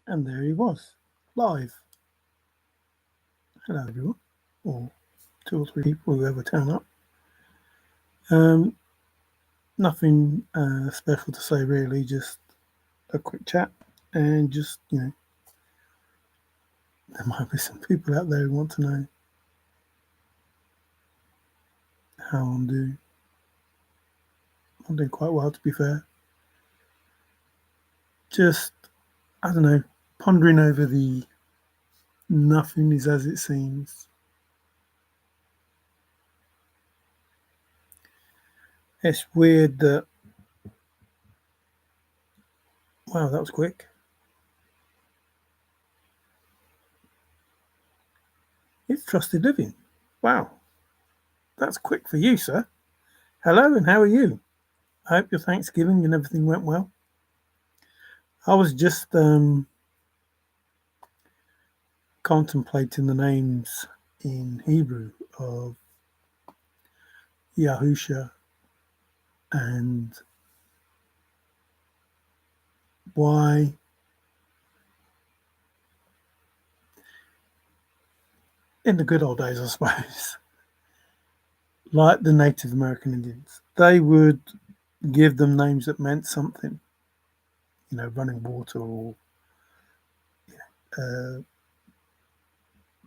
And there he was, live. Hello, everyone, or two or three people, whoever turn up. Um, Nothing special to say, really, just a quick chat. And just, there might be some people out there who want to know how I'm doing. I'm doing quite well, to be fair. Just, I don't know, pondering over the nothing is as it seems. It's weird that, wow, that was quick. It's trusted living. Wow, that's quick for you, sir. Hello, and how are you? I hope your Thanksgiving and everything went well. I was just contemplating the names in Hebrew of Yahusha and why, in the good old days, I suppose, like the Native American Indians, they would give them names that meant something, running water or uh,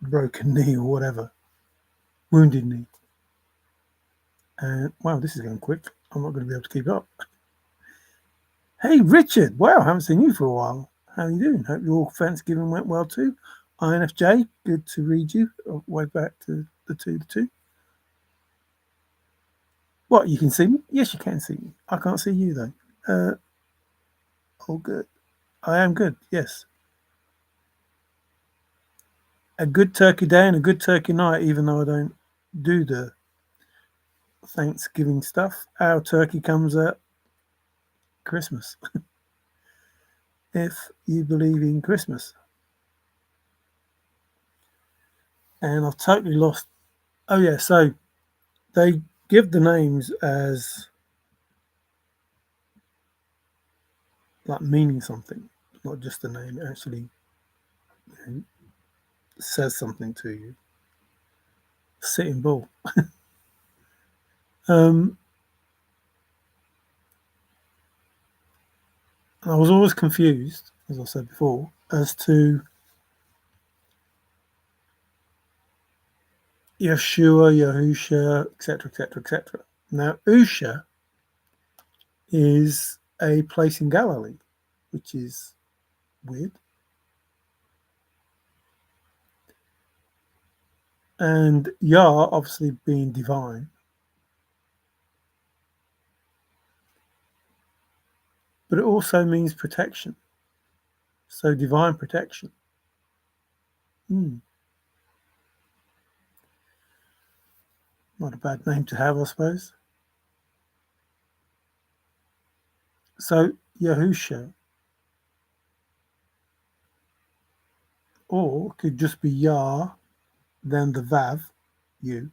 broken knee or whatever, wounded knee. And wow, this is going quick. I'm not going to be able to keep up. Hey, Richard. Wow, haven't seen you for a while. How are you doing? Hope your Thanksgiving went well too. INFJ, good to read you. Way back to the two. What, you can see me? Yes, you can see me. I can't see you though. Oh, good. I am good, yes. A good turkey day and a good turkey night, even though I don't do the Thanksgiving stuff. Our turkey comes at Christmas, if you believe in Christmas. And I've totally lost. Oh, yeah, so they give the names as like meaning something, not just a name. It actually says something to you. Sitting Bull. um, I was always confused, as I said before, as to Yeshua, Yahusha, etc., etc., etc. Now, Usha is a place in Galilee, which is weird. And Yah, obviously being divine, but it also means protection. So, divine protection. Hmm. Not a bad name to have, I suppose. So, Yahusha, or could just be Yah, then the Vav, you,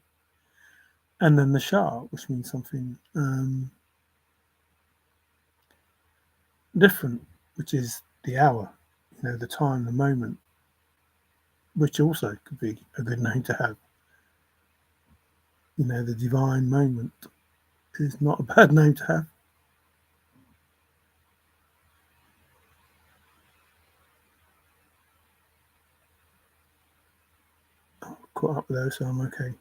and then the Shah, which means something different, which is the hour, the time, the moment, which also could be a good name to have. The divine moment is not a bad name to have. I'm caught up with those, so I'm okay.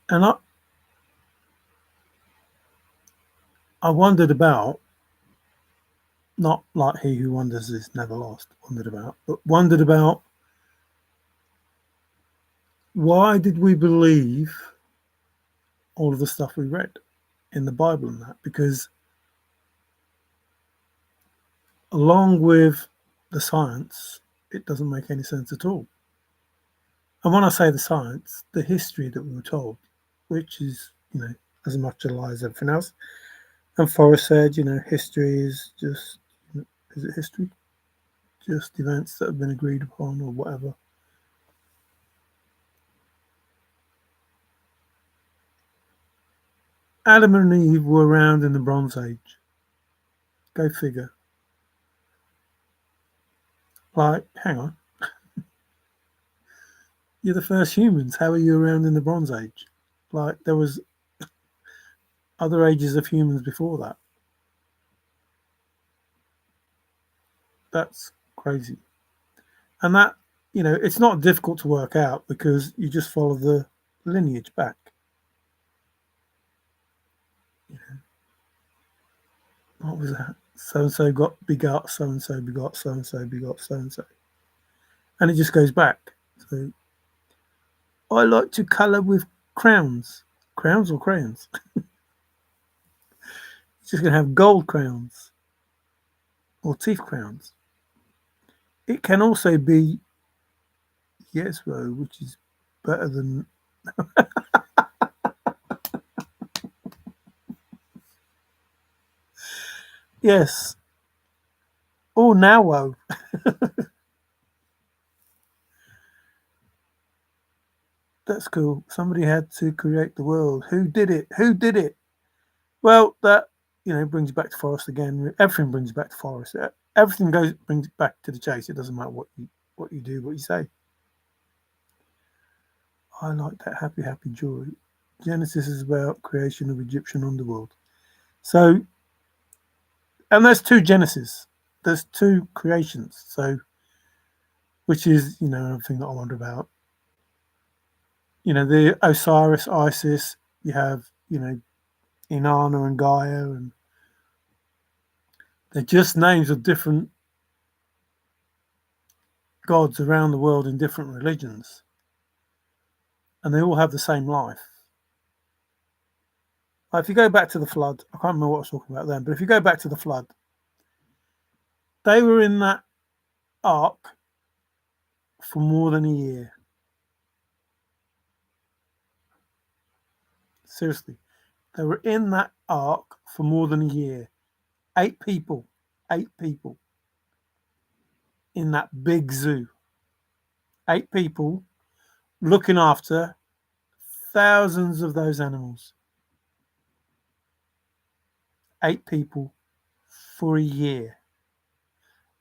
And I wondered about, not like he who wonders is never lost, but wondered about why did we believe all of the stuff we read in the Bible and that? Because along with the science, it doesn't make any sense at all. And when I say the science, the history that we were told, which is, as much a lie as everything else. And Forrest said, history is just, is it history? Just events that have been agreed upon or whatever. Adam and Eve were around in the Bronze Age. Go figure. Like, hang on, you're the first humans. How are you around in the Bronze Age? Like, there was other ages of humans before that. That's crazy. And that, it's not difficult to work out because you just follow the lineage back. What was that? So and so got begot, so and so begot, so and so begot, so and so. And it just goes back. So I like to colour with crowns. Crowns or crayons? It's just going to have gold crowns or teeth crowns. It can also be Yesro, which is better than. Yes. Oh, Nawo. That's cool. Somebody had to create the world. Who did it? Who did it? Well, that brings back to Forest again. Everything brings back to Forest. Everything brings back to the chase. It doesn't matter what you do, what you say. I like that happy, happy joy. Genesis is about creation of Egyptian underworld. So, and there's two Genesis. There's two creations. So, which is another thing that I wonder about. The Osiris, Isis. You have Inanna and Gaia, and they're just names of different gods around the world in different religions, and they all have the same life. Like if you go back to the flood, I can't remember what I was talking about then, but if you go back to the flood, they were in that ark for more than a year. Seriously, they were in that ark for more than a year. 8 people in that big zoo. 8 people looking after thousands of those animals. 8 people for a year,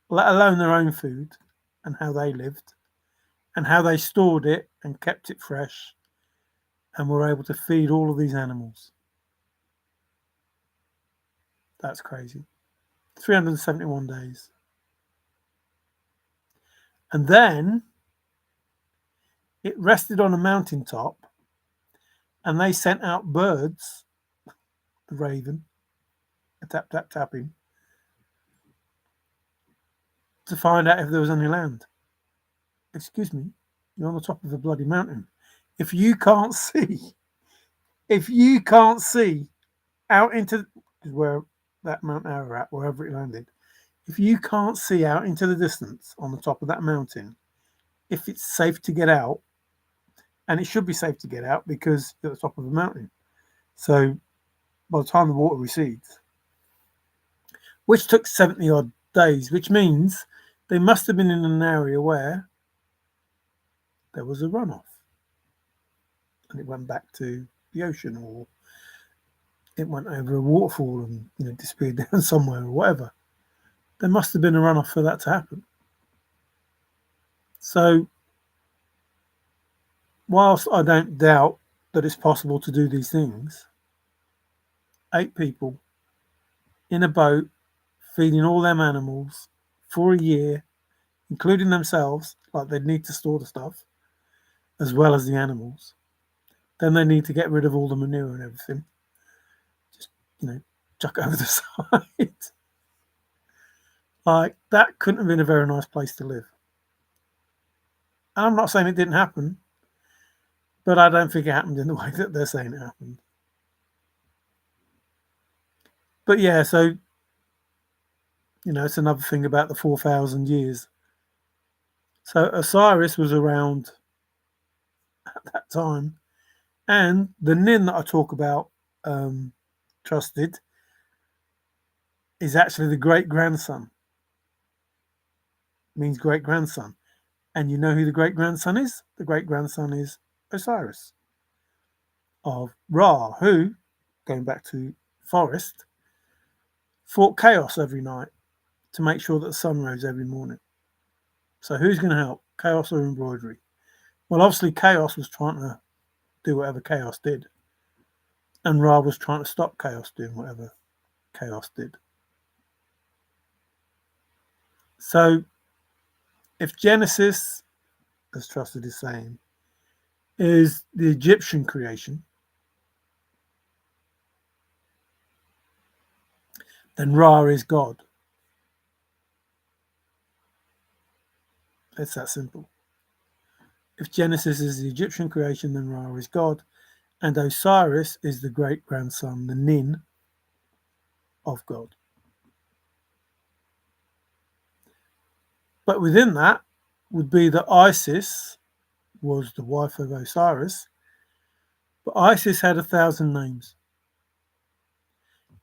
let alone their own food and how they lived and how they stored it and kept it fresh and were able to feed all of these animals. That's crazy. 371 days. And then it rested on a mountaintop and they sent out birds, the raven, a tap, tap, tapping, to find out if there was any land. Excuse me, you're on the top of a bloody mountain. If you can't see out into where that Mount Ararat, wherever it landed, if you can't see out into the distance on the top of that mountain, if it's safe to get out, and it should be safe to get out because you're at the top of a mountain. So by the time the water recedes, which took 70 odd days, which means they must have been in an area where there was a runoff and it went back to the ocean, or it went over a waterfall and disappeared down somewhere or whatever. There must have been a runoff for that to happen. So whilst I don't doubt that it's possible to do these things, 8 people in a boat feeding all them animals for a year, including themselves, like they'd need to store the stuff as well as the animals. Then they need to get rid of all the manure and everything. Just, chuck it over the side. Like, that couldn't have been a very nice place to live. And I'm not saying it didn't happen, but I don't think it happened in the way that they're saying it happened. But yeah, so, it's another thing about the 4,000 years. So Osiris was around at that time, and the Nin that I talk about, trusted, is actually the great-grandson. Means great-grandson. And you know who the great-grandson is? The great-grandson is Osiris of Ra, who, going back to Forest, fought chaos every night to make sure that the sun rose every morning. So who's going to help, chaos or embroidery? Well, obviously chaos was trying to do whatever chaos did, and Ra was trying to stop chaos doing whatever chaos did. So if Genesis, as Trusted is saying, is the Egyptian creation, then Ra is God. It's that simple. If Genesis is the Egyptian creation, then Ra is God, and Osiris is the great grandson, the Nin of God. But within that would be that Isis was the wife of Osiris, but Isis had 1,000 names,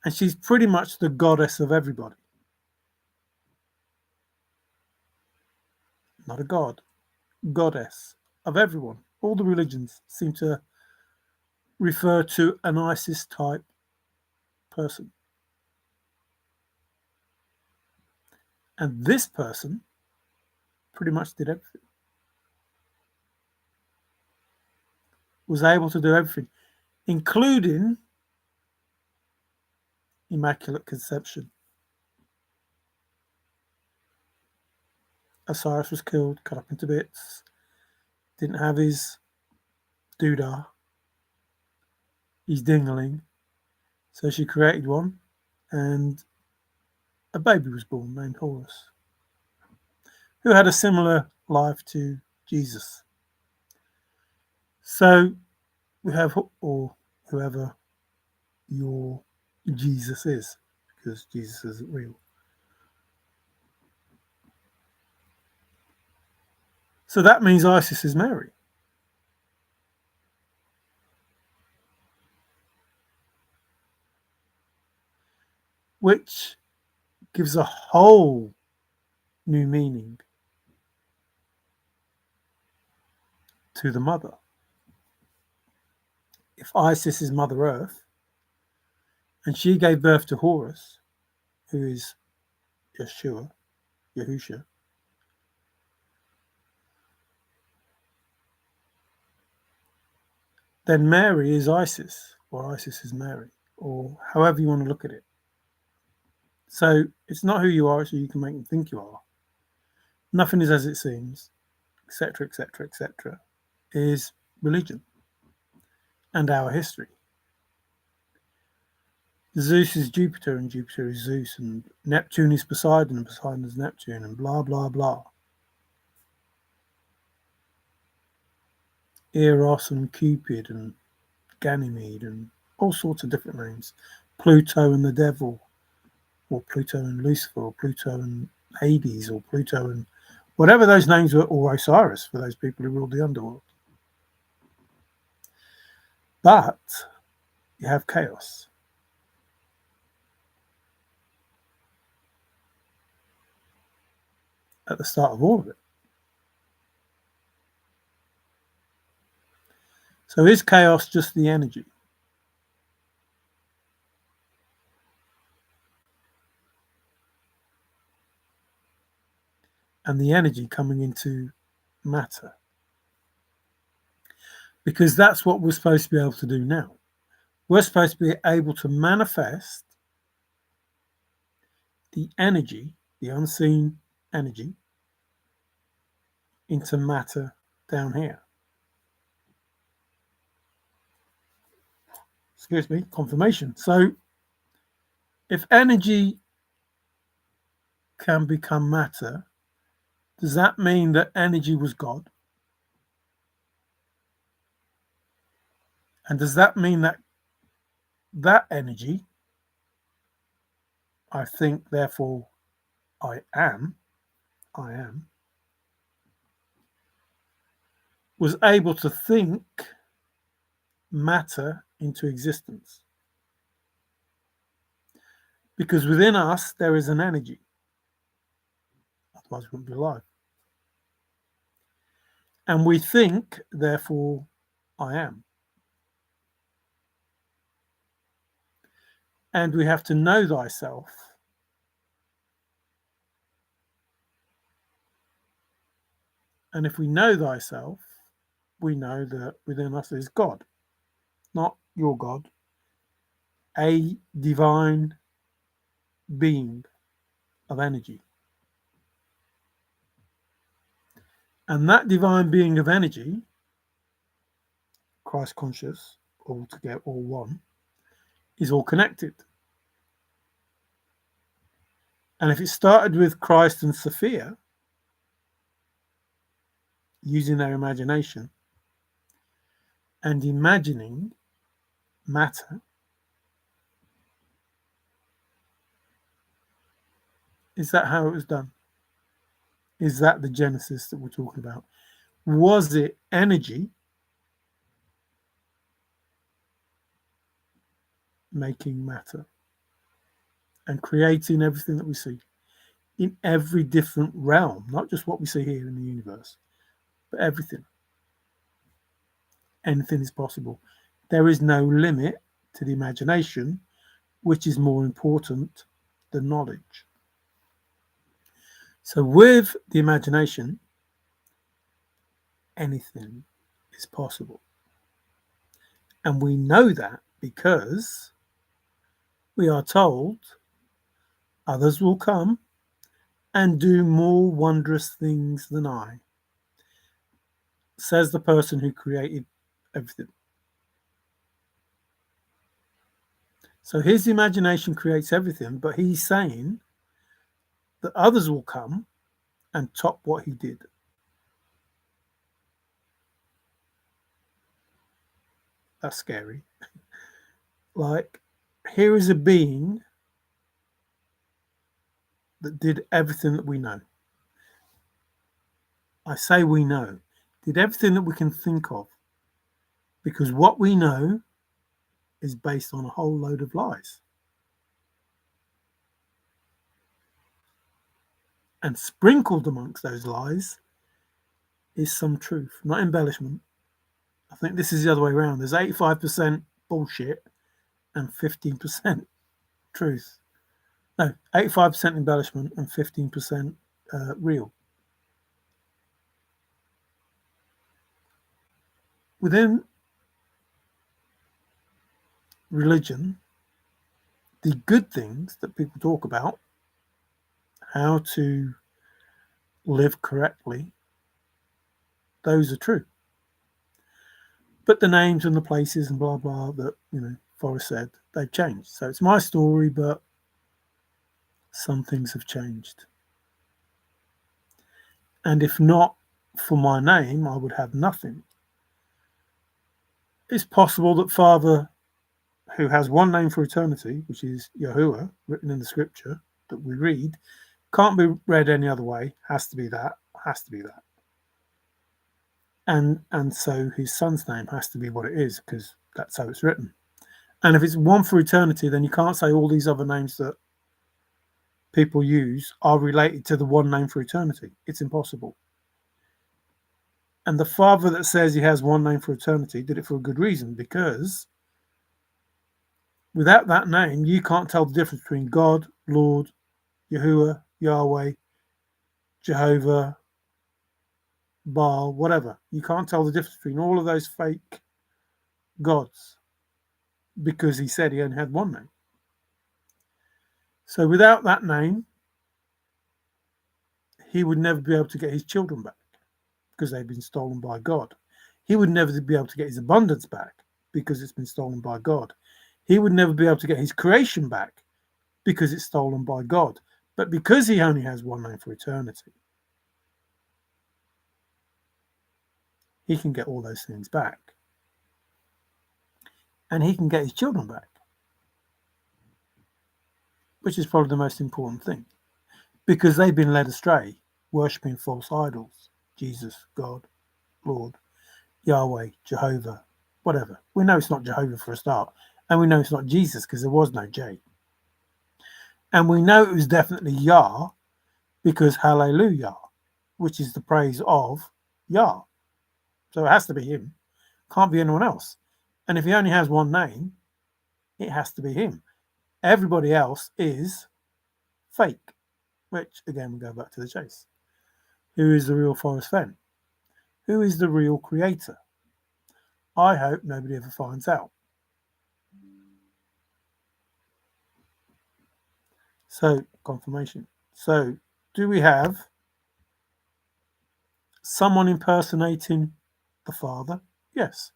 and she's pretty much the goddess of everybody. Not a god, goddess of everyone. All the religions seem to refer to an Isis type person. And this person pretty much did everything. Was able to do everything, including Immaculate Conception. Osiris was killed, cut up into bits, didn't have his doodah, his dingling, so she created one, and a baby was born named Horus, who had a similar life to Jesus. So we have, or whoever your Jesus is, because Jesus isn't real. So that means Isis is Mary. Which gives a whole new meaning to the mother. If Isis is Mother Earth, and she gave birth to Horus, who is Yahusha, then Mary is Isis, or Isis is Mary, or however you want to look at it. So it's not who you are, so you can make them think you are. Nothing is as it seems, etc., etc., etc., is religion and our history. Zeus is Jupiter, and Jupiter is Zeus, and Neptune is Poseidon, and Poseidon is Neptune, and blah, blah, blah. Eros and Cupid and Ganymede and all sorts of different names. Pluto and the devil, or Pluto and Lucifer, or Pluto and Hades, or Pluto and whatever those names were, or Osiris for those people who ruled the underworld. But you have chaos. At the start of all of it. So is chaos just the energy? And the energy coming into matter? Because that's what we're supposed to be able to do now. We're supposed to be able to manifest the energy, the unseen energy, into matter down here. Excuse me, confirmation. So if energy can become matter, does that mean that energy was God? And does that mean that that energy, I think, therefore I am, was able to think matter into existence? Because within us, there is an energy. Otherwise, we wouldn't be alive. And we think, therefore, I am. And we have to know thyself. And if we know thyself, we know that within us is God, not your God, a divine being of energy. And that divine being of energy, Christ conscious, all together, all one, is all connected. And if it started with Christ and Sophia using their imagination and imagining matter, is that how it was done? Is that the genesis that we're talking about? Was it energy making matter and creating everything that we see in every different realm, not just what we see here in the universe, but everything? Anything is possible. There is no limit to the imagination, which is more important than knowledge. So, with the imagination, anything is possible. And we know that because we are told others will come and do more wondrous things than I, says the person who created everything. So his imagination creates everything, but he's saying that others will come and top what he did. That's scary. Like, here is a being that did everything that we know. I say we know, did everything that we can think of, because what we know is based on a whole load of lies. And sprinkled amongst those lies is some truth, not embellishment. I think this is the other way around. There's 85% bullshit and 15% truth. No, 85% embellishment and 15% real. Within religion, the good things that people talk about, how to live correctly, those are true. But the names and the places and blah blah that Forrest said, they've changed. So it's my story, but some things have changed. And if not for my name, I would have nothing. It's possible that Father, who has one name for eternity, which is Yahuwah, written in the scripture that we read, can't be read any other way, has to be that, has to be that. And so his son's name has to be what it is, because that's how it's written. And if it's one for eternity, then you can't say all these other names that people use are related to the one name for eternity. It's impossible. And the Father that says he has one name for eternity did it for a good reason, because without that name, you can't tell the difference between God, Lord, Yahuwah, Yahweh, Jehovah, Baal, whatever. You can't tell the difference between all of those fake gods, because he said he only had one name. So without that name, he would never be able to get his children back, because they've been stolen by God. He would never be able to get his abundance back, because it's been stolen by God. He would never be able to get his creation back, because it's stolen by God. But because he only has one name for eternity, he can get all those things back. And he can get his children back, which is probably the most important thing, because they've been led astray, worshipping false idols. Jesus, God, Lord, Yahweh, Jehovah, whatever. We know it's not Jehovah for a start, and we know it's not Jesus because there was no J. And we know it was definitely Yah because Hallelujah, which is the praise of Yah. So it has to be him. Can't be anyone else. And if he only has one name, it has to be him. Everybody else is fake, which again we go back to the chase. Who is the real Forrest Fenn? Who is the real creator? I hope nobody ever finds out. So, confirmation. So, do we have someone impersonating the Father? Yes.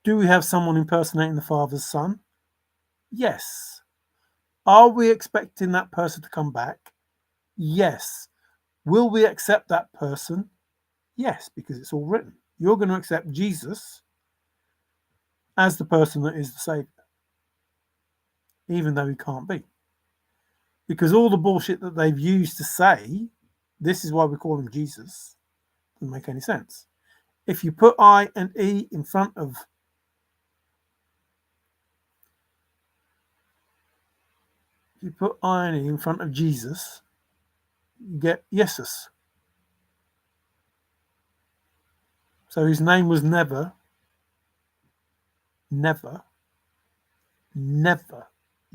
Do we have someone impersonating the Father's Son? Yes. Are we expecting that person to come back? Yes. Will we accept that person? Yes, because it's all written. You're going to accept Jesus as the person that is the Saviour, even though he can't be. Because all the bullshit that they've used to say, this is why we call him Jesus, doesn't make any sense. If you put I and E in front of Jesus, you get Jesus. So his name was never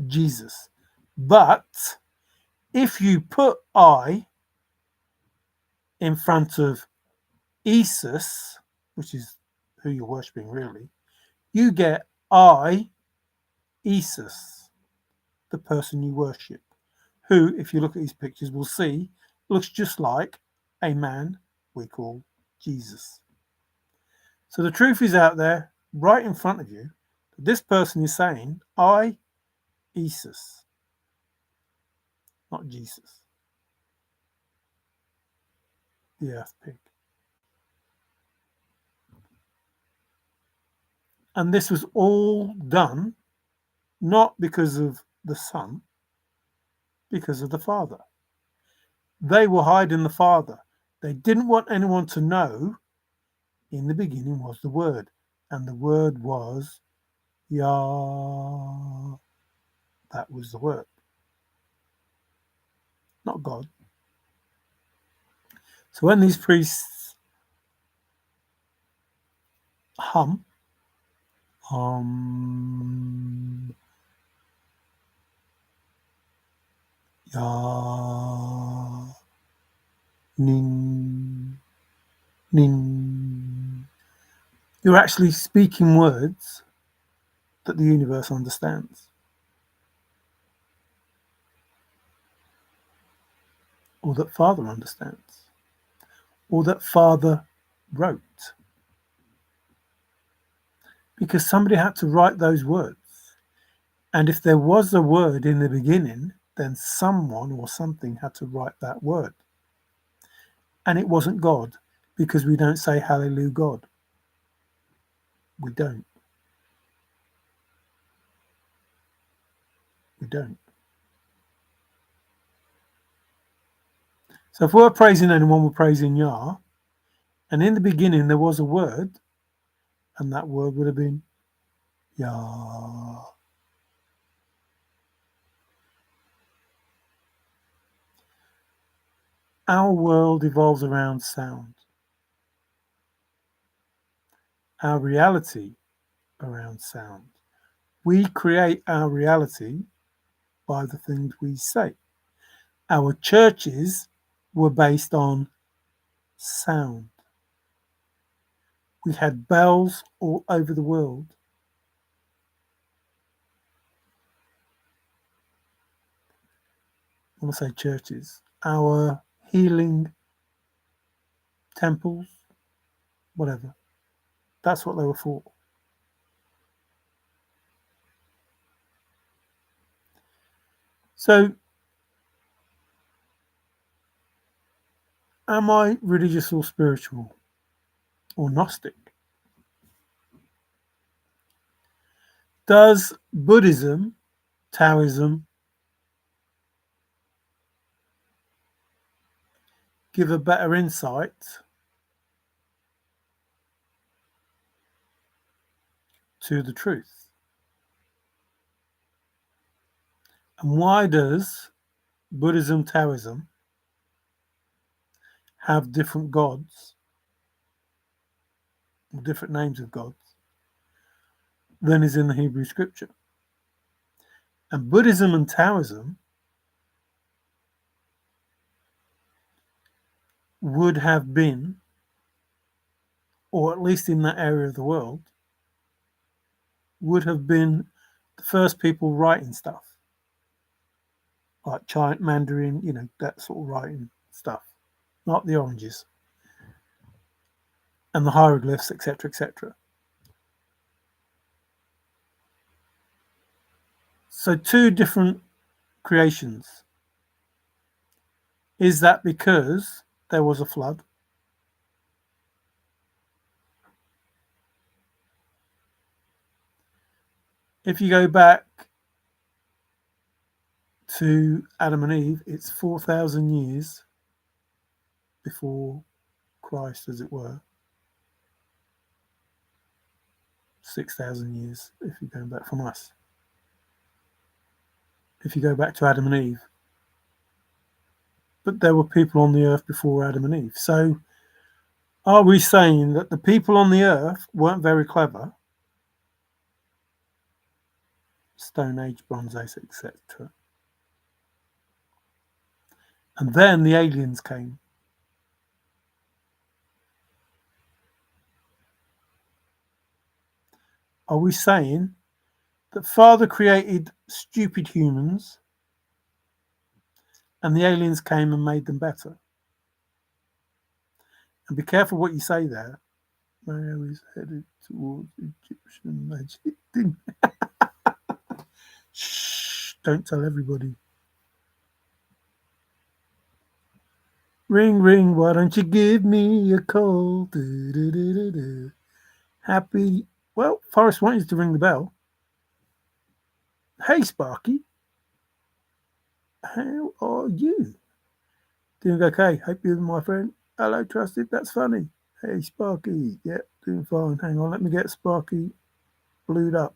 Jesus. But if you put I in front of Isus, which is who you're worshipping really, you get I, Isus, the person you worship, who, if you look at his pictures, will see looks just like a man we call Jesus. So the truth is out there, right in front of you. This person is saying, I, Isus, not Jesus, the earth pig. And this was all done not because of the Son, because of the Father. They were hiding the Father. They didn't want anyone to know in the beginning was the Word, and the Word was Yah. That was the Word, not God. So when these priests hum, Yah, Nin, Nin, you're actually speaking words that the universe understands, or that Father understands, or that Father wrote. Because somebody had to write those words. And if there was a word in the beginning, then someone or something had to write that word. And it wasn't God, because we don't say Hallelujah God. We don't. We don't. So if we're praising anyone, we're praising Yah. And in the beginning, there was a word, and that word would have been Yah. Our world evolves around sound. Our reality around sound. We create our reality by the things we say. Our churches were based on sound. We had bells all over the world. When I say churches, our healing temples, whatever. That's what they were for. So, am I religious or spiritual or Gnostic? Does Buddhism, Taoism, give a better insight to the truth? And why does Buddhism, Taoism have different gods, or different names of gods, than is in the Hebrew scripture? And Buddhism and Taoism would have been or at least in that area of the world, would have been the first people writing stuff, like Mandarin, that sort of writing stuff, not the oranges and the hieroglyphs, etc., etc. So, two different creations. Is that because there was a flood? If you go back to Adam and Eve, it's 4,000 years before Christ, as it were. 6,000 years if you're going back from us. If you go back to Adam and Eve. But there were people on the earth before Adam and Eve. So are we saying that the people on the earth weren't very clever? Stone Age, Bronze Age, etc. And then the aliens came. Are we saying that Father created stupid humans and the aliens came and made them better? And be careful what you say there. Mary is headed towards Egyptian magic. Shh, don't tell everybody. Ring, ring, why don't you give me a call? Happy. Well, Forrest wanted to ring the bell. Hey, Sparky. How are you? Doing okay. Hope you're my friend. Hello, Trusted. That's funny. Hey, Sparky. Yep, doing fine. Hang on, let me get Sparky blued up.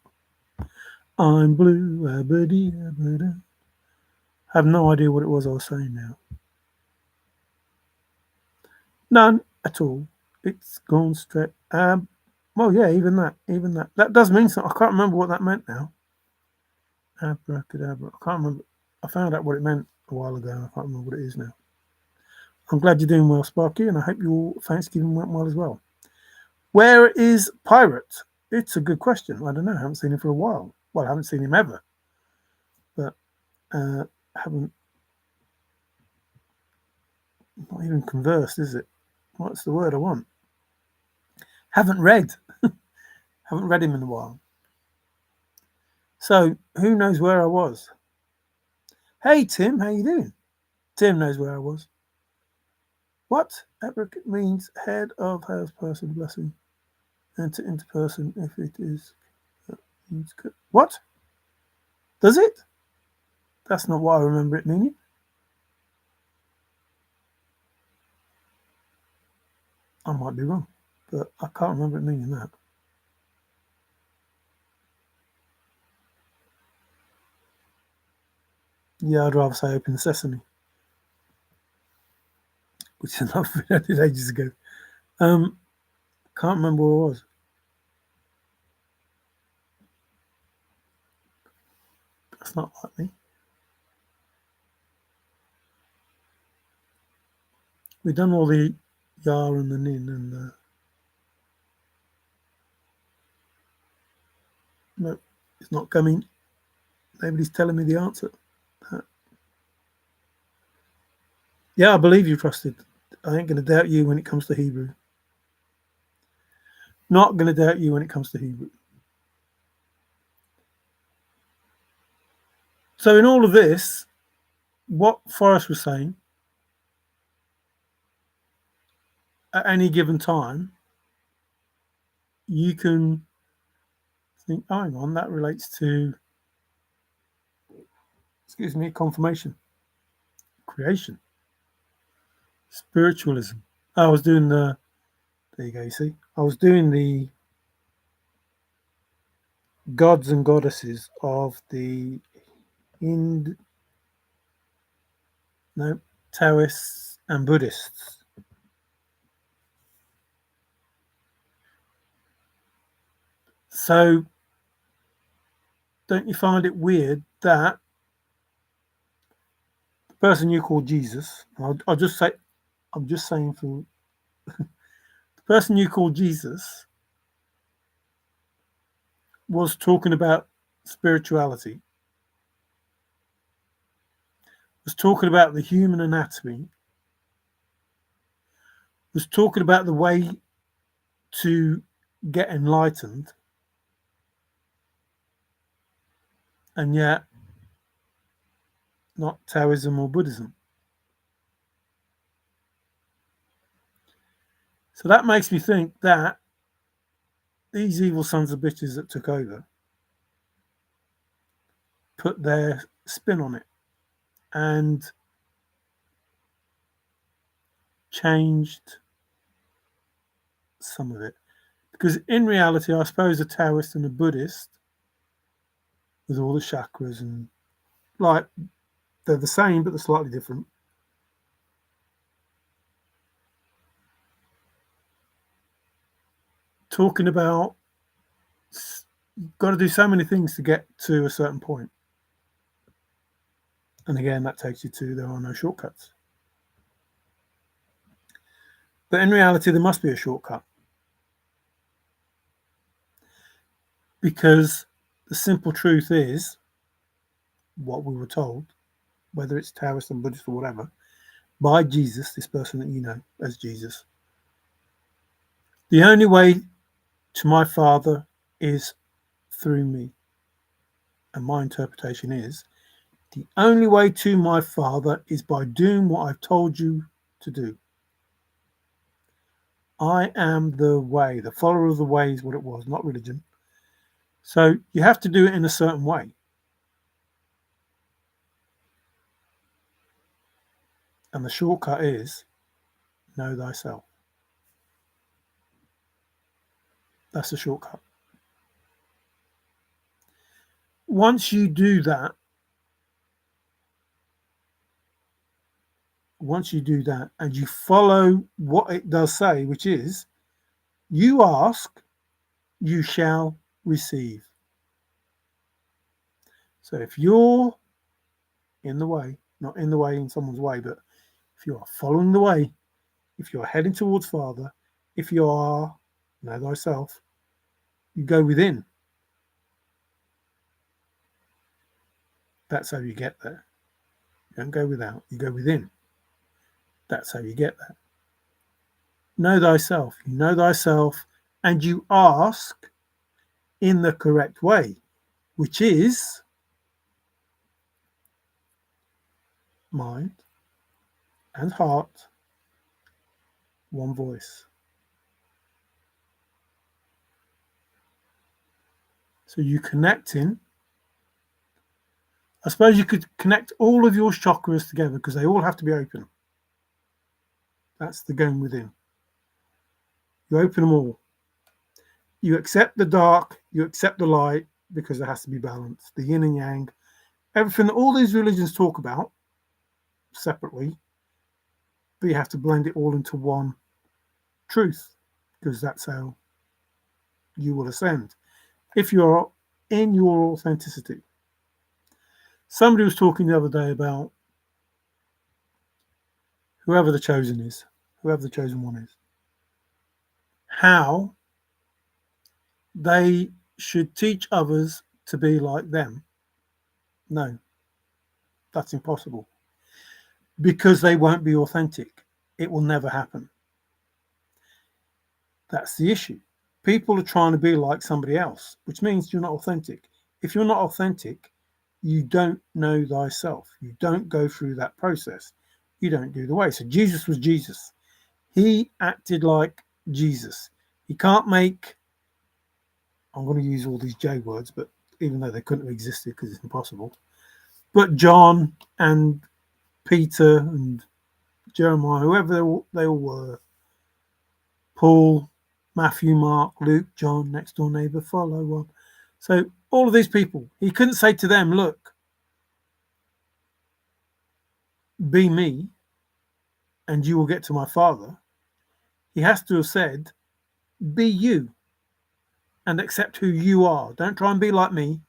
I'm blue. Abba-dee-abba-da. Have no idea what it was I was saying now. None at all. It's gone straight. Well, yeah, even that. That does mean something. I can't remember what that meant now. Abracadabra. I can't remember. I found out what it meant a while ago. I can't remember what it is now. I'm glad you're doing well, Sparky, and I hope your Thanksgiving went well as well. Where is Pirate? It's a good question. I don't know. I haven't seen him for a while. Well, I haven't seen him ever. But haven't not even conversed, is it? What's the word I want? Haven't read. Haven't read him in a while. So who knows where I was? Hey Tim, how you doing? Tim knows where I was. What? Abrac means head of house person blessing. Enter into person if it is. What? Does it? That's not what I remember it meaning. I might be wrong, but I can't remember it meaning that. Yeah, I'd rather say open sesame, which is not I did ages ago. Can't remember where I was. That's not like me. We've done all the ya and the nin and the. No, it's not coming. Nobody's telling me the answer. Yeah, I believe you, Trusted. I ain't going to doubt you when it comes to Hebrew. Not going to doubt you when it comes to Hebrew. So, in all of this, what Forrest was saying, at any given time, you can think, oh, hang on, that relates to, confirmation, creation, spiritualism. I was doing there you go, you see, I was doing the gods and goddesses of the Taoists and Buddhists. So, don't you find it weird that the person you call Jesus, I'll just say, I'm just saying for the person you call Jesus was talking about spirituality, was talking about the human anatomy, was talking about the way to get enlightened, and yet not Taoism or Buddhism. So that makes me think that these evil sons of bitches that took over put their spin on it and changed some of it. Because in reality, I suppose a Taoist and a Buddhist, with all the chakras and like they're the same but they're slightly different. Talking about you've got to do so many things to get to a certain point. And again, that takes you to there are no shortcuts. But in reality, there must be a shortcut. Because the simple truth is what we were told, whether it's Taoist and Buddhist or whatever, by Jesus, this person that you know as Jesus. The only way to my Father is through me. And my interpretation is the only way to my Father is by doing what I've told you to do. I am the way. The follower of the way is what it was, not religion. So you have to do it in a certain way. And the shortcut is know thyself. That's the shortcut. Once you do that, and you follow what it does say, which is you ask, you shall receive. So if you're in the way, not in the way in someone's way, but if you are following the way, if you're heading towards Father, if you are, know thyself, you go within. That's how you get there. You don't go without, you go within. That's how you get there. Know thyself. You know thyself and you ask in the correct way, which is mind and heart, one voice. So you connecting. I suppose you could connect all of your chakras together because they all have to be open. That's the going within. You open them all. You accept the dark, you accept the light because there has to be balance. The yin and yang, everything that all these religions talk about separately, but you have to blend it all into one truth because that's how you will ascend. If you're in your authenticity. Somebody was talking the other day about whoever the chosen is, whoever the chosen one is, how they should teach others to be like them. No, that's impossible because they won't be authentic. It will never happen. That's the issue. People are trying to be like somebody else, which means you're not authentic. If you're not authentic, you don't know thyself. You don't go through that process. You don't do the way. So Jesus was Jesus. He acted like Jesus. He can't make, I'm going to use all these J words, but even though they couldn't have existed because it's impossible. But John and Peter and Jeremiah, whoever they all were, Paul, Matthew, Mark, Luke, John, next door neighbor, follow one. So all of these people, he couldn't say to them, look, be me and you will get to my Father. He has to have said, be you and accept who you are. Don't try and be like me.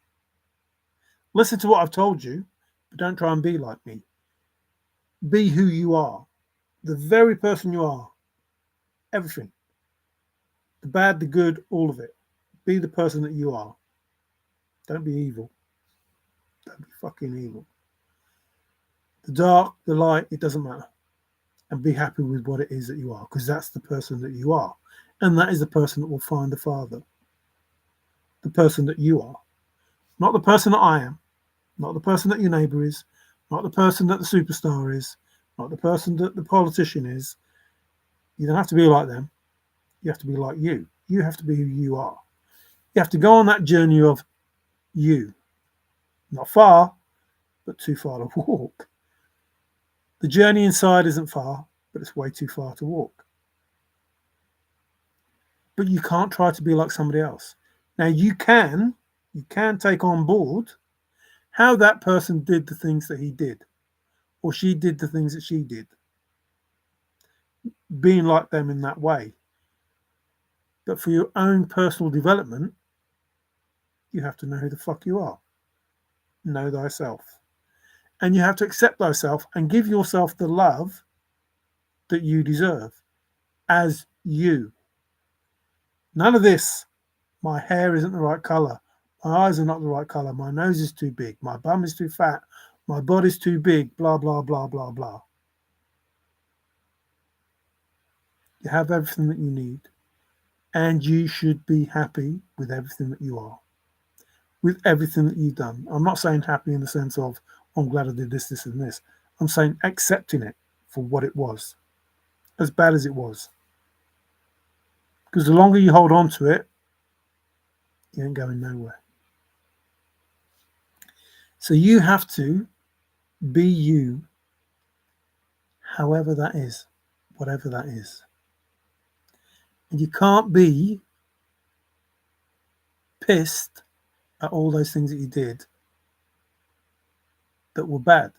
Listen to what I've told you, but don't try and be like me. Be who you are, the very person you are, everything. The bad, the good, all of it. Be the person that you are. Don't be evil. Don't be fucking evil. The dark, the light, it doesn't matter. And be happy with what it is that you are, because that's the person that you are. And that is the person that will find the Father. The person that you are. Not the person that I am. Not the person that your neighbour is. Not the person that the superstar is. Not the person that the politician is. You don't have to be like them. You have to be like you. You have to be who you are. You have to go on that journey of you. Not far, but too far to walk. The journey inside isn't far, but it's way too far to walk. But you can't try to be like somebody else. Now you can take on board how that person did the things that he did, or she did the things that she did, being like them in that way. But for your own personal development, you have to know who the fuck you are. Know thyself. And you have to accept thyself and give yourself the love that you deserve as you. None of this, my hair isn't the right colour, my eyes are not the right colour, my nose is too big, my bum is too fat, my body's too big, blah, blah, blah, blah, blah. You have everything that you need, and you should be happy with everything that you are, with everything that you've done. I'm not saying happy in the sense of, oh, I'm glad I did this, this, and this. I'm saying accepting it for what it was, as bad as it was. Because the longer you hold on to it, you ain't going nowhere. So you have to be you, however that is, whatever that is. And you can't be pissed at all those things that you did that were bad.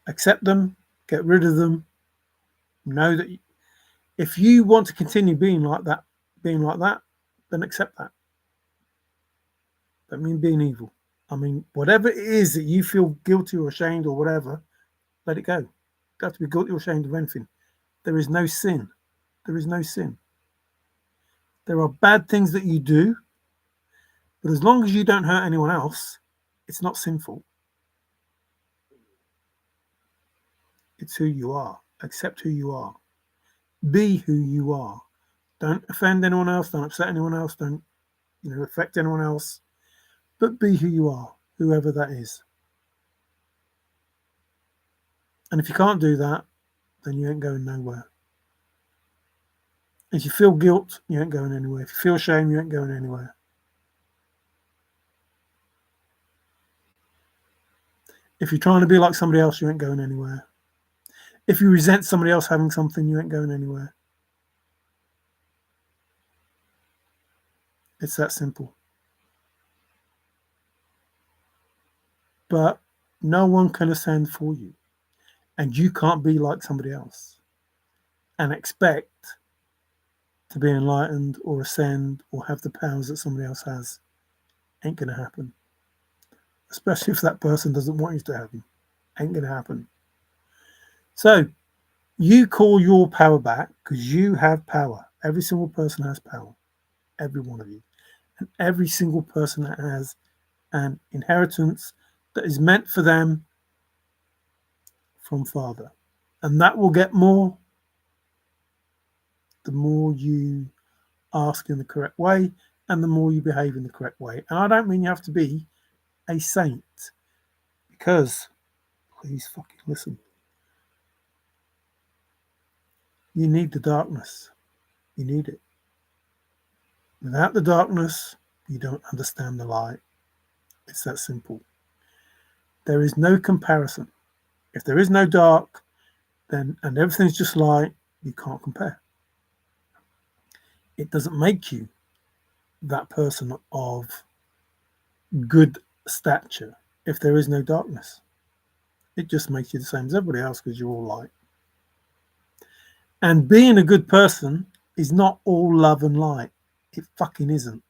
Accept them, get rid of them. Know that if you want to continue being like that, then accept that. Don't mean being evil. I mean, whatever it is that you feel guilty or ashamed or whatever, let it go. You don't have to be guilty or ashamed of anything. There is no sin. There is no sin. There are bad things that you do, but as long as you don't hurt anyone else, it's not sinful. It's who you are. Accept who you are. Be who you are. Don't offend anyone else. Don't upset anyone else. Don't, affect anyone else. But be who you are, whoever that is. And if you can't do that, then you ain't going nowhere. If you feel guilt, you ain't going anywhere. If you feel shame, you ain't going anywhere. If you're trying to be like somebody else, you ain't going anywhere. If you resent somebody else having something, you ain't going anywhere. It's that simple. But no one can ascend for you. And you can't be like somebody else and expect to be enlightened or ascend or have the powers that somebody else has. Ain't going to happen. Especially if that person doesn't want you to have them. Ain't going to happen. So you call your power back because you have power. Every single person has power. Every one of you. And every single person that has an inheritance that is meant for them from Father. And that will get more the more you ask in the correct way and the more you behave in the correct way. And I don't mean you have to be a saint, because, please fucking listen, you need the darkness. You need it. Without the darkness, you don't understand the light. It's that simple. There is no comparison. If there is no dark, then and everything's just light, you can't compare. It doesn't make you that person of good stature if there is no darkness. It just makes you the same as everybody else because you're all light. And being a good person is not all love and light. It fucking isn't.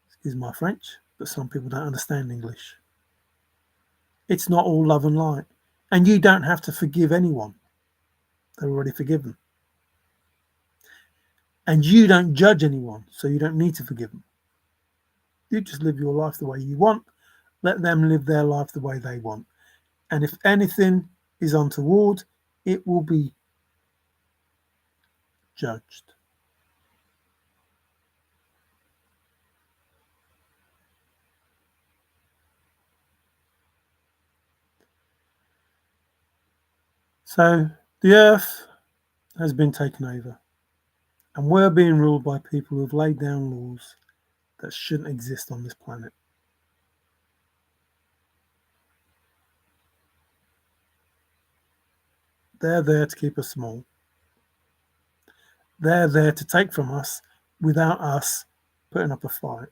Excuse my French, but some people don't understand English. It's not all love and light. And you don't have to forgive anyone. They're already forgiven. And you don't judge anyone, so you don't need to forgive them. You just live your life the way you want. Let them live their life the way they want. And if anything is untoward, it will be judged. So the earth has been taken over, and we're being ruled by people who have laid down laws that shouldn't exist on this planet. They're there to keep us small. They're there to take from us without us putting up a fight.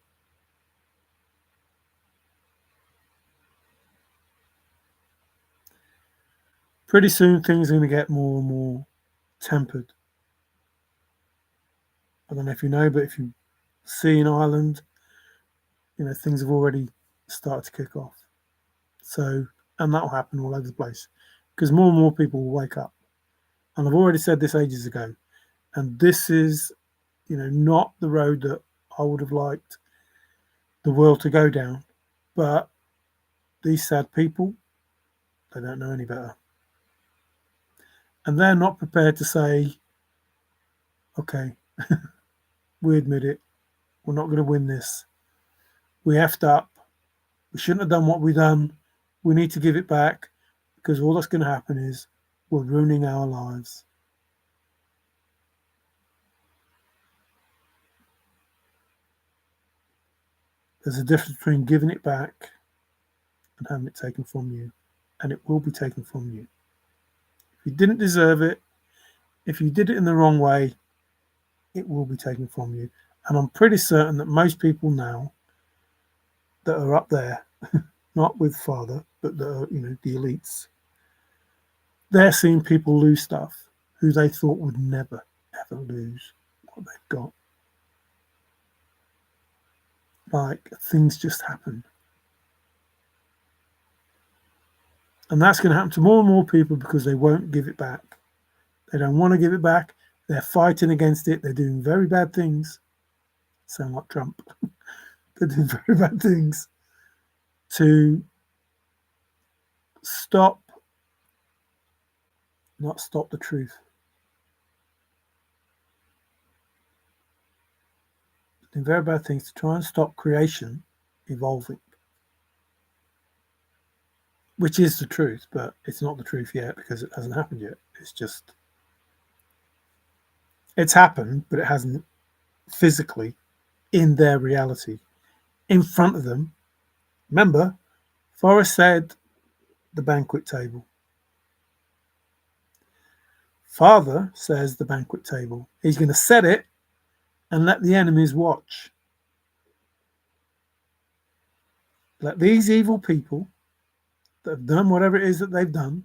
Pretty soon things are going to get more and more tempered. I don't know if you know, but if you see in Ireland, things have already started to kick off. So, and that will happen all over the place because more and more people will wake up. And I've already said this ages ago. And this is, not the road that I would have liked the world to go down. But these sad people, they don't know any better. And they're not prepared to say, okay, we admit it. We're not going to win this. We effed up. We shouldn't have done what we done. We need to give it back because all that's going to happen is we're ruining our lives. There's a difference between giving it back and having it taken from you. And it will be taken from you. If you didn't deserve it, if you did it in the wrong way, it will be taken from you. And I'm pretty certain that most people now that are up there, not with Father, but that are, the elites, they're seeing people lose stuff who they thought would never, ever lose what they've got. Like things just happen. And that's going to happen to more and more people because they won't give it back. They don't want to give it back. They're fighting against it. They're doing very bad things. Sound like Trump. They're doing very bad things to not stop the truth. They're doing very bad things to try and stop creation evolving. Which is the truth, but it's not the truth yet because it hasn't happened yet. It's happened, but it hasn't physically in their reality in front of them. Remember, Forrest said the banquet table. Father says the banquet table. He's going to set it and let the enemies watch. Let these evil people that have done whatever it is that they've done,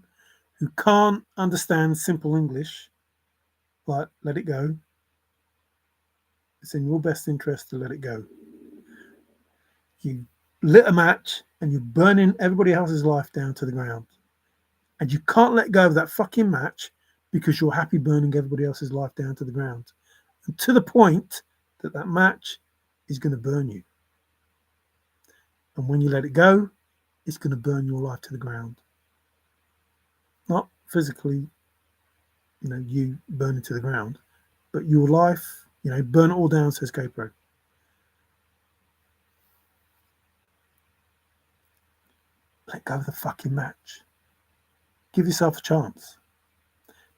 who can't understand simple English, like let it go. It's in your best interest to let it go. You lit a match and you're burning everybody else's life down to the ground. And you can't let go of that fucking match because you're happy burning everybody else's life down to the ground. And to the point that that match is going to burn you. And when you let it go, it's going to burn your life to the ground. Not physically, you burning to the ground, but your life, burn it all down, says GoPro. Let go of the fucking match. Give yourself a chance.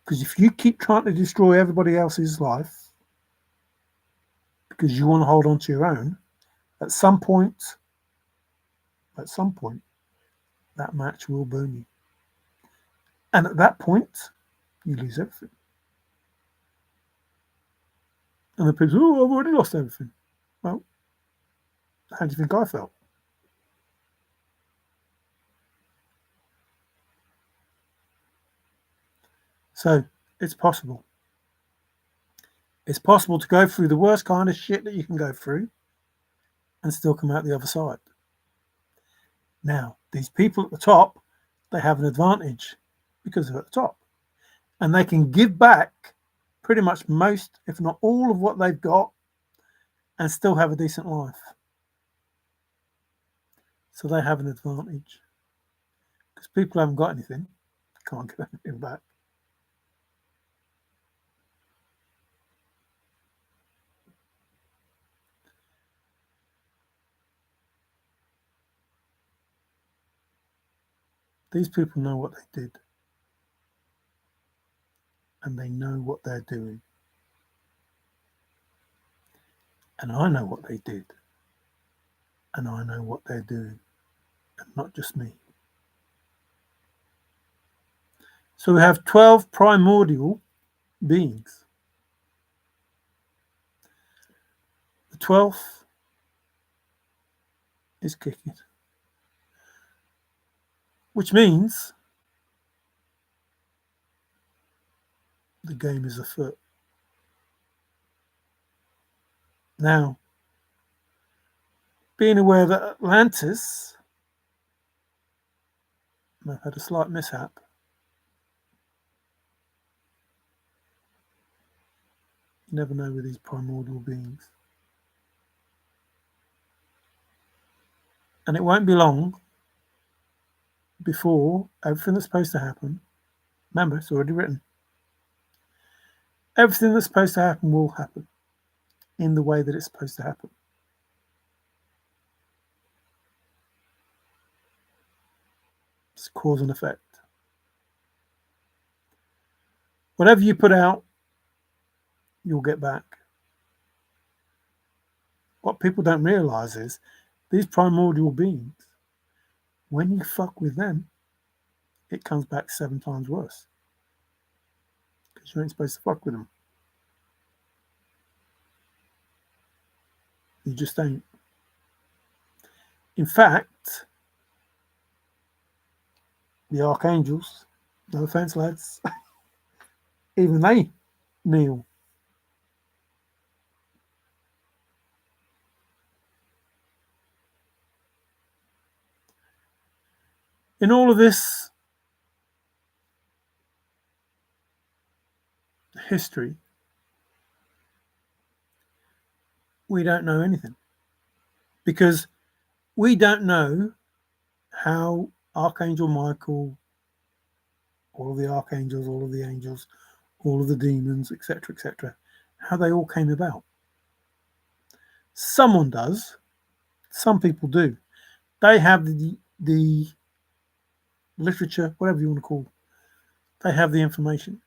Because if you keep trying to destroy everybody else's life because you want to hold on to your own, at some point, that match will burn you. And at that point, you lose everything. And the people, oh, I've already lost everything. Well, how do you think I felt? So it's possible. It's possible to go through the worst kind of shit that you can go through and still come out the other side. Now, these people at the top, they have an advantage because they're at the top. And they can give back pretty much most, if not all, of what they've got and still have a decent life. So they have an advantage. Because people haven't got anything, can't get anything back. These people know what they did. And they know what they're doing. And I know what they did. And I know what they're doing. And not just me. So we have 12 primordial beings. The 12th is kicking. Which means the game is afoot. Now, being aware that Atlantis may have had a slight mishap, you never know with these primordial beings. And it won't be long before everything that's supposed to happen, remember, it's already written, everything that's supposed to happen will happen in the way that it's supposed to happen. It's cause and effect. Whatever you put out, you'll get back. What people don't realize is these primordial beings, when you fuck with them, it comes back 7 times worse. Because you ain't supposed to fuck with them. You just ain't. In fact, the archangels, no offense, lads, even they kneel. In all of this history, we don't know anything because we don't know how Archangel Michael, all of the archangels, all of the angels, all of the demons, etc., how they all came about. Someone does. Some people do. They have the literature, whatever you want to call it. They have the information.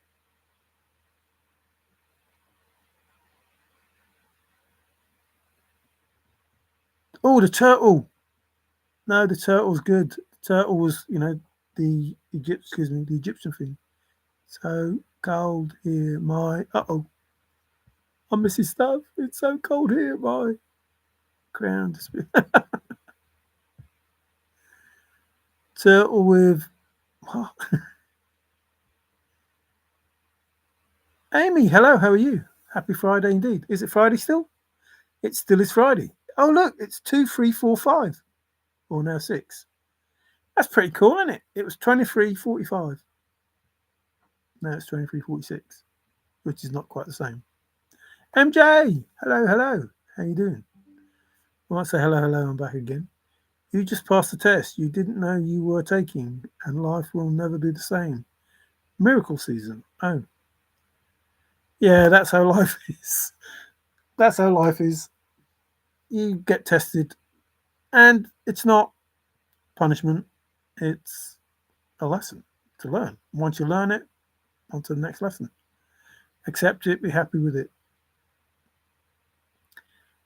Oh, the turtle. No, the turtle's good. The turtle was, the Egyptian thing. So cold here, my I'm missing stuff. It's so cold here, my crown. Turtle with what? Amy, hello, how are you? Happy Friday indeed. Is it Friday still? It still is Friday. Oh look, it's 2, 3, 4, 5. Or now 6. That's pretty cool, isn't it? It was 23:45. Now it's 23:46, which is not quite the same. MJ, hello. How you doing? I might say hello, I'm back again. You just passed the test you didn't know you were taking, and life will never be the same. Miracle season. Oh. Yeah, that's how life is. That's how life is. You get tested, and it's not punishment, it's a lesson to learn. Once you learn it, on to the next lesson. Accept it, be happy with it.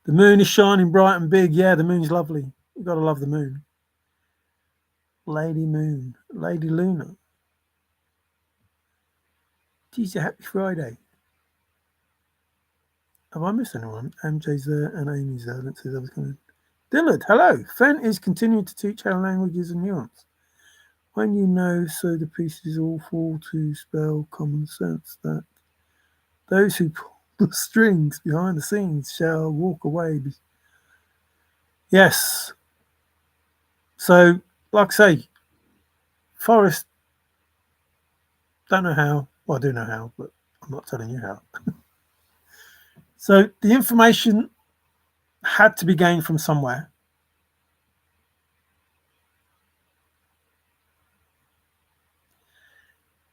The moon is shining bright and big. Yeah, the moon's lovely. You've got to love the moon. Lady Moon, Lady Luna. Geez, a happy Friday. Have I missed anyone? MJ's there and Amy's there. Let's see if others coming. Dillard, hello. Fen is continuing to teach how languages are nuanced. When you know, so the pieces all fall to spell common sense that those who pull the strings behind the scenes shall walk away. Yes. So, like I say, Forrest, don't know how. Well, I do know how, but I'm not telling you how. So the information had to be gained from somewhere.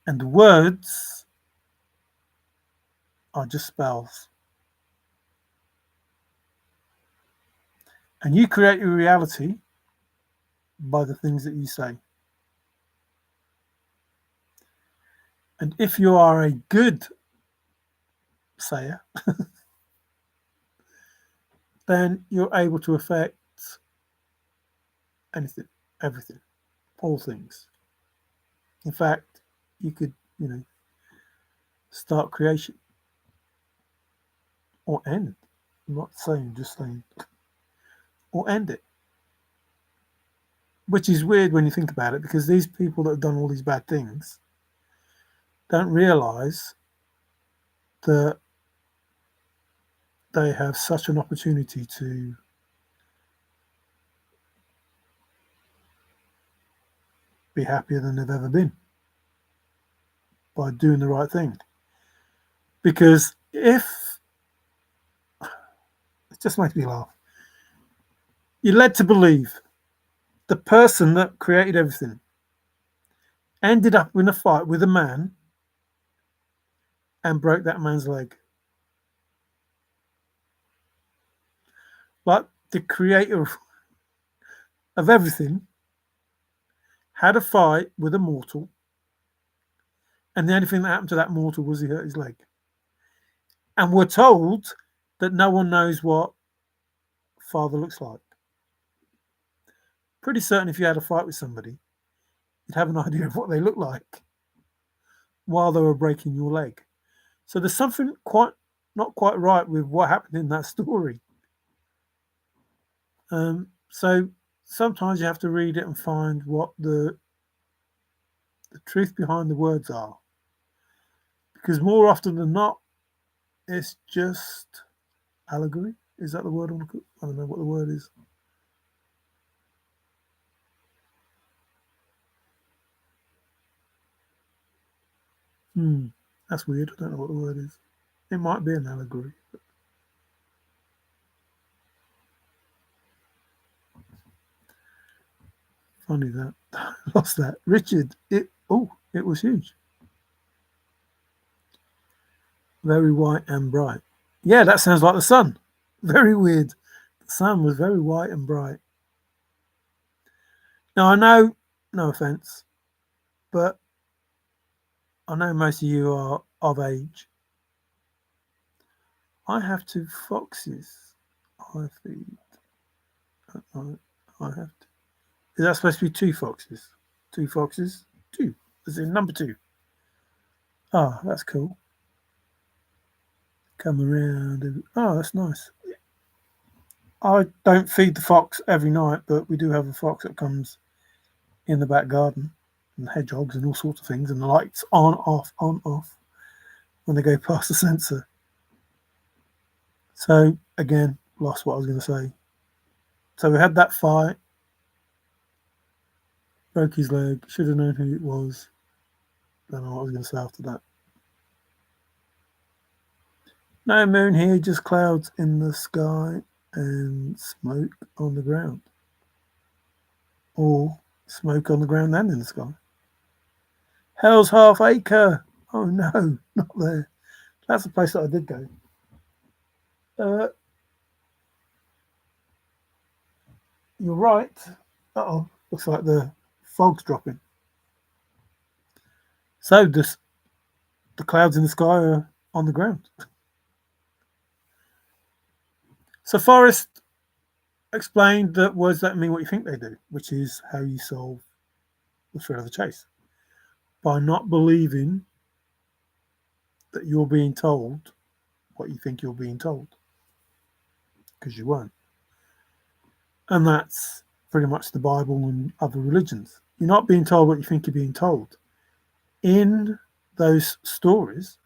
And the words are just spells. And you create your reality by the things that you say. And if you are a good sayer, then you're able to affect anything, everything, all things. In fact, you could, start creation or end. I'm not saying, just saying, or end it. Which is weird when you think about it, because these people that have done all these bad things don't realize that they have such an opportunity to be happier than they've ever been by doing the right thing. Because if it just makes me laugh, you're led to believe the person that created everything ended up in a fight with a man and broke that man's leg. Like the creator of everything had a fight with a mortal, and the only thing that happened to that mortal was he hurt his leg. And we're told that no one knows what Father looks like. Pretty certain if you had a fight with somebody, you'd have an idea of what they look like while they were breaking your leg. So there's something not quite right with what happened in that story. So sometimes you have to read it and find what the truth behind the words are. Because more often than not, it's just allegory. Is that the word? I don't know what the word is. That's weird. I don't know what the word is. It might be an allegory. Funny that. I lost that. Richard, it was huge. Very white and bright. Yeah, that sounds like the sun. Very weird. The sun was very white and bright. Now, I know, no offense, but I know most of you are of age. I have 2 foxes I feed. I have to. Is that supposed to be 2 foxes? 2 foxes? 2. As in number 2. Oh, that's cool. Come around. Oh, that's nice. I don't feed the fox every night, but we do have a fox that comes in the back garden, and hedgehogs and all sorts of things, and the lights on, off when they go past the sensor. So again, lost what I was going to say. So we had that fight, broke his leg, should have known who it was. Don't know what I was going to say after that. No moon here, just clouds in the sky and smoke on the ground. Or smoke on the ground and in the sky. Hell's Half Acre. Oh no, not there. That's the place that I did go. You're right. Uh-oh, looks like the fog's dropping. So the clouds in the sky are on the ground. So Forrest explained that words don't mean what you think they do, which is how you solve the threat of the chase. By not believing that you're being told what you think you're being told. Because you weren't. And that's pretty much the Bible and other religions. You're not being told what you think you're being told. In those stories,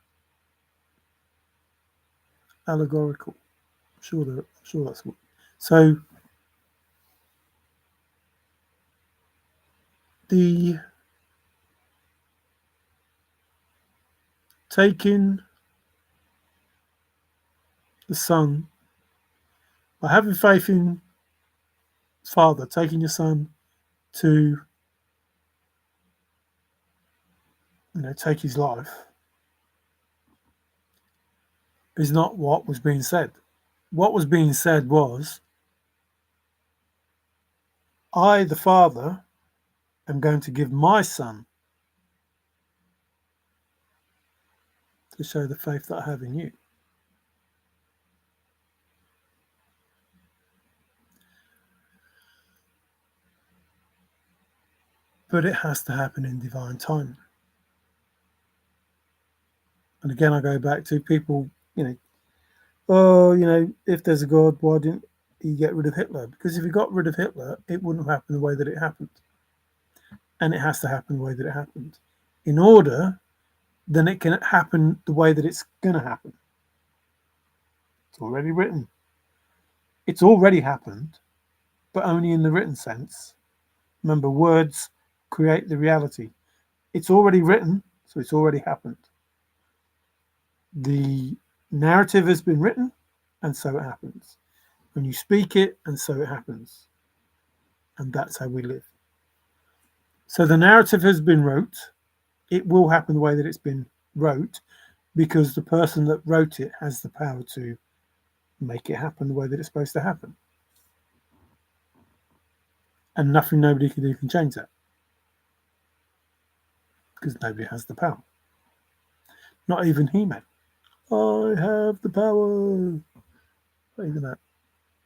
allegorical. I'm sure that's what. So the taking the Son, by having faith in Father, taking your Son to, take his life, is not what was being said. What was being said was, I, the Father, am going to give my Son to show the faith that I have in you. But it has to happen in divine time. And again, I go back to people, if there's a God, why didn't he get rid of Hitler? Because if he got rid of Hitler, it wouldn't have happened the way that it happened. And it has to happen the way that it happened. In order, then it can happen the way that it's going to happen. It's already written. It's already happened, but only in the written sense. Remember, words create the reality. It's already written, so it's already happened. The narrative has been written, and so it happens. When you speak it, and so it happens. And that's how we live. So the narrative has been wrote. It will happen the way that it's been wrote, because the person that wrote it has the power to make it happen the way that it's supposed to happen. And nothing nobody can do can change that, because nobody has the power. Not even He-Man. I have the power. Not even that.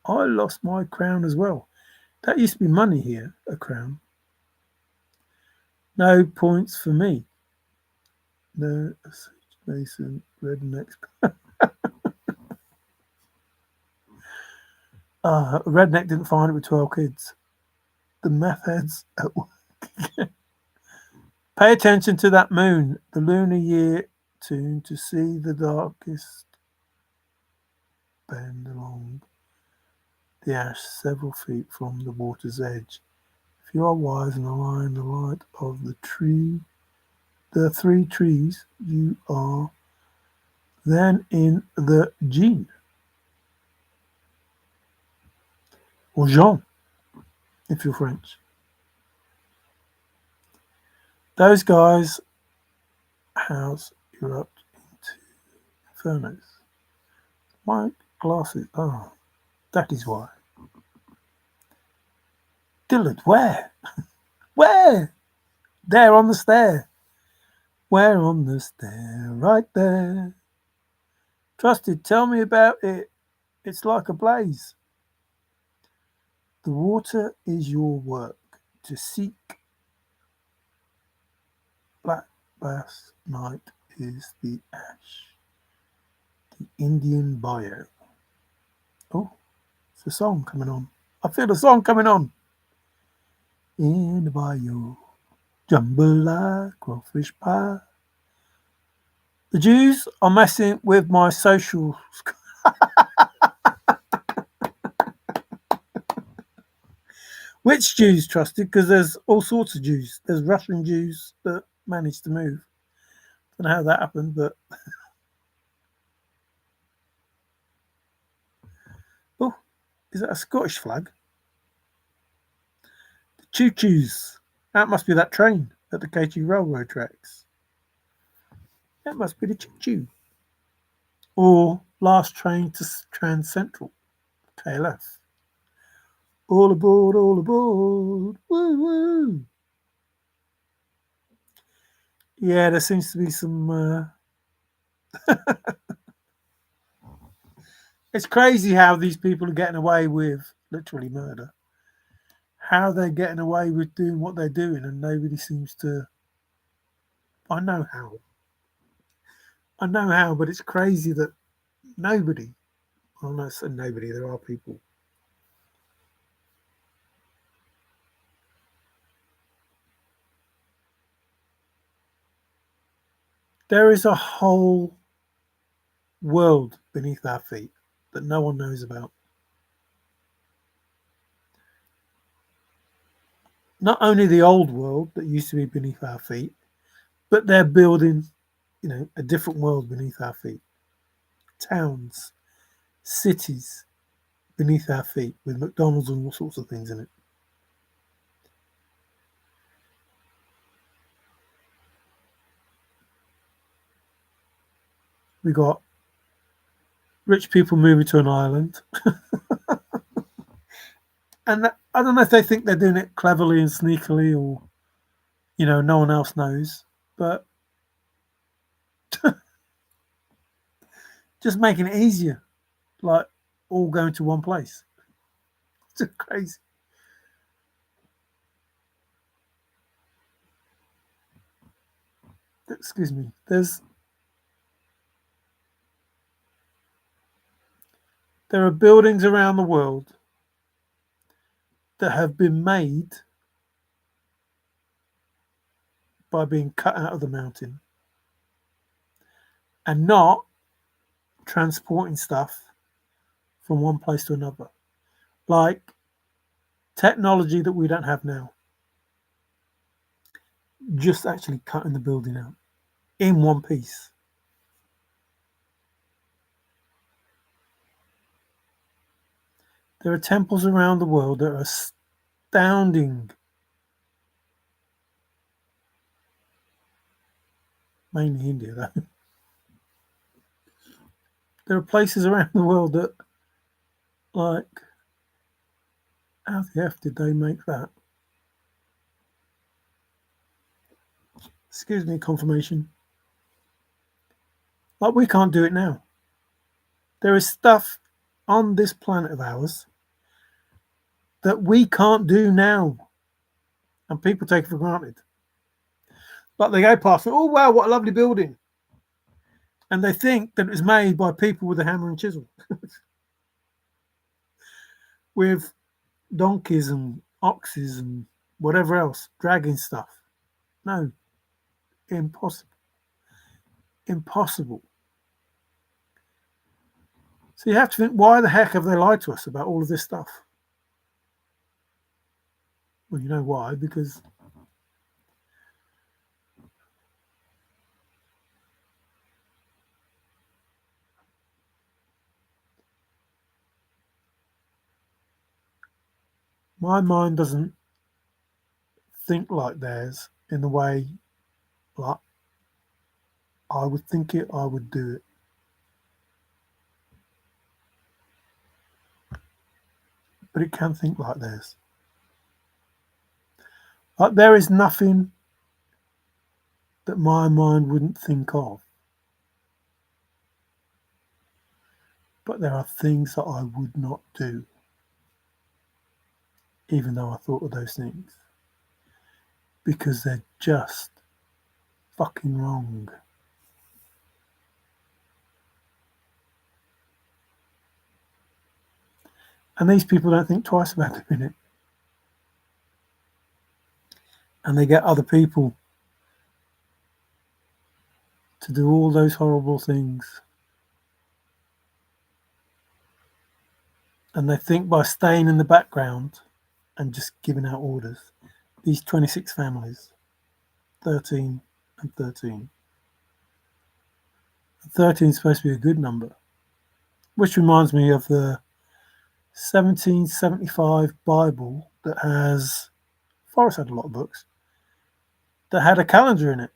I lost my crown as well. That used to be money here, a crown. No points for me. No, Mason, rednecks. Redneck didn't find it with 12 kids. The meth heads at work. Pay attention to that moon, the lunar year tune, to see the darkest bend along the ash several feet from the water's edge. If you are wise and align the light of the three trees, you are then in the Jean. Or Jean, if you're French. Those guys' house erupt into infernos. My glasses. Oh, that is why. Dillard, where? Where? There on the stair. Where on the stair? Right there. Trusted, tell me about it. It's like a blaze. The water is your work to seek. Black bass night is the ash. The Indian bayou. Oh, it's a song coming on. I feel a song coming on. In the bayou, jambalaya, crawfish pie. The Jews are messing with my social. Which Jews, Trusted? Because there's all sorts of Jews. There's Russian Jews that managed to move. Don't know how that happened, but oh, is that a Scottish flag? The choo-choos. That must be that train at the KT railroad tracks. That must be the choo-choo. Or last train to Trans Central, KLF. All aboard, all aboard. Woo woo. Yeah, there seems to be some. It's crazy how these people are getting away with literally murder. How they're getting away with doing what they're doing, and nobody seems to. I know how. I know how, but it's crazy that nobody. Well, not say nobody. There are people. There is a whole world beneath our feet that no one knows about. Not only the old world that used to be beneath our feet, but they're building, a different world beneath our feet. Towns, cities beneath our feet with McDonald's and all sorts of things in it. We got rich people moving to an island. And I don't know if they think they're doing it cleverly and sneakily or, no one else knows. But just making it easier, like all going to one place. It's crazy. Excuse me. There are buildings around the world that have been made by being cut out of the mountain and not transporting stuff from one place to another. Like technology that we don't have now. Just actually cutting the building out in one piece. There are temples around the world that are astounding. Mainly India, though. There are places around the world that, like, how the F did they make that? Excuse me, confirmation. Like, we can't do it now. There is stuff on this planet of ours that we can't do now. And people take it for granted. Like, they go past, oh, wow, what a lovely building. And they think that it was made by people with a hammer and chisel. With donkeys and oxes and whatever else, dragging stuff. No, impossible. Impossible. So you have to think, why the heck have they lied to us about all of this stuff? Well, you know why, because my mind doesn't think like theirs in the way like I would think it, I would do it. But it can think like theirs. Like there is nothing that my mind wouldn't think of. But there are things that I would not do, even though I thought of those things. Because they're just fucking wrong. And these people don't think twice about doing it. And they get other people to do all those horrible things. And they think by staying in the background and just giving out orders, these 26 families, 13 and 13. 13 is supposed to be a good number, which reminds me of the 1775 Bible that has, Forrest had a lot of books, that had a calendar in it.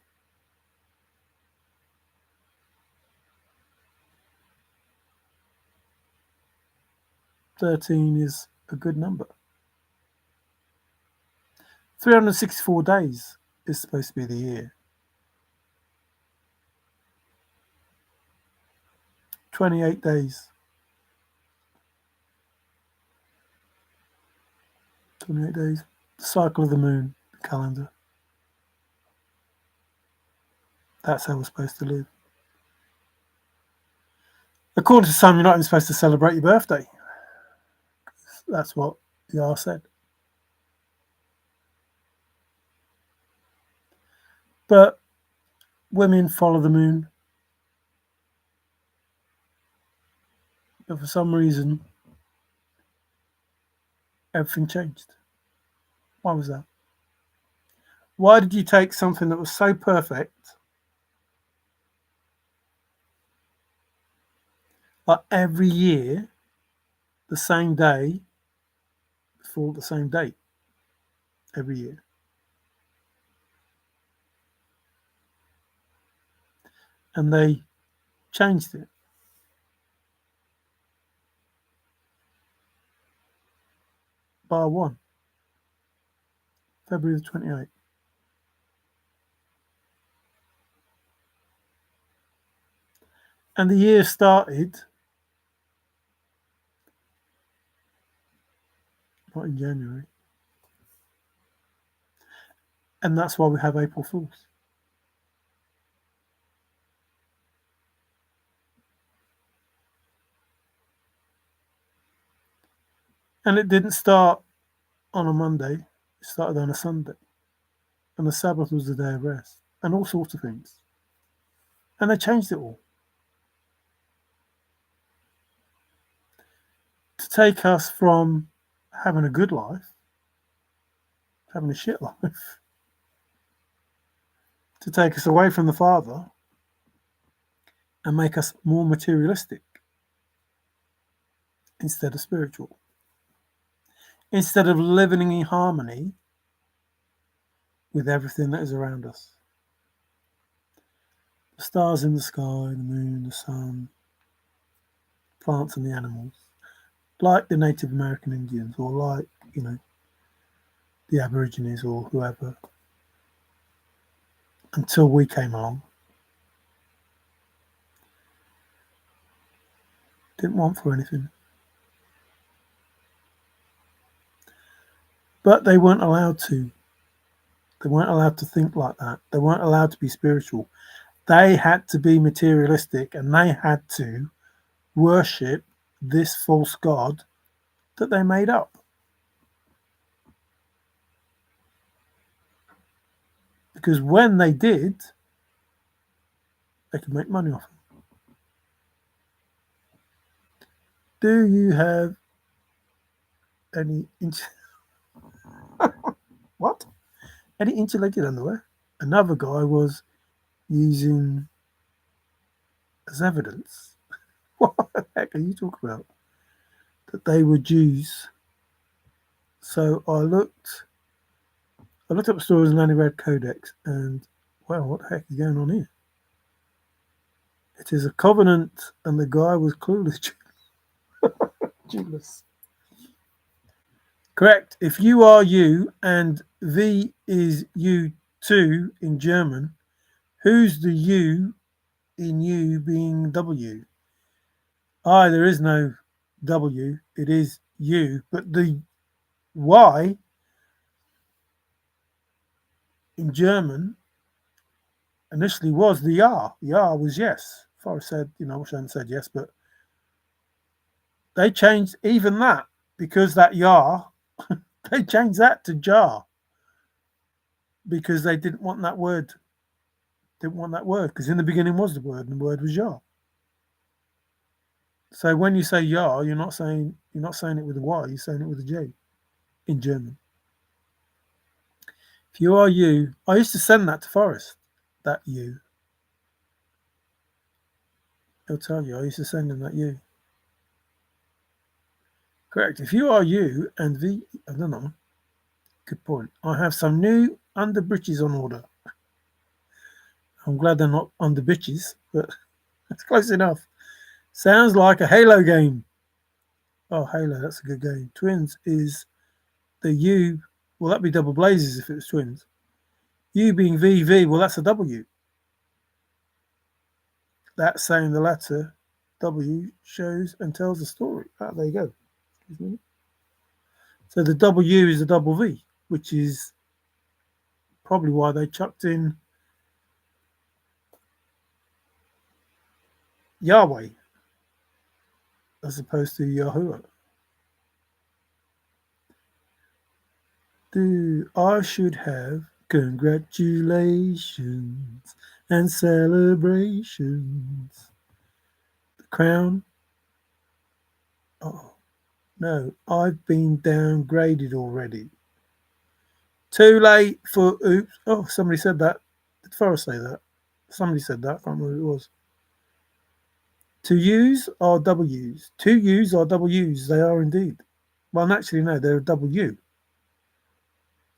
13 is a good number. 364 days is supposed to be the year. 28 days. 28 days. The cycle of the moon, the calendar. That's how we're supposed to live. According to some, you're not even supposed to celebrate your birthday. That's what the R said. But women follow the moon. But for some reason, everything changed. Why was that? Why did you take something that was so perfect, Like every year, the same day before the same date every year. And they changed it. Bar one, February the 28th. And the year started not in January. And that's why we have April Fools. And it didn't start on a Monday, it started on a Sunday. And the Sabbath was the day of rest, and all sorts of things. And they changed it all to take us from having a good life, having a shit life, to take us away from the Father and make us more materialistic instead of spiritual. Instead of living in harmony with everything that is around us. The stars in the sky, the moon, the sun, plants and the animals. Like the Native American Indians, or like, the Aborigines or whoever. Until we came along. Didn't want for anything. But they weren't allowed to. They weren't allowed to think like that. They weren't allowed to be spiritual. They had to be materialistic, and they had to worship this false god that they made up. Because when they did, they could make money off it. Do you have any what? Any insulated underwear? Another guy was using as evidence. What the heck are you talking about? That they were Jews. So I looked up the stories in Leningrad Codex, and well, what the heck is going on here? It is a covenant, and the guy was clueless. Jewless. Correct. If you are you and V is you too in German, who's the you in you being W? There is no W, it is you, but the Y in German initially was the Ja. Ja was yes. If I said, I wish I hadn't said yes, but they changed even that because that Ja, they changed that to Ja because they didn't want that word. Didn't want that word because in the beginning was the word and the word was Ja. So when you say Ja, you're not saying it with a Y, you're saying it with a J in German. If you are you, I used to send that to Forrest, that you. He'll tell you, I used to send him that you. Correct. If you are you and V, I don't know. Good point. I have some new under britches on order. I'm glad they're not under bitches, but that's close enough. Sounds like a Halo game. Oh, Halo, that's a good game. Twins is the U. Well, that'd be double blazes if it was twins. U being VV, well, that's a W. That's saying the letter W shows and tells a story. There you go. Excuse me. So the W is a double V, which is probably why they chucked in Yahweh as opposed to Yahuwah. I should have congratulations and celebrations. The crown. Oh, no, I've been downgraded already. Too late for oops. Oh, somebody said that. Did Forrest say that? Somebody said that. I can't remember who it was. To use are W's. To use are W's. They are indeed. Well, actually, no, they're a W.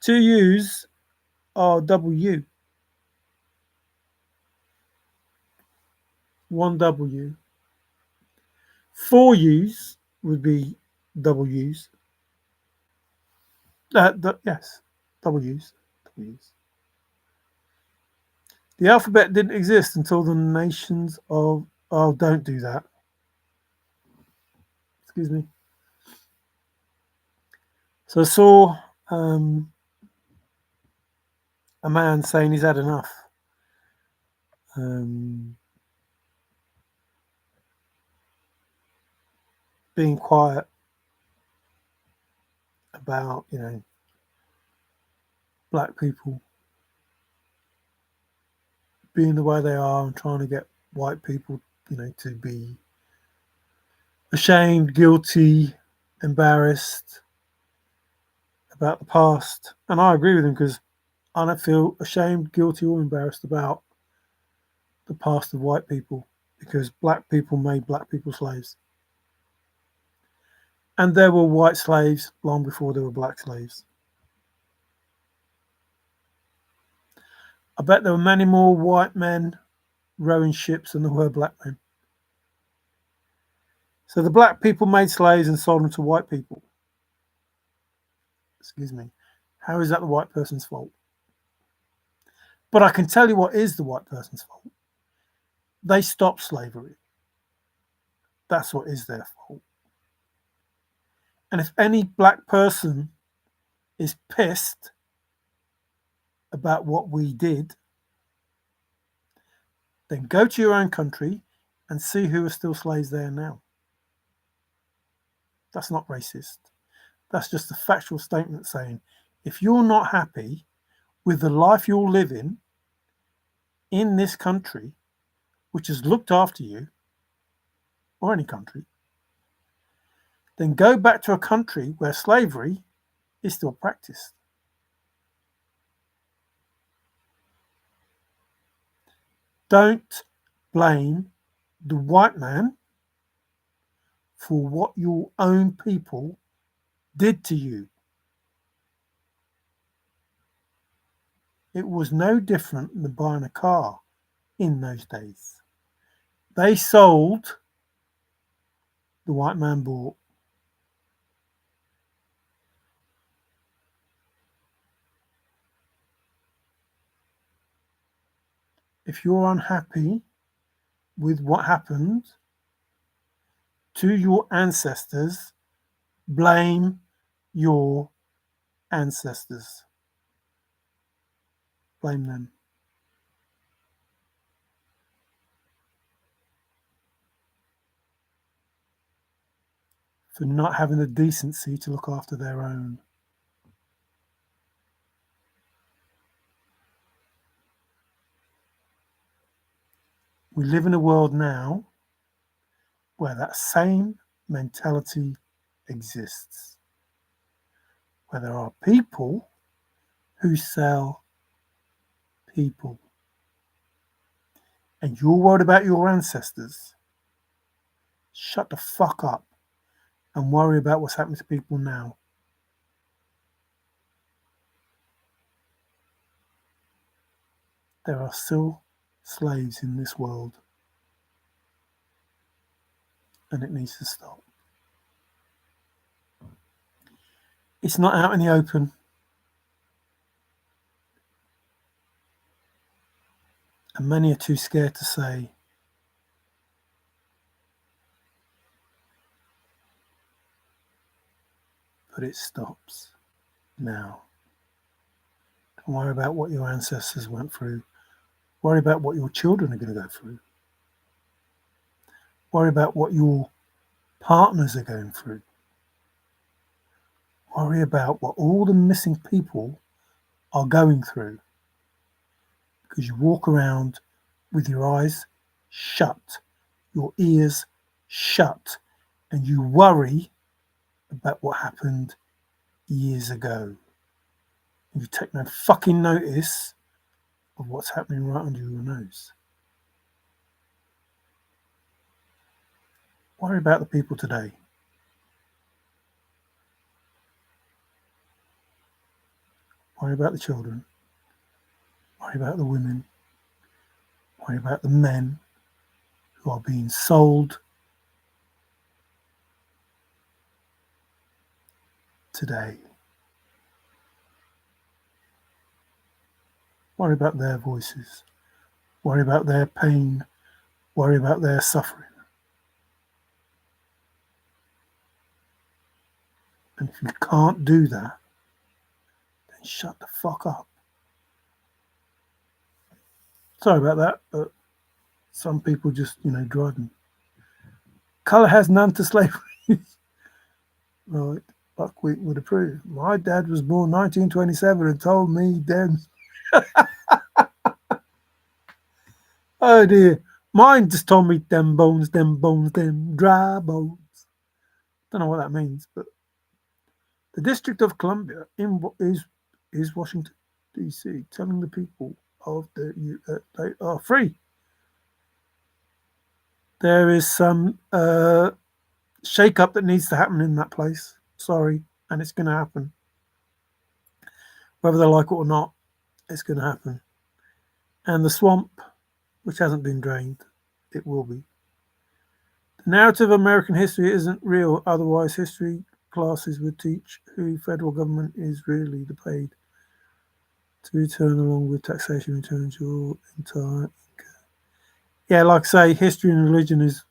To use are W. One W. For use would be W's. Yes, W's. W's. The alphabet didn't exist until the nations of. Oh, don't do that. Excuse me. So I saw a man saying he's had enough. Being quiet about, black people being the way they are and trying to get white people, to be ashamed, guilty, embarrassed about the past. And I agree with him because I don't feel ashamed, guilty, or embarrassed about the past of white people because black people made black people slaves. And there were white slaves long before there were black slaves. I bet there were many more white men rowing ships than there were black men. So the black people made slaves and sold them to white people. Excuse me. How is that the white person's fault? But I can tell you what is the white person's fault. They stopped slavery. That's what is their fault. And if any black person is pissed about what we did, then go to your own country and see who are still slaves there now. That's not racist. That's just a factual statement saying if you're not happy with the life you're living in this country, which has looked after you, or any country, then go back to a country where slavery is still practiced. Don't blame the white man for what your own people did to you. It was no different than buying a car in those days. They sold, the white man bought. If you're unhappy with what happened to your ancestors, blame your ancestors. Blame them. For not having the decency to look after their own. We live in a world now where that same mentality exists, where there are people who sell people. And you're worried about your ancestors. Shut the fuck up and worry about what's happening to people now. There are still slaves in this world, and it needs to stop. It's not out in the open. And many are too scared to say, but it stops now. Don't worry about what your ancestors went through. Worry about what your children are going to go through. Worry about what your partners are going through. Worry about what all the missing people are going through. Because you walk around with your eyes shut, your ears shut, and you worry about what happened years ago. And you take no fucking notice of what's happening right under your nose. Worry about the people today. Worry about the children. Worry about the women. Worry about the men who are being sold today. Worry about their voices. Worry about their pain. Worry about their suffering. And if you can't do that, then shut the fuck up. Sorry about that, but some people just, drive me. Colour has none to slavery. Right, Buckwheat would approve. My dad was born 1927 and told me then. Oh dear. Mine just told me them bones, them dry bones. Don't know what that means, but the District of Columbia is Washington, D.C., telling the people of the U that they are free. There is some shake-up that needs to happen in that place. Sorry, and it's going to happen. Whether they like it or not, it's going to happen. And the swamp, which hasn't been drained, it will be. The narrative of American history isn't real, otherwise history classes would teach who federal government is really paid to return along with taxation returns your entire income. Yeah, like I say, history and religion is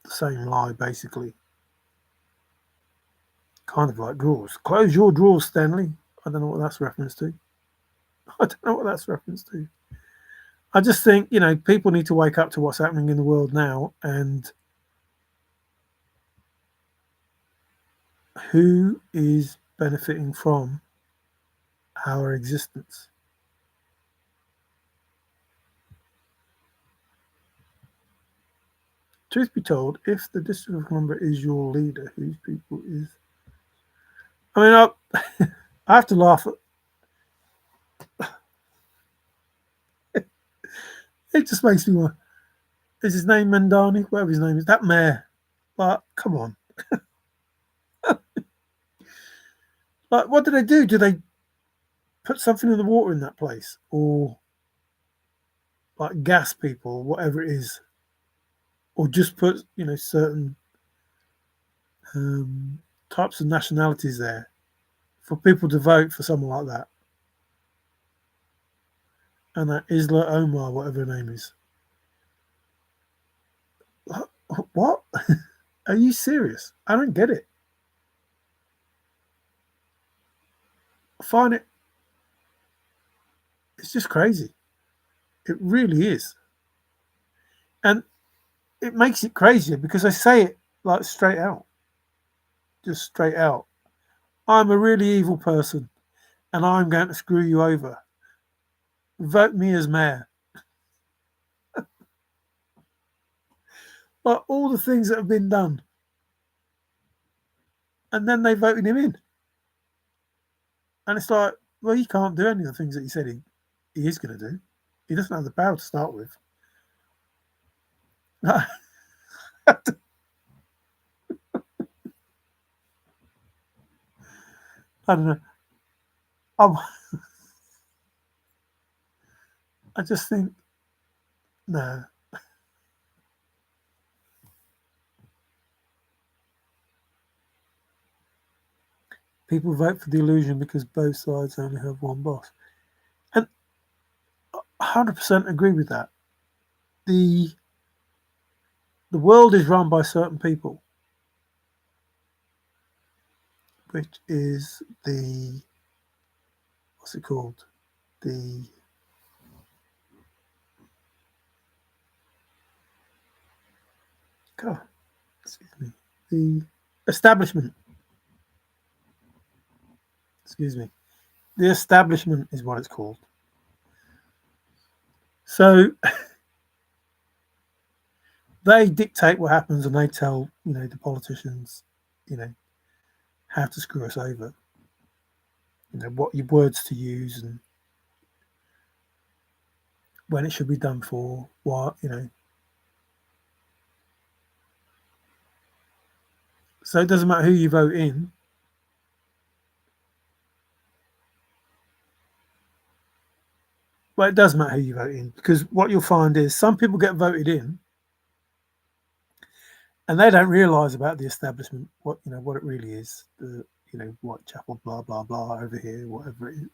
the same lie, basically. Kind of like drawers. Close your drawers, Stanley. I don't know what that's reference to. I don't know what that's reference to. I just think, people need to wake up to what's happening in the world now and who is benefiting from our existence. Truth be told, if the District of Columbia is your leader, whose people is... I mean, I have to laugh at... It just makes me want... Is his name Mandani? Whatever his name is. That mayor. But, come on. Like, what do they do? Do they put something in the water in that place? Or, like, gas people, whatever it is? Or just put, certain types of nationalities there for people to vote for someone like that? And that Isla Omar, whatever her name is. What? Are you serious? I don't get it. I find it's just crazy. It really is. And it makes it crazier because I say it like straight out. Just straight out. I'm a really evil person and I'm going to screw you over. Vote me as mayor. Like all the things that have been done. And then they voted him in. And it's like, well, he can't do any of the things that he said he is going to do. He doesn't have the power to start with. I don't know. I just think, no. People vote for the illusion because both sides only have one boss. And I 100% agree with that. The world is run by certain people, which is what's it called? Excuse me. The establishment. Excuse me. The establishment is what it's called. So they dictate what happens and they tell, the politicians, how to screw us over. What your words to use and when it should be done for, what, So it doesn't matter who you vote in. Well, it does matter who you vote in, because what you'll find is some people get voted in and they don't realise about the establishment, what it really is. The Whitechapel, blah blah blah, over here, whatever it is,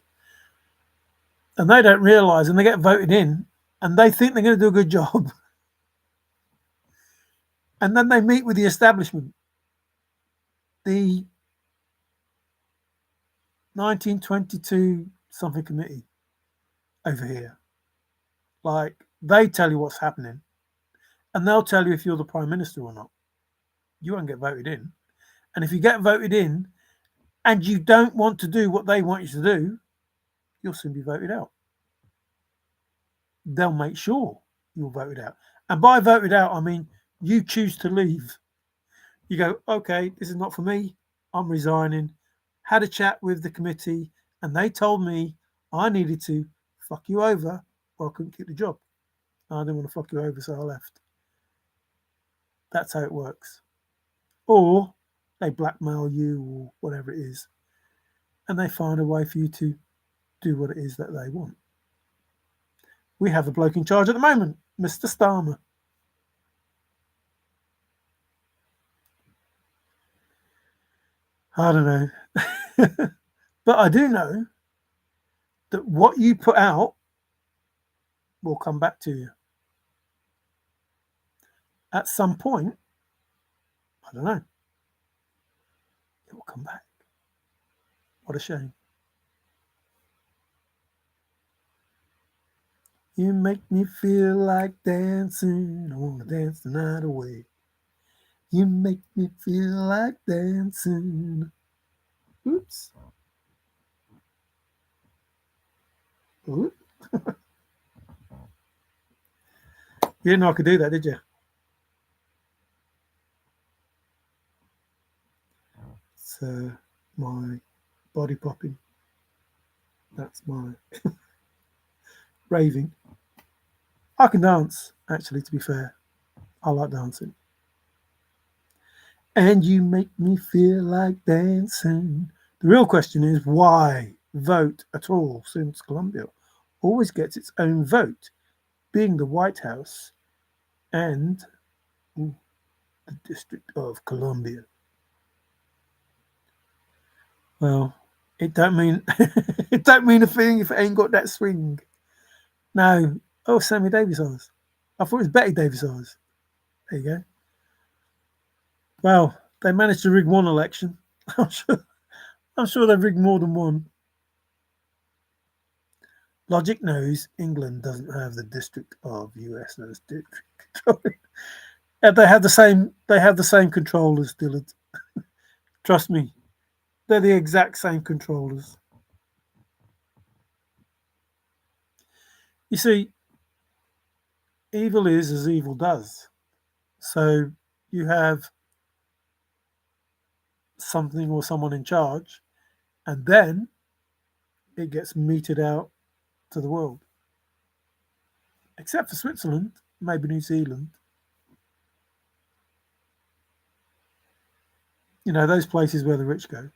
and they don't realise, and they get voted in, and they think they're going to do a good job, and then they meet with the establishment, the 1922 something committee over here. Like, they tell you what's happening, and they'll tell you if you're the prime minister or not. You won't get voted in, and if you get voted in and you don't want to do what they want you to do, you'll soon be voted out. They'll make sure you're voted out. And by voted out, I mean you choose to leave. You go, okay, this is not for me. I'm resigning. Had a chat with the committee, and they told me I needed to fuck you over or I couldn't keep the job. I didn't want to fuck you over, so I left. That's how it works. Or they blackmail you or whatever it is, and they find a way for you to do what it is that they want. We have the bloke in charge at the moment, Mr. Starmer. I don't know. But I do know that what you put out will come back to you. At some point, I don't know, it will come back. What a shame. You make me feel like dancing. I want to dance the night away. You make me feel like dancing. Oops. Oops. You didn't know I could do that, did you? It's my body popping. That's my raving. I can dance, actually, to be fair. I like dancing. And you make me feel like dancing. The real question is, why vote at all, since Colombia always gets its own vote, being the White House and the District of Columbia? Well, it don't mean it don't mean a thing if it ain't got that swing. No. Oh, Sammy Davis Eyes. I thought it was Betty Davis Eyes. There you go. Well, they managed to rig one election. I'm sure they've rigged more than one. Logic knows England doesn't have the District of US as district control. And they have the same. They have the same controllers, Dillard. Trust me, they're the exact same controllers. You see, evil is as evil does. So you have something or someone in charge, and then it gets meted out to the world. Except for Switzerland, maybe New Zealand. You know, those places where the rich go.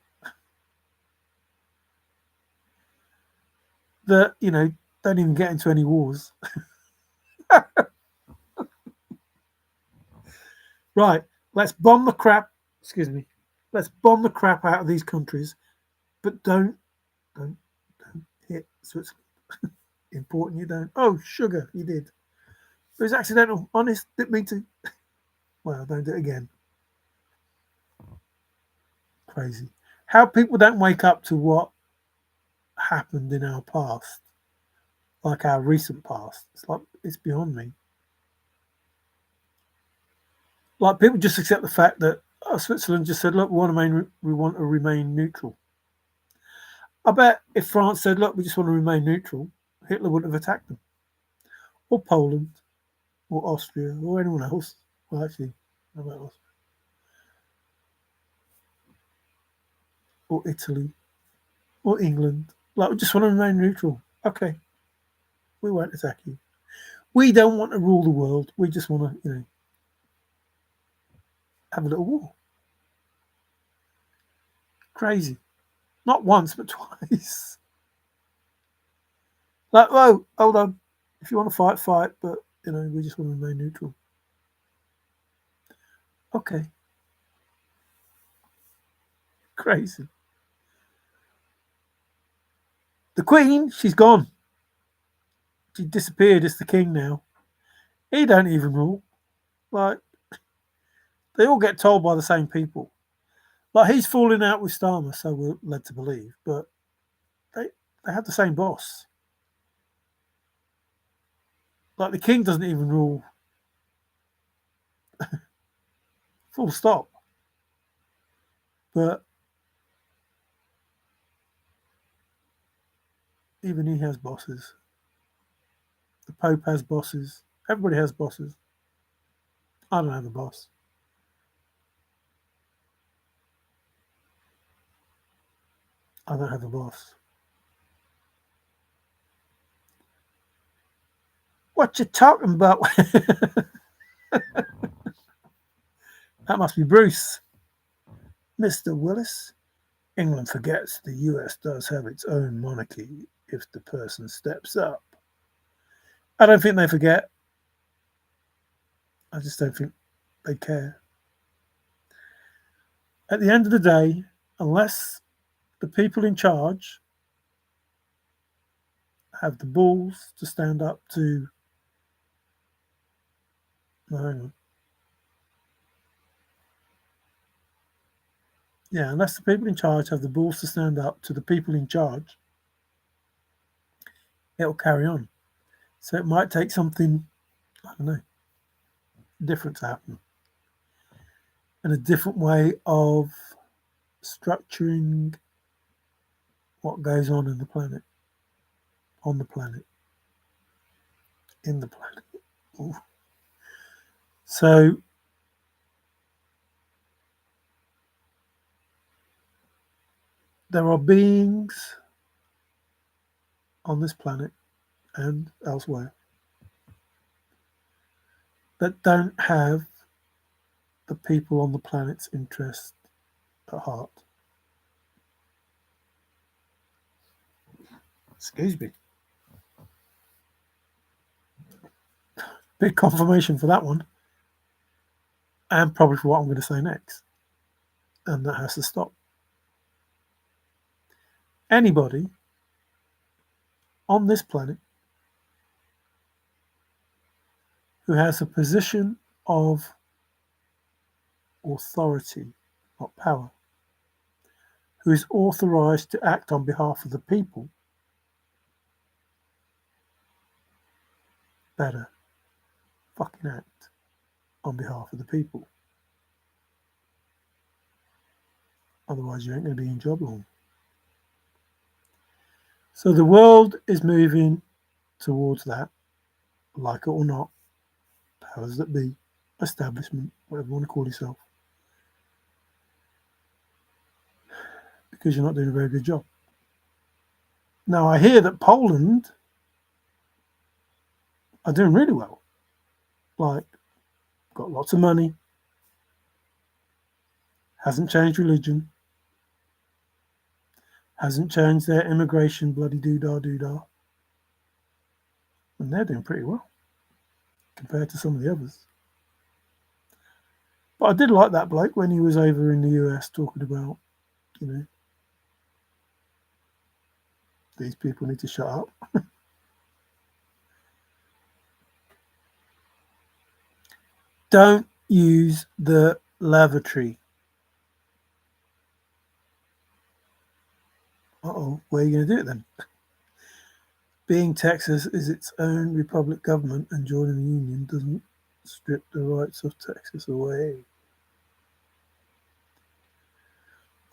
That, don't even get into any wars. Right, let's bomb the crap. Excuse me. Let's bomb the crap out of these countries, but don't hit Switzerland. Important, you don't. Oh, sugar, you did. It was accidental. Honest, didn't mean to. Well, don't do it again. Crazy. How people don't wake up to what happened in our past, like our recent past. It's beyond me. Like, people just accept the fact that Switzerland just said, "Look, we want to remain neutral." I bet if France said, "Look, we just want to remain neutral," Hitler wouldn't have attacked them, or Poland, or Austria, or anyone else. Well, actually, how about Austria? Or Italy, or England. Like, we just want to remain neutral. Okay, we won't attack you. We don't want to rule the world. We just want to, have a little war. Crazy. Not once, but twice. Like, whoa, hold on. If you want to fight, fight, but, we just want to remain neutral. Okay. Crazy. The Queen, she's gone. She disappeared as the king now. He don't even rule. Like, they all get told by the same people. Like, he's falling out with Starmer, so we're led to believe, but they have the same boss. Like, the king doesn't even rule. Full stop. But even he has bosses. The Pope has bosses. Everybody has bosses. I don't have a boss. I don't have a boss. What you talking about? That must be Bruce. Mr. Willis. England forgets the US does have its own monarchy if the person steps up. I don't think they forget. I just don't think they care. At the end of the day, unless the people in charge have the balls to stand up to. No, hang on. Yeah, unless the people in charge have the balls to stand up to the people in charge, it'll carry on. So it might take something, I don't know, different to happen. And a different way of structuring what goes on in the planet, on the planet, in the planet. Ooh. So there are beings on this planet and elsewhere that don't have the people on the planet's interest at heart. Excuse me. Big confirmation for that one. And probably for what I'm going to say next. And that has to stop. Anybody on this planet who has a position of authority, not power, who is authorized to act on behalf of the people, better fucking act on behalf of the people. Otherwise, you ain't going to be in job long. So the world is moving towards that, like it or not. Powers that be, establishment, whatever you want to call yourself. Because you're not doing a very good job. Now, I hear that Poland are doing really well. Like, got lots of money, hasn't changed religion, hasn't changed their immigration bloody doo-dah. And they're doing pretty well compared to some of the others. But I did like that bloke when he was over in the US talking about, these people need to shut up. Don't use the lavatory. Uh-oh, where are you going to do it then? Being Texas is its own republic government and joining the union doesn't strip the rights of Texas away.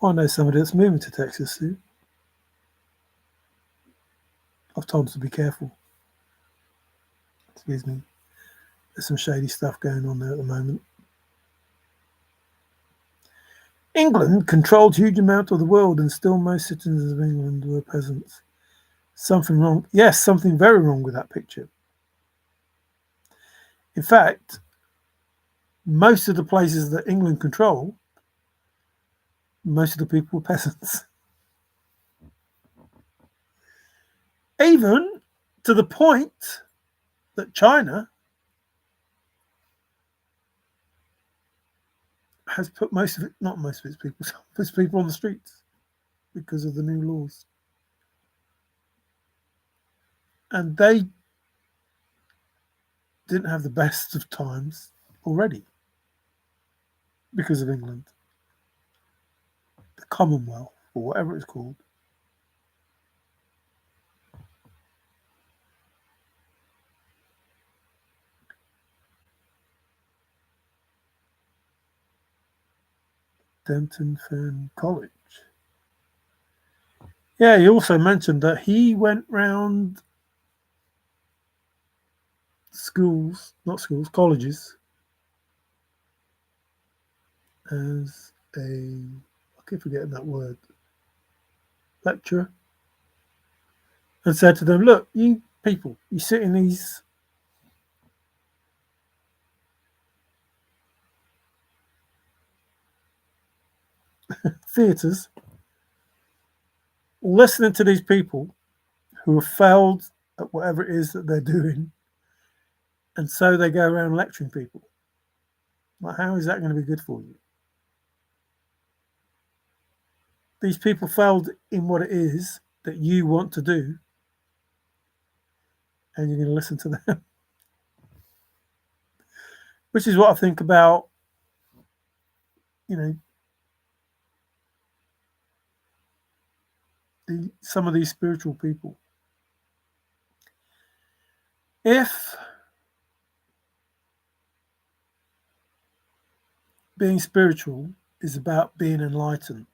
I know somebody that's moving to Texas soon. I've told them to be careful. Excuse me. There's some shady stuff going on there at the moment. England controlled huge amount of the world and still most citizens of England were peasants. Something wrong. Yes, something very wrong with that picture. In fact, most of the places that England control Most of the people were peasants. Even to the point that China has put most of it, not most of its people, some of its people on the streets because of the new laws. And they didn't have the best of times already because of England. The Commonwealth, or whatever it's called. Denton Fen College. Yeah, he also mentioned that he went round schools, not schools, colleges, as I keep forgetting that word, lecturer, and said to them, look, you people, you sit in these theatres listening to these people who have failed at whatever it is that they're doing, and so they go around lecturing people. Like, how is that going to be good for you? These people failed in what it is that you want to do, and you're going to listen to them. Which is what I think about, some of these spiritual people. If being spiritual is about being enlightened,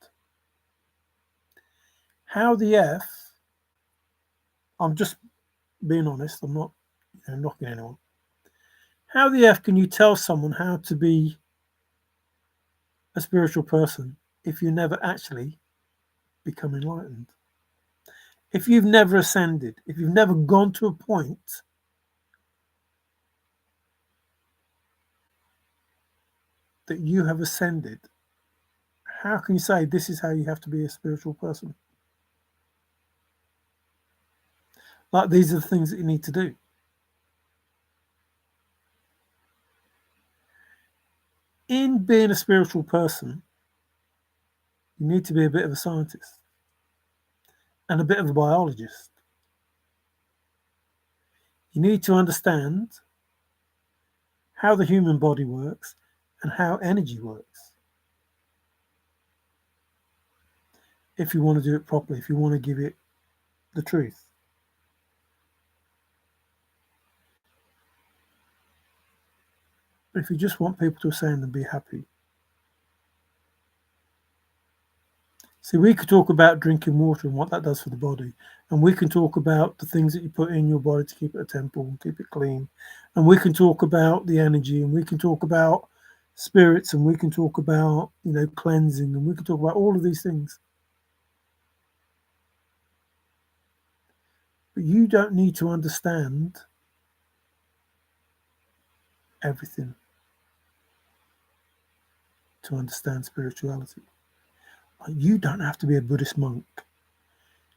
how the F, I'm just being honest, I'm not knocking anyone. How the F can you tell someone how to be a spiritual person if you never actually become enlightened? If you've never ascended, if you've never gone to a point that you have ascended, how can you say this is how you have to be a spiritual person? Like, these are the things that you need to do. In being a spiritual person, you need to be a bit of a scientist and a bit of a biologist. You need to understand how the human body works and how energy works. If you want to do it properly, if you want to give it the truth. But if you just want people to ascend and be happy. See, we could talk about drinking water and what that does for the body. And we can talk about the things that you put in your body to keep it a temple and keep it clean. And we can talk about the energy, and we can talk about spirits, and we can talk about, cleansing, and we can talk about all of these things. But you don't need to understand everything to understand spirituality. You don't have to be a Buddhist monk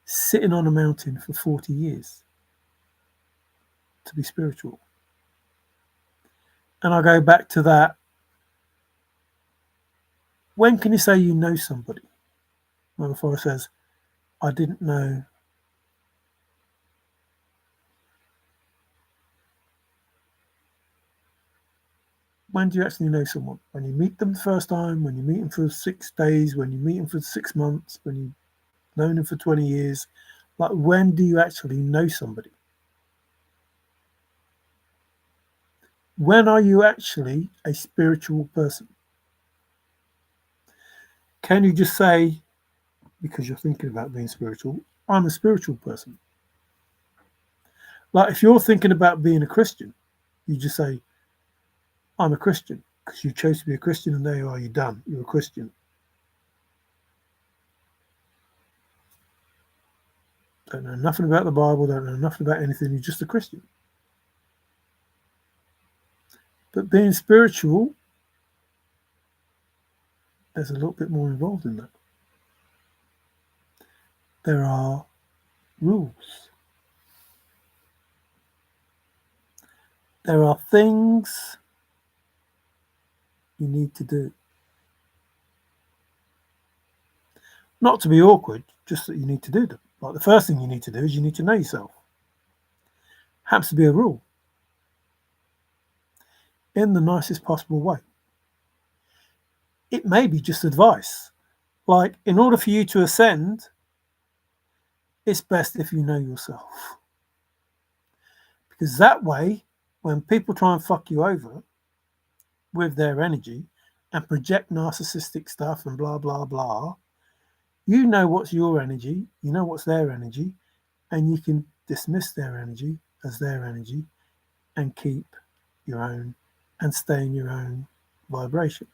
sitting on a mountain for 40 years to be spiritual. And I go back to that. When can you say you know somebody? Mother Forrest says, I didn't know. When do you actually know someone? When you meet them the first time, when you meet them for 6 days, when you meet them for 6 months, when you've known them for 20 years. Like, when do you actually know somebody? When are you actually a spiritual person? Can you just say, because you're thinking about being spiritual, I'm a spiritual person? Like, if you're thinking about being a Christian, you just say, I'm a Christian, because you chose to be a Christian, and there you are, you're done. You're a Christian. Don't know nothing about the Bible, don't know nothing about anything, you're just a Christian. But being spiritual, there's a little bit more involved in that. there are rules. There are things you need to do. Not to be awkward, just that you need to do them. Like the first thing you need to do is you need to know yourself. Happens to be a rule in the nicest possible way. It may be just advice. Like, in order for you to ascend, it's best if you know yourself. Because that way, when people try and fuck you over with their energy and project narcissistic stuff and blah, blah, blah, you know what's your energy, you know what's their energy, and you can dismiss their energy as their energy and keep your own and stay in your own vibration.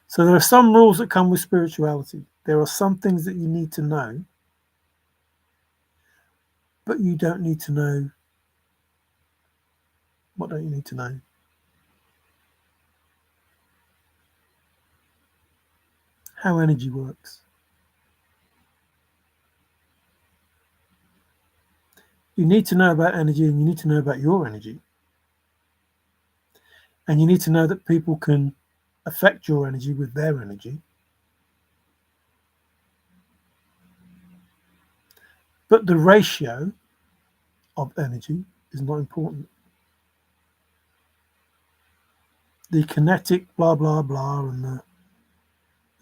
So there are some rules that come with spirituality. There are some things that you need to know, but you don't need to know. What don't you need to know? How energy works. You need to know about energy, and you need to know about your energy. And you need to know that people can affect your energy with their energy. But the ratio of energy is not important. The kinetic blah, blah, blah, and the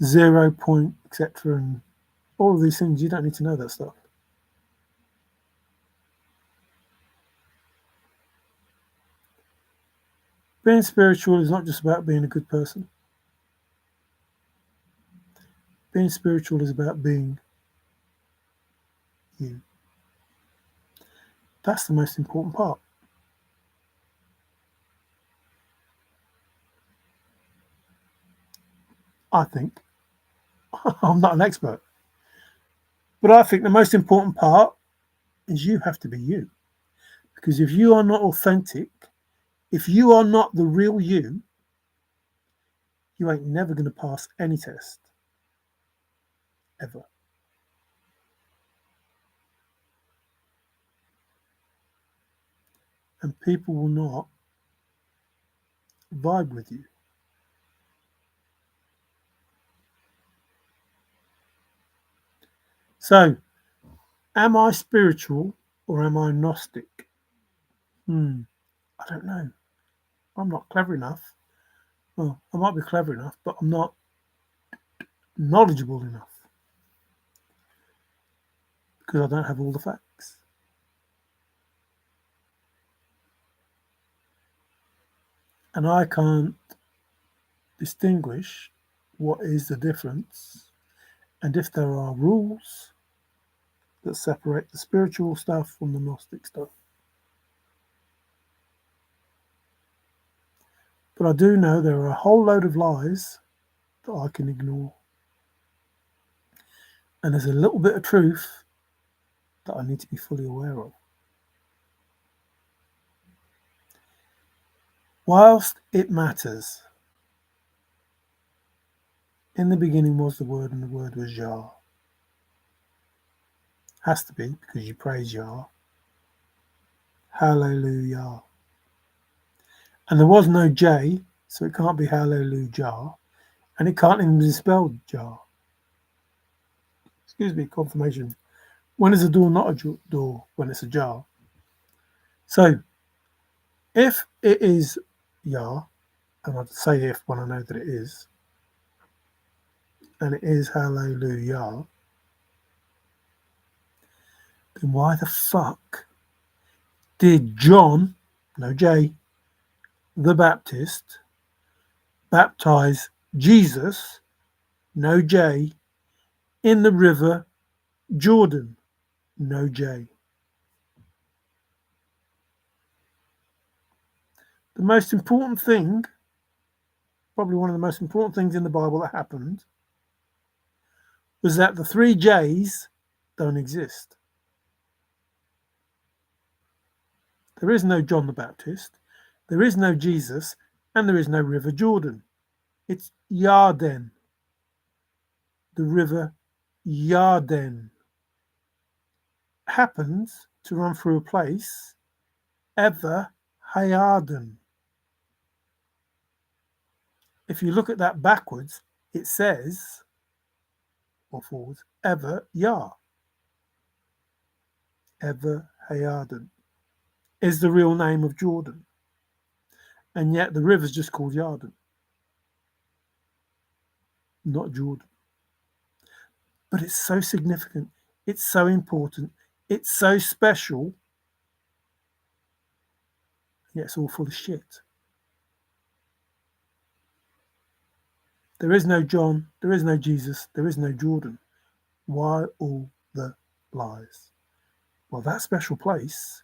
0 point, etc., and all of these things, you don't need to know that stuff. Being spiritual is not just about being a good person. Being spiritual is about being you. That's the most important part. I think. I'm not an expert. But I think the most important part is you have to be you. Because if you are not authentic, if you are not the real you, you ain't never going to pass any test. Ever. And people will not vibe with you. So, am I spiritual or am I Gnostic? I don't know. I'm not clever enough. Well, I might be clever enough, but I'm not knowledgeable enough because I don't have all the facts. And I can't distinguish what is the difference and if there are rules that separate the spiritual stuff from the Gnostic stuff. But I do know there are a whole load of lies that I can ignore. And there's a little bit of truth that I need to be fully aware of. Whilst it matters, in the beginning was the Word, and the Word was Yah. Has to be, because you praise Yah. Hallelujah. And there was no J, so it can't be Hallelujah. And it can't even be spelled Jah. Excuse me, confirmation. When is a door not a door? When it's a jar. So, if it is Yah, and I'd say if when I know that it is, and it is Hallelujah, then why the fuck did John, no J, the Baptist, baptize Jesus, no J, in the river Jordan, no J? The most important thing, probably one of the most important things in the Bible that happened, was that the three J's don't exist. There is no John the Baptist, there is no Jesus, and there is no River Jordan. It's Yarden, the River Yarden. happens to run through a place, Ever Hayarden. If you look at that backwards, it says, or forwards, Ever Yar. Ever Hayarden is the real name of Jordan. And yet the river's just called Yarden, not Jordan. But it's so significant. It's so important. It's so special. Yet it's all full of shit. There is no John. There is no Jesus. There is no Jordan. Why all the lies? Well, that special place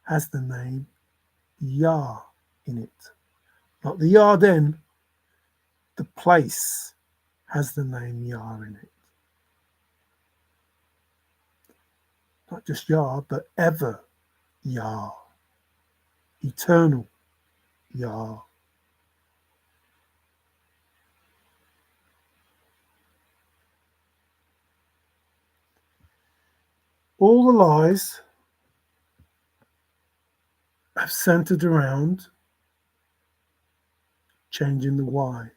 has the name Yah in it. Not the Yarden. The place has the name Yah in it. Not just Yah, but ever Yah. Eternal Yah. All the lies have centered around changing the why.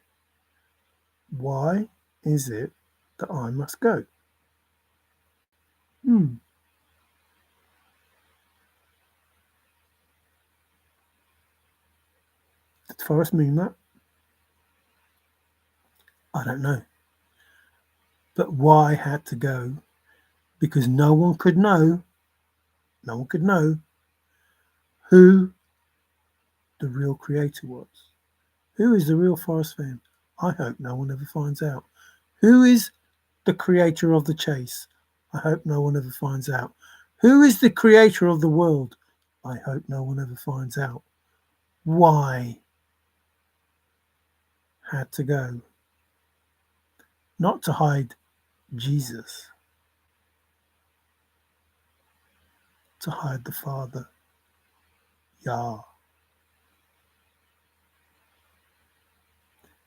Why is it that I must go? Did Forrest mean that? I don't know. But why had to go? Because no one could know who the real creator was. Who is the real Forrest Fenn? I hope no one ever finds out. Who is the creator of the chase? I hope no one ever finds out. Who is the creator of the world? I hope no one ever finds out. Why had to go? Not to hide Jesus, to hide the Father, Yah.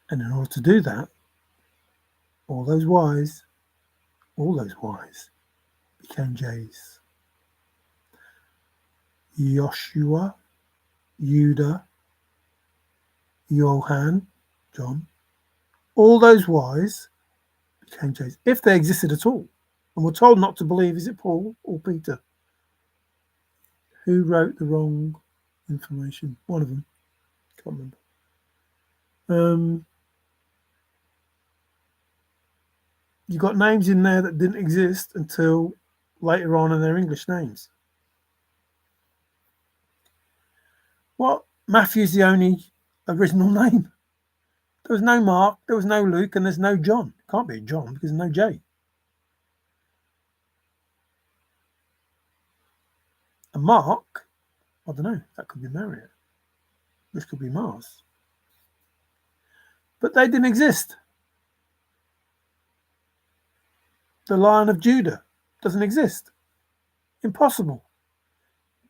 And in order to do that, all those Y's became J's. Joshua, Judah, Johann, John, all those Y's became J's, if they existed at all. And we're told not to believe, is it Paul or Peter? Who wrote the wrong information? One of them. Can't remember. You got names in there that didn't exist until later on in their English names. What? Matthew's the only original name. There was no Mark, there was no Luke, and there's no John. Can't be John because there's no J. And Mark, I don't know, that could be Marriott. This could be Mars. But they didn't exist. The Lion of Judah doesn't exist. Impossible.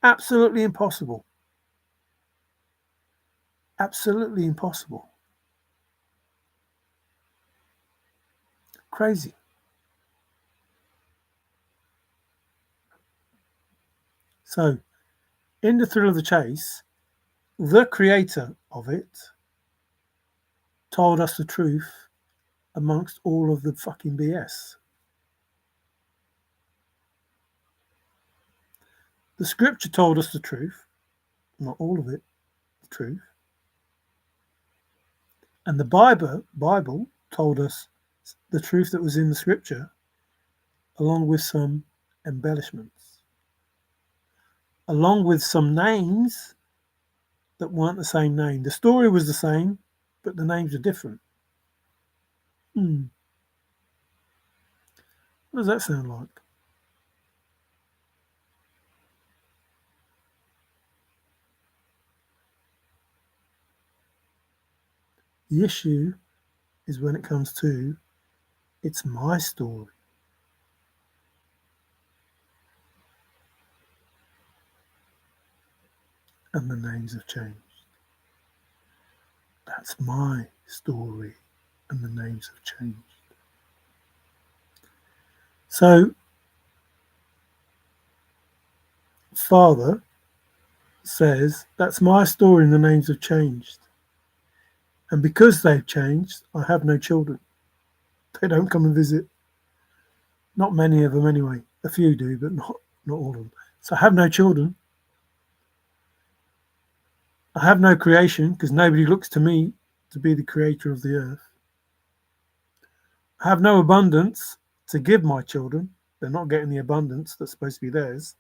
Absolutely impossible. Absolutely impossible. Crazy. So, in The Thrill of the Chase, the creator of it told us the truth amongst all of the fucking BS. The scripture told us the truth, not all of it, the truth. And the Bible told us the truth that was in the scripture, along with some embellishments, along with some names that weren't the same name. The story was the same, but the names are different. What does that sound like? The issue is when it comes to, it's my story. And the names have changed. That's my story, and the names have changed. So, Father says, that's my story and the names have changed. And because they've changed, I have no children. They don't come and visit. Not many of them anyway. A few do, but not all of them. So I have no children. I have no creation because nobody looks to me to be the creator of the earth. I have no abundance to give my children. They're not getting the abundance that's supposed to be theirs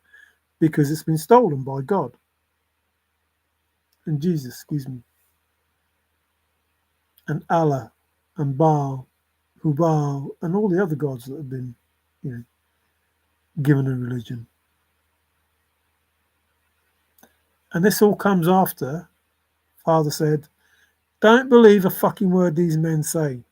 because it's been stolen by God and Jesus, excuse me, and Allah and Baal, Hubal, and all the other gods that have been, given a religion. And this all comes after Father said, don't believe a fucking word these men say.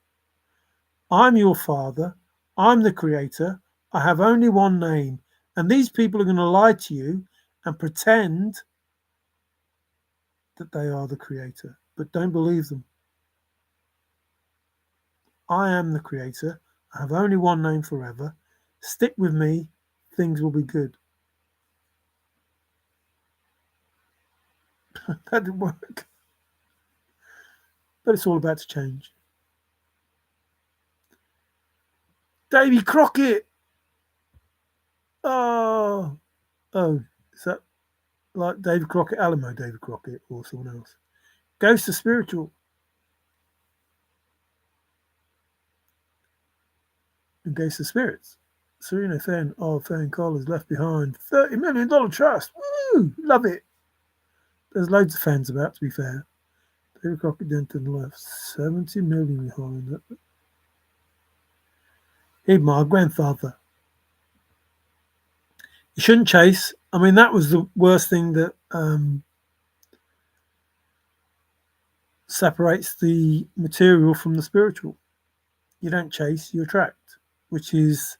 I'm your father. I'm the creator. I have only one name. And these people are going to lie to you and pretend that they are the creator. But don't believe them. I am the creator. I have only one name forever. Stick with me. Things will be good. That didn't work. But it's all about to change. Davy Crockett. Oh, is that like David Crockett, Alamo David Crockett, or someone else? Ghost of Spiritual. And Ghost of Spirits. Serena Fenn, Fenn Collins left behind $30 million trust. Woo! Love it. There's loads of fans about, to be fair. David Crockett Denton left 70 million behind it. He's my grandfather. You shouldn't chase. I mean, that was the worst thing that separates the material from the spiritual. You don't chase, you attract, which is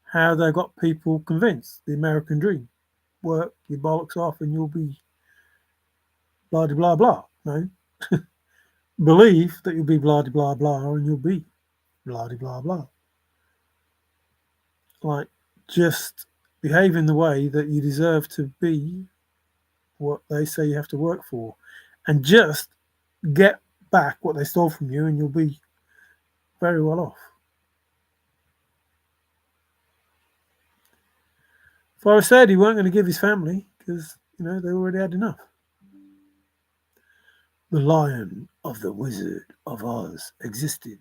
how they got people convinced. The American dream. Work your bollocks off and you'll be blah, blah, blah. No. Believe that you'll be blah, blah, blah, and you'll be blah, blah, blah. Like, just behave in the way that you deserve to be what they say you have to work for. And just get back what they stole from you and you'll be very well off. Father said he weren't going to give his family because, they already had enough. The Lion of the Wizard of Oz existed.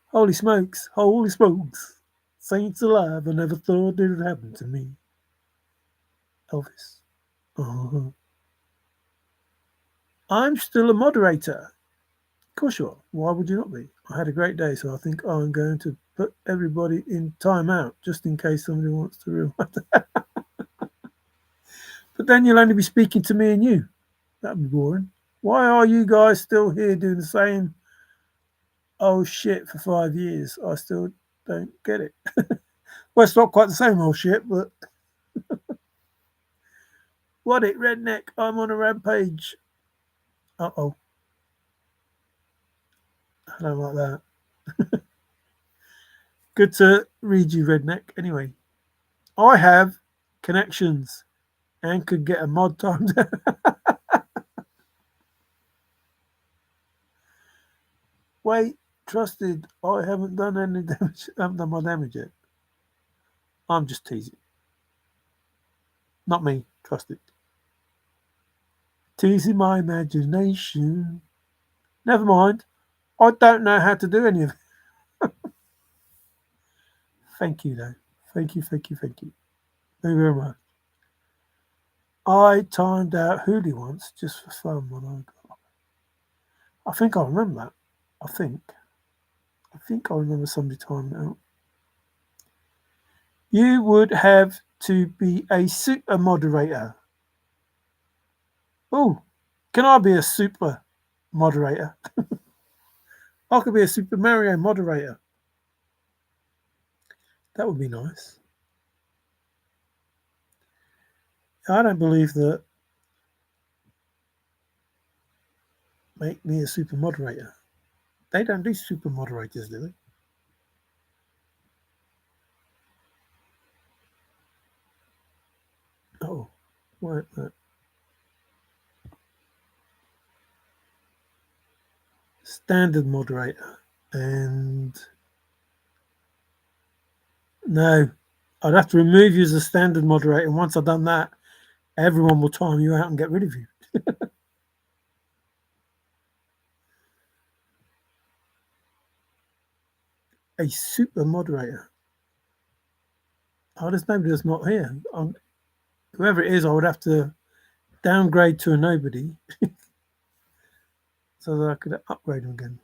Holy smokes, holy smokes. Saints alive, I never thought it would happen to me. Elvis. Uh-huh. I'm still a moderator. Of course you are. Why would you not be? I had a great day, so I think I'm going to put everybody in timeout just in case somebody wants to rewind. But then you'll only be speaking to me and you. That'd be boring. Why are you guys still here doing the same old shit for 5 years? I still don't get it. Well, it's not quite the same old shit, but what it, redneck? I'm on a rampage. Uh-oh. I don't like that. Good to read you, redneck. Anyway, I have connections and could get a mod timed. Wait, trusted. I haven't done any damage. I haven't done my damage yet. I'm just teasing. Not me, trusted. Teasing my imagination. Never mind. I don't know how to do any of it. Thank you, though. Thank you. Thank you very much. I timed out Hoodie once just for fun when I got. I think I remember that. I think I remember somebody timing it out. You would have to be a super moderator. Oh, can I be a super moderator? I could be a Super Mario moderator. That would be nice. I don't believe that. Make me a super moderator. They don't do super moderators, do they? Wait, no. Standard moderator. And no, I'd have to remove you as a standard moderator. And once I've done that, everyone will time you out and get rid of you. A super moderator. Oh, there's nobody that's not here. Whoever it is, I would have to downgrade to a nobody so that I could upgrade them again.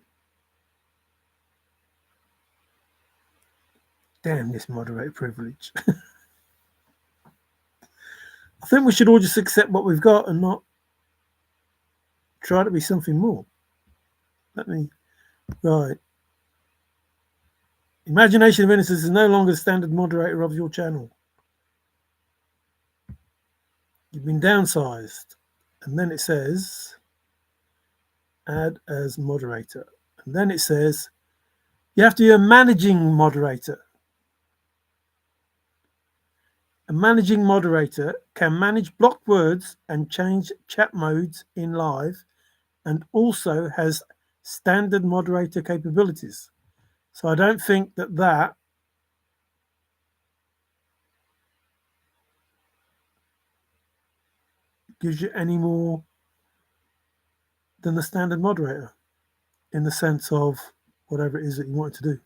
Damn this moderator privilege. I think we should all just accept what we've got and not try to be something more. Right. Imagination of Innocence is no longer the standard moderator of your channel. You've been downsized. And then it says add as moderator. And then it says you have to be a managing moderator. A managing moderator can manage blocked words and change chat modes in live and also has standard moderator capabilities. So I don't think that gives you any more than the standard moderator in the sense of whatever it is that you want it to do.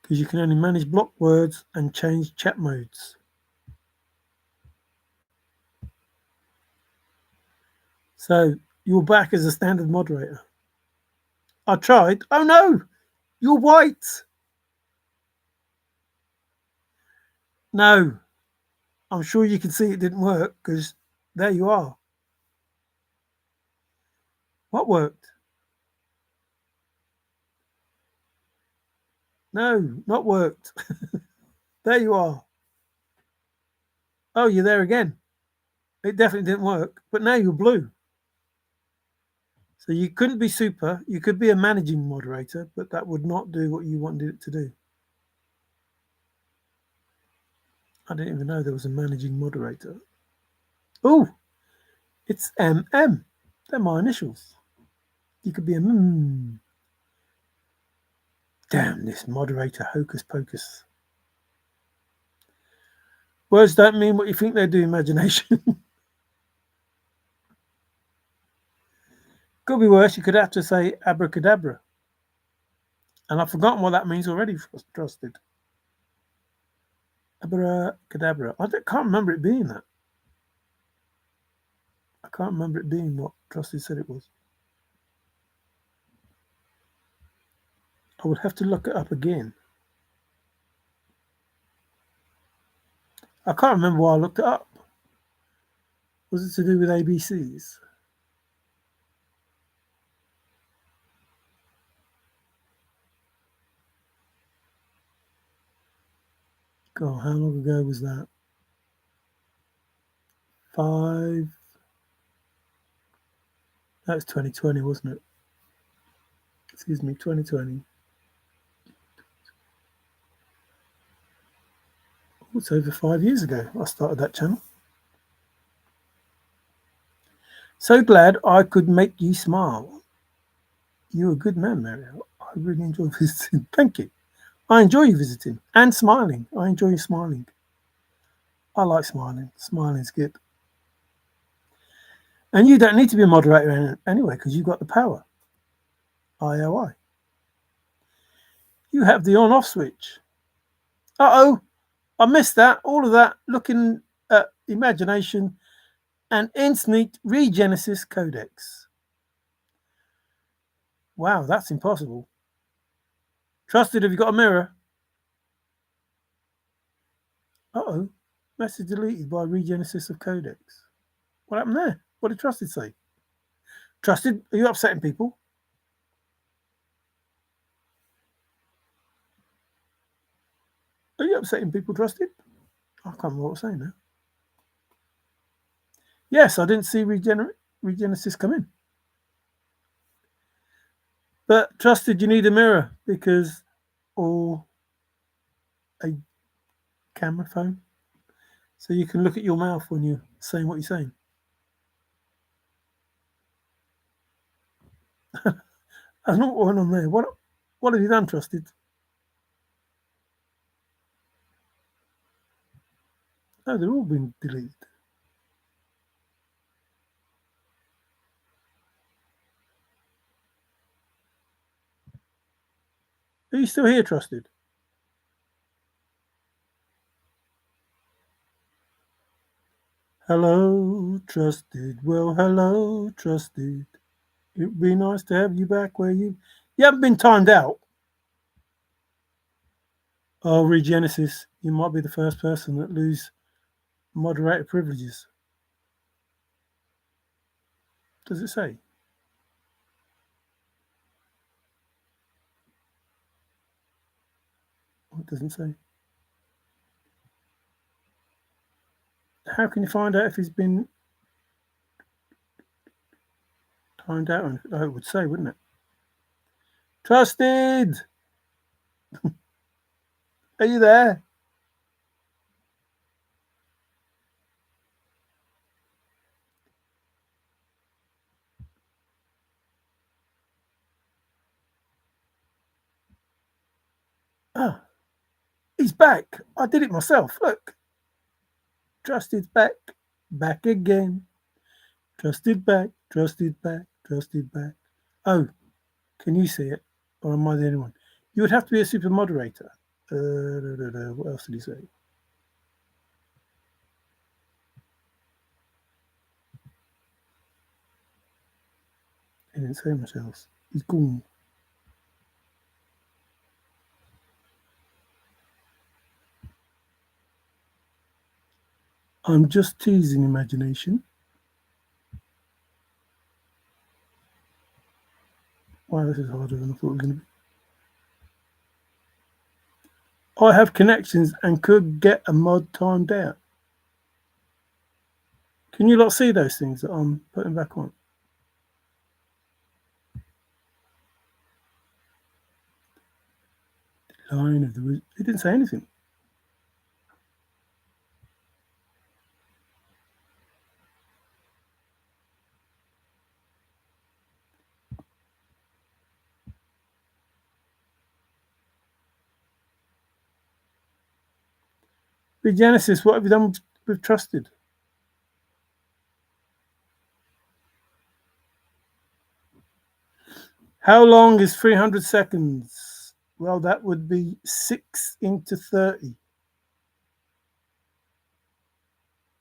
Because you can only manage block words and change chat modes. So you're back as a standard moderator. I tried. Oh no, you're white. No, I'm sure you can see it didn't work because there you are. What worked? No, not worked. There you are. Oh, you're there again. It definitely didn't work, but now you're blue. So you couldn't be super. You could be a managing moderator, but that would not do what you wanted it to do. I didn't even know there was a managing moderator. Oh, it's MM. They're my initials. You could be a Damn this moderator hocus pocus. Words don't mean what you think they do, imagination. Could be worse. You could have to say abracadabra. And I've forgotten what that means already, Trusted. Abracadabra. I can't remember it being that. I can't remember it being what Trusted said it was. I would have to look it up again. I can't remember why I looked it up. Was it to do with ABCs? God, how long ago was that? 5. That was 2020, wasn't it? Excuse me, 2020. Oh, it's over 5 years ago I started that channel. So glad I could make you smile. You're a good man, Mario. I really enjoy visiting. Thank you. I enjoy you visiting and smiling. I enjoy you smiling. I like smiling. Smiling's good. And you don't need to be a moderator anyway because you've got the power. IOI. You have the on-off switch. Uh-oh. I missed that. All of that looking at imagination and instinct regenesis codex. Wow, that's impossible. Trusted, have you got a mirror? Uh-oh. Message deleted by regenesis of codex. What happened there? What did Trusted say? Trusted, are you upsetting people? Are you upsetting people, Trusted? I can't remember what I was saying now. Yes, I didn't see regenesis come in. But Trusted, you need a mirror or a camera phone. So you can look at your mouth when you're saying what you're saying. There's not one on there. What have you done, Trusted? Oh, they've all been deleted. Are you still here, Trusted? Hello, Trusted. Well, hello, Trusted. It'd be nice to have you back where you haven't been timed out. Oh, Regenesis, you might be the first person that lose moderator privileges. Does it say? It doesn't say. How can you find out if he's been timed out? Oh, it would say, wouldn't it? Trusted! Are you there? Ah, he's back. I did it myself. Look. Trusted's back. Back again. Trusted back. Trusted back. Trusted back. Oh, can you see it? Or am I the only one? You would have to be a super moderator. What else did he say? He didn't say much else. He's gone. I'm just teasing imagination. Wow, this is harder than I thought it was going to be. I have connections and could get a mod timed out. Can you lot see those things that I'm putting back on? Line of the... It didn't say anything. Genesis, what have you done with Trusted? How long is 300 seconds? Well, that would be 6 into 30.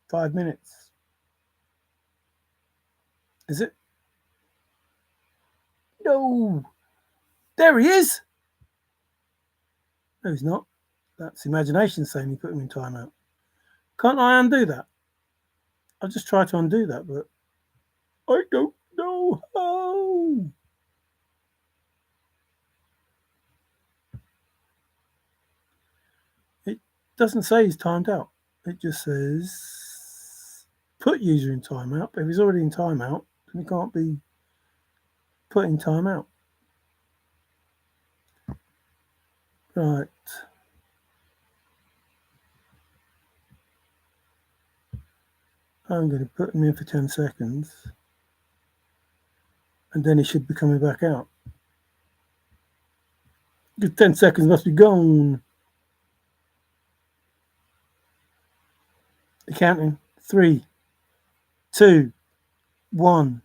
5 minutes. Is it? No. There he is. No, he's not. That's imagination saying you put him in timeout. Can't I undo that? I just tried to undo that, but I don't know how. It doesn't say he's timed out. It just says put user in timeout. But if he's already in timeout, then he can't be put in timeout. Right. I'm going to put him in for 10 seconds. And then he should be coming back out. The 10 seconds must be gone. Counting. 3, 2, 1,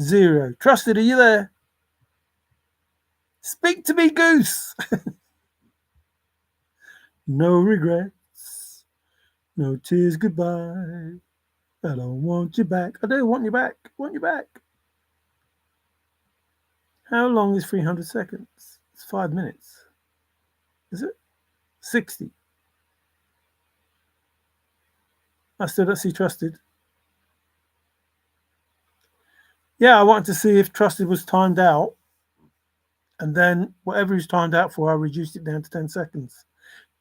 0. Trusted, are you there? Speak to me, Goose. No regrets. No tears goodbye. I don't want you back. I do want you back. Want you back. How long is 300 seconds? It's 5 minutes. Is it? 60. I still don't see Trusted. Yeah, I wanted to see if Trusted was timed out. And then whatever he's timed out for, I reduced it down to 10 seconds.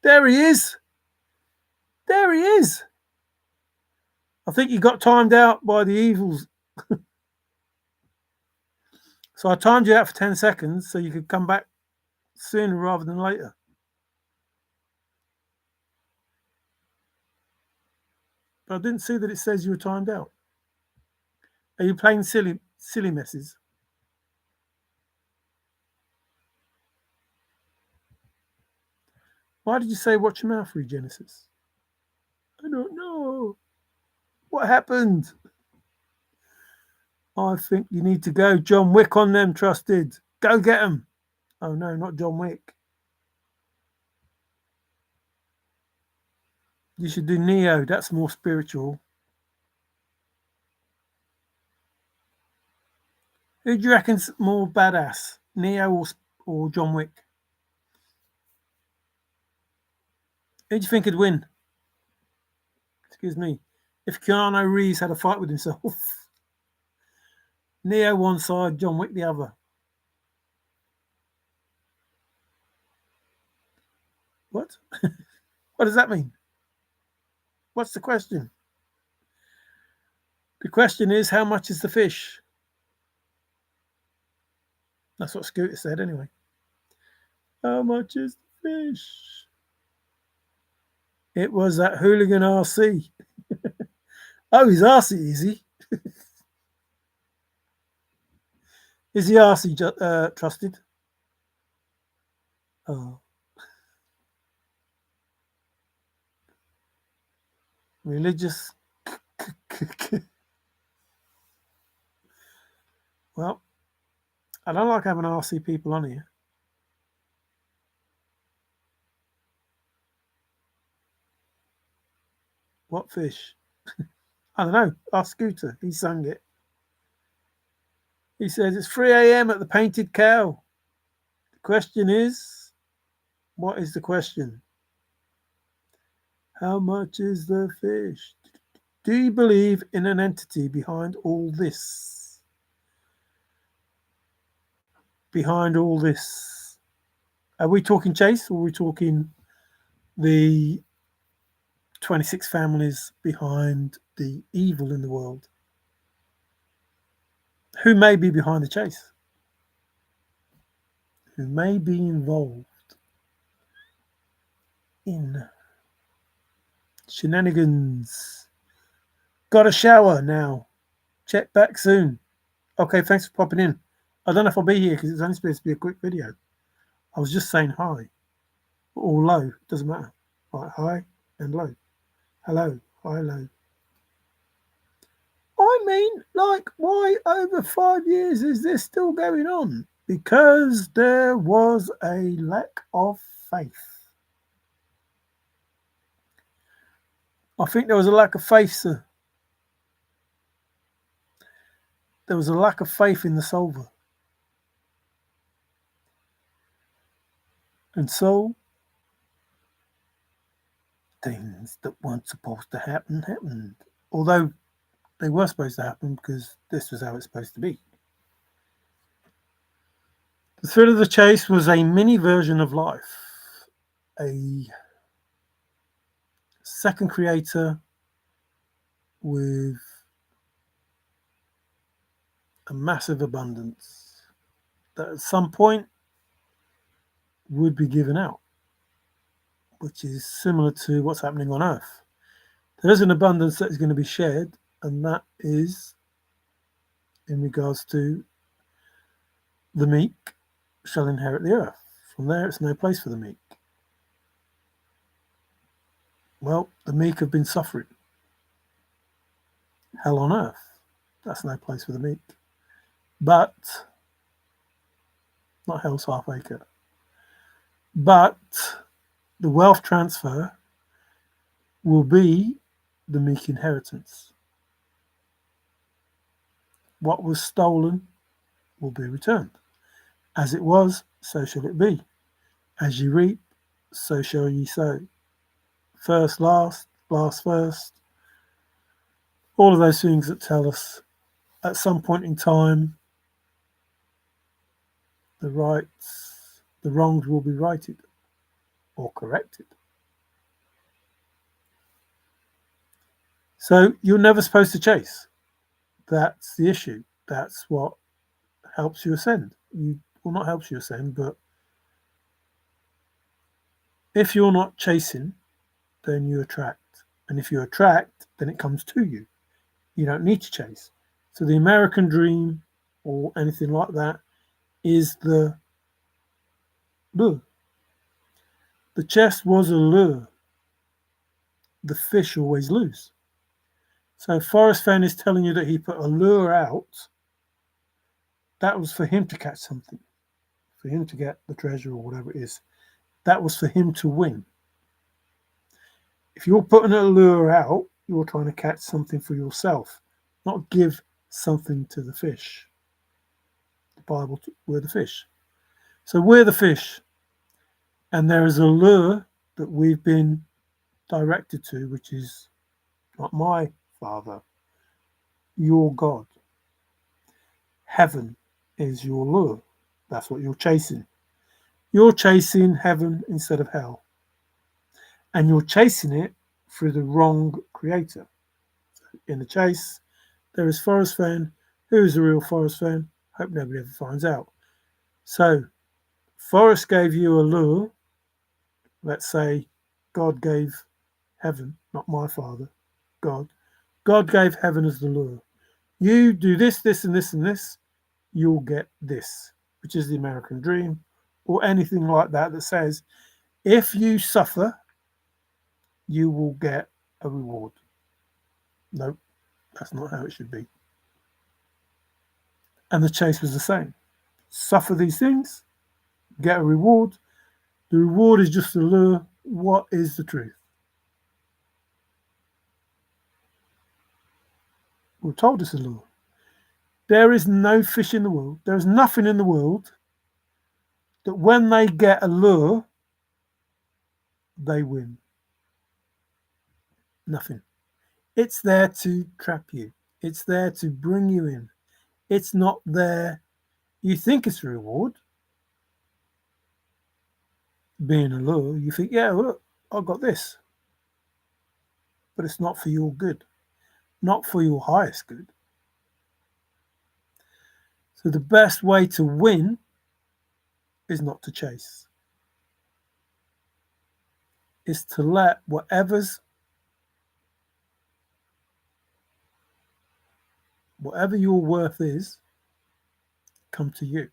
There he is. There he is. I think you got timed out by the evils. So I timed you out for 10 seconds so you could come back sooner rather than later. I didn't see that it says you were timed out. Are you playing silly messes? Why did you say watch your mouth, Genesis? I don't know. What happened? I think you need to go John Wick on them, Trusted. Go get them. Oh no, not John Wick. You should do Neo. That's more spiritual. Who do you reckon's more badass, Neo or John Wick? Who do you think would win? Excuse me. If Keanu Reeves had a fight with himself, Neo one side, John Wick the other. What? What does that mean? What's the question? The question is, how much is the fish? That's what Scooter said anyway. How much is the fish? It was that hooligan RC. Oh, he's RC, is he? Is he RC Trusted? Oh. Religious. Well, I don't like having RC people on here. What fish? I don't know. Ask Scooter. He sang it. He says it's 3 a.m. at the Painted Cow. The question is, what is the question? How much is the fish? Do you believe in an entity behind all this? Behind all this? Are we talking Chase or are we talking the 26 families behind the evil in the world? Who may be behind the chase? Who may be involved in shenanigans? Got a shower now. Check back soon. Okay, thanks for popping in. I don't know if I'll be here because it's only supposed to be a quick video. I was just saying hi. Or low, doesn't matter. Right, hi and low. Hello, hi, low. I mean, like, why over 5 years is this still going on? Because there was a lack of faith. I think there was a lack of faith, sir. There was a lack of faith in the solver. And so, things that weren't supposed to happen happened. Although they were supposed to happen because this was how it's supposed to be. The Thrill of the Chase was a mini version of life. A second creator with a massive abundance that at some point would be given out, which is similar to what's happening on Earth. There is an abundance that is going to be shared, and that is in regards to the meek shall inherit the earth. From there, it's no place for the meek. Well, the meek have been suffering. Hell on earth. That's no place for the meek. But, not hell's half acre. But the wealth transfer will be the meek inheritance. What was stolen will be returned. As it was, so shall it be. As you reap, so shall ye sow. First, last first. All of those things that tell us at some point in time the wrongs will be righted or corrected. So you're never supposed to chase. That's the issue. That's what helps you ascend. Well, not helps you ascend, but if you're not chasing, then you attract. And if you attract, then it comes to you. You don't need to chase. So the American dream or anything like that is the lure. The chest was a lure. The fish always lose. So Forrest Fenn is telling you that he put a lure out. That was for him to catch something, for him to get the treasure or whatever it is. That was for him to win. If you're putting a lure out, you're trying to catch something for yourself, not give something to the fish. The Bible, we're the fish. So we're the fish. And there is a lure that we've been directed to, which is not my Father, your God. Heaven is your lure. That's what you're chasing. You're chasing heaven instead of hell. And you're chasing it through the wrong creator. In the chase, there is Forrest Fenn. Who is the real Forrest Fenn? Hope nobody ever finds out. So, Forrest gave you a lure. Let's say God gave heaven, not my Father, God. God gave heaven as the lure. You do this, this, and this, and this, you'll get this, which is the American dream, or anything like that that says, if you suffer, you will get a reward. Nope, that's not how it should be. And the chase was the same. Suffer these things, get a reward. The reward is just a lure. What is the truth? We're told it's a lure. There is no fish in the world. There is nothing in the world that when they get a lure, they win. Nothing. It's there to trap you. It's there to bring you in. It's not there. You think it's a reward, being a lure. You think, yeah, look, I've got this. But it's not for your good, not for your highest good. So the best way to win is not to chase. Is to let whatever your worth is come to you.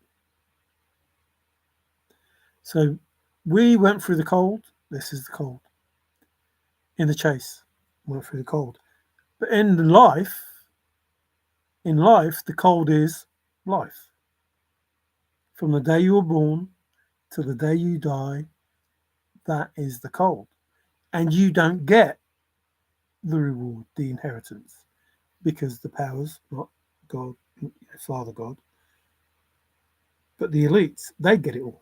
So we went through the cold. This is the cold. In the chase, went through the cold. But in life, the cold is life. From the day you were born to the day you die, that is the cold. And you don't get the reward, the inheritance, because the powers, not God, Father God, but the elites, they get it all.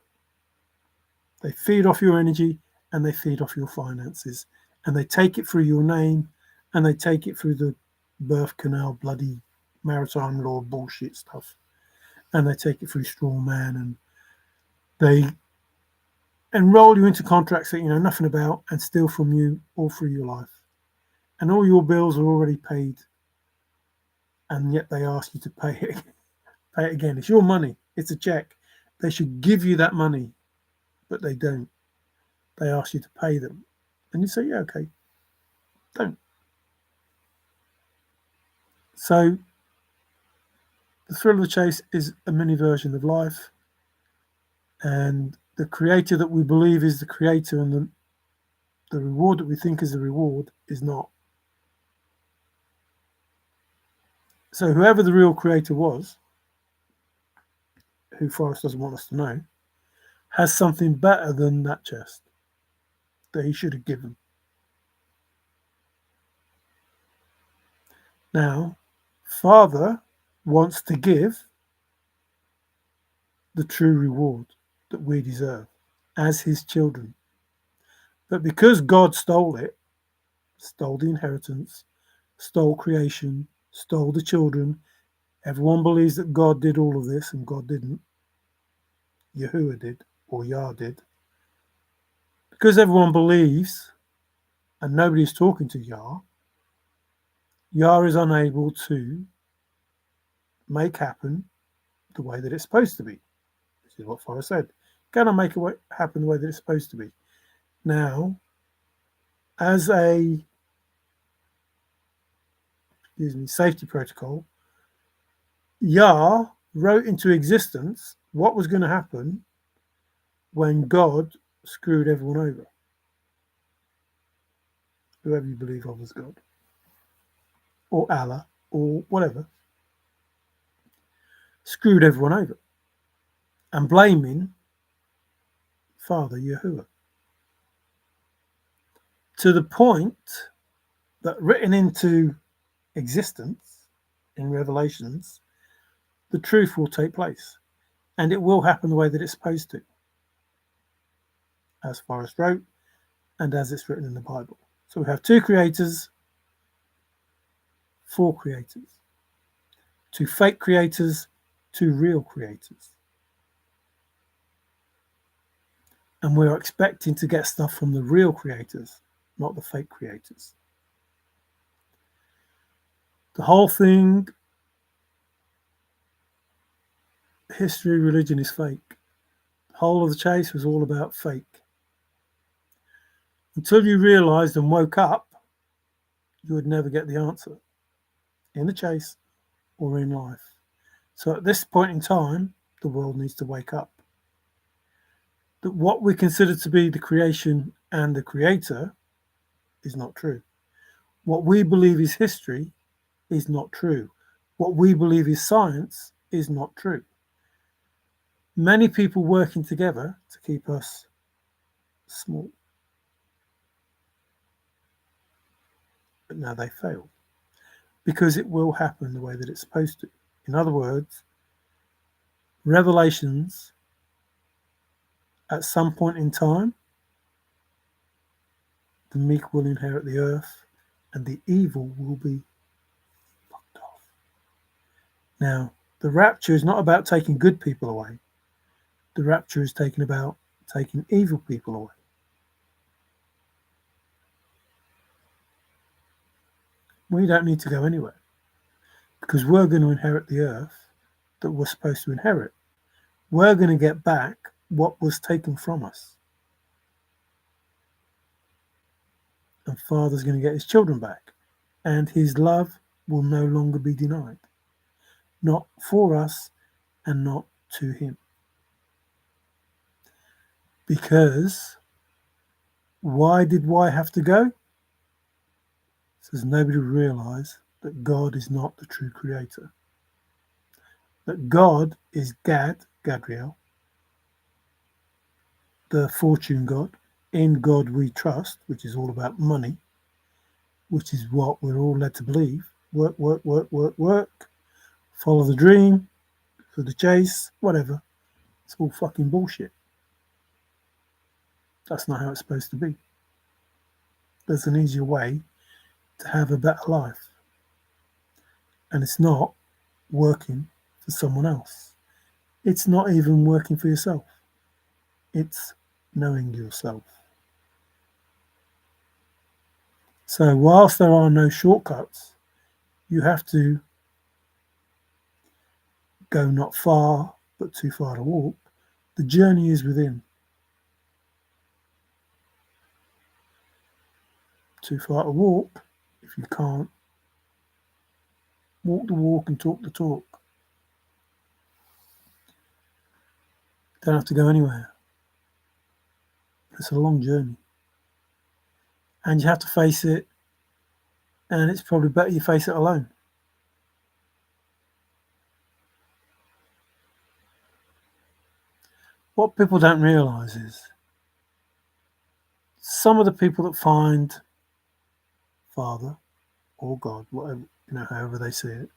They feed off your energy and they feed off your finances and they take it through your name and they take it through the birth canal, bloody maritime law bullshit stuff. And they take it through straw man and they enroll you into contracts that you know nothing about and steal from you all through your life. And all your bills are already paid. And yet they ask you to pay it again. It's your money. It's a check. They should give you that money, but they don't. They ask you to pay them. And you say, yeah, okay. Don't. So the thrill of the chase is a mini version of life. And the creator that we believe is the creator and the reward that we think is the reward is not. So whoever the real creator was, who Forrest doesn't want us to know, has something better than that chest that he should have given. Now, Father wants to give the true reward that we deserve as his children. But because God stole it, stole the inheritance, stole creation, stole the children, everyone believes that God did all of this and God didn't. Yahuwah did, or Yah did. Because everyone believes and nobody's talking to Yah, Yah is unable to make happen the way that it's supposed to be. This is what Forrest said. Can I make it happen the way that it's supposed to be? Now, as a safety protocol, Yah wrote into existence what was going to happen when God screwed everyone over, whoever you believe of as God, or Allah, or whatever, screwed everyone over, and blaming Father Yahuwah, to the point that written into existence in Revelations, the truth will take place, and it will happen the way that it's supposed to, as Forrest wrote, and as it's written in the Bible. So we have two creators, four creators, two fake creators, two real creators. And we're expecting to get stuff from the real creators, not the fake creators. The whole thing, history, religion is fake. The whole of the chase was all about fake. Until you realised and woke up, you would never get the answer in the chase or in life. So at this point in time, the world needs to wake up. That what we consider to be the creation and the creator is not true. What we believe is history is not true. What we believe is science is not true. Many people working together to keep us small. But now they fail because it will happen the way that it's supposed to. In other words, Revelations, at some point in time, the meek will inherit the earth and the evil will be fucked off. Now, the rapture is not about taking good people away. The rapture is about taking evil people away. We don't need to go anywhere because we're going to inherit the earth that we're supposed to inherit. We're going to get back what was taken from us. And Father's going to get his children back. And his love will no longer be denied. Not for us and not to him. Because why did Y have to go? Says nobody realised that God is not the true creator. That God is Gadriel, the fortune god. In God we trust, which is all about money, which is what we're all led to believe. Work, work, work, work, work. Follow the dream, for the chase, whatever. It's all fucking bullshit. That's not how it's supposed to be. There's an easier way to have a better life. And it's not working for someone else. It's not even working for yourself. It's knowing yourself. So whilst there are no shortcuts, you have to go not far, but too far to walk. The journey is within. Too far to walk if you can't walk the walk and talk the talk. Don't have to go anywhere. It's a long journey. And you have to face it, and it's probably better you face it alone. What people don't realise is some of the people that find Father or God, whatever, however they see it,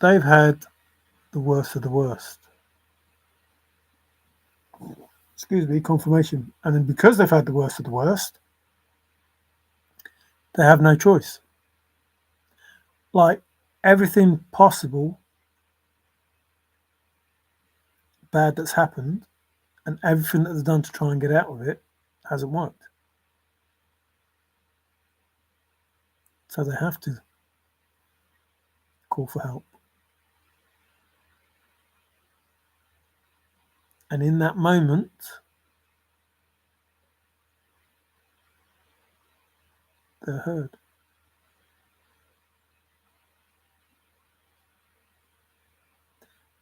they've had the worst of the worst. Excuse me, confirmation. And then because they've had the worst of the worst, they have no choice. Like everything possible bad that's happened and everything that they've done to try and get out of it hasn't worked. So they have to call for help. And in that moment, they're heard.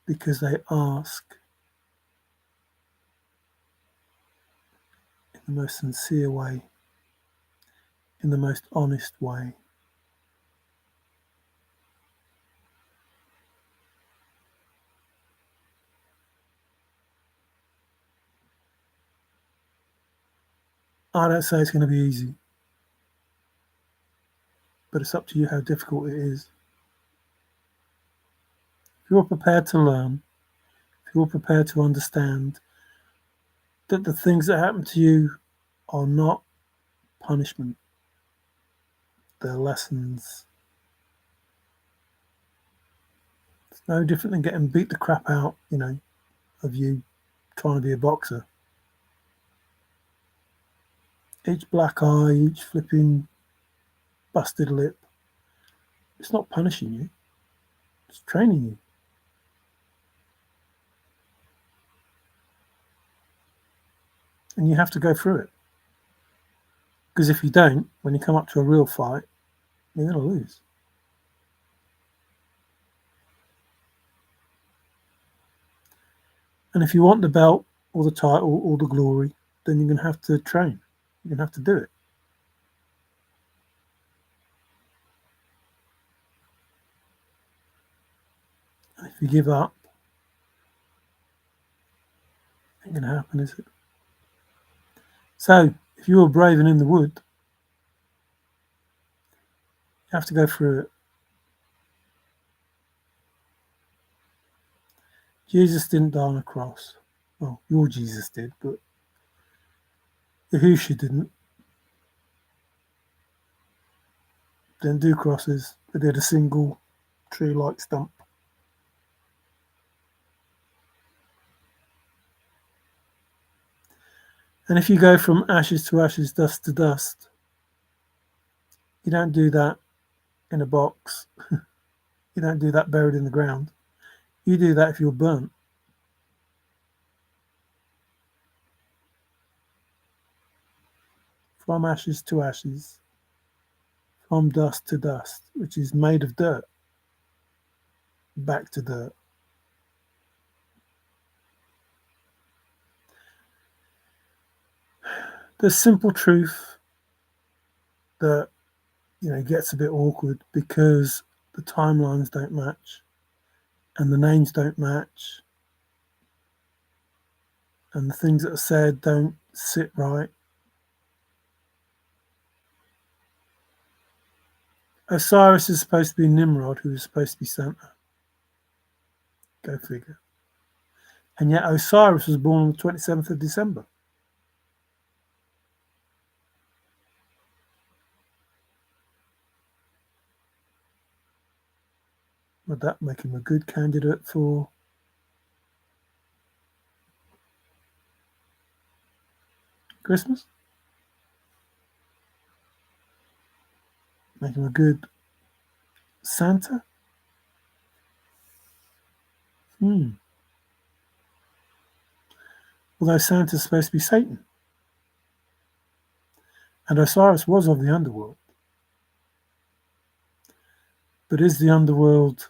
because they ask in the most sincere way, in the most honest way. I don't say it's going to be easy, but it's up to you how difficult it is. If you're prepared to learn, if you're prepared to understand that the things that happen to you are not punishment, they're lessons. It's no different than getting beat the crap out, of you trying to be a boxer. Each black eye, each flipping busted lip, it's not punishing you, it's training you. And you have to go through it. Because if you don't, when you come up to a real fight, you're going to lose. And if you want the belt or the title or the glory, then you're going to have to train. You're going to have to do it. And if you give up, it ain't going to happen, is it? So, if you were brave and in the wood, you have to go through it. Jesus didn't die on a cross. Well, your Jesus did, but Yahushua didn't. Didn't do crosses. They did a single tree-like stump. And if you go from ashes to ashes, dust to dust, you don't do that in a box. You don't do that buried in the ground. You do that if you're burnt. From ashes to ashes, from dust to dust, which is made of dirt, back to dirt. The simple truth that gets a bit awkward because the timelines don't match and the names don't match and the things that are said don't sit right. Osiris is supposed to be Nimrod, who is supposed to be Santa. Go figure. And yet Osiris was born on the 27th of December. Would that make him a good candidate for Christmas? Make him a good Santa? Although Santa's supposed to be Satan. And Osiris was of the underworld. But is the underworld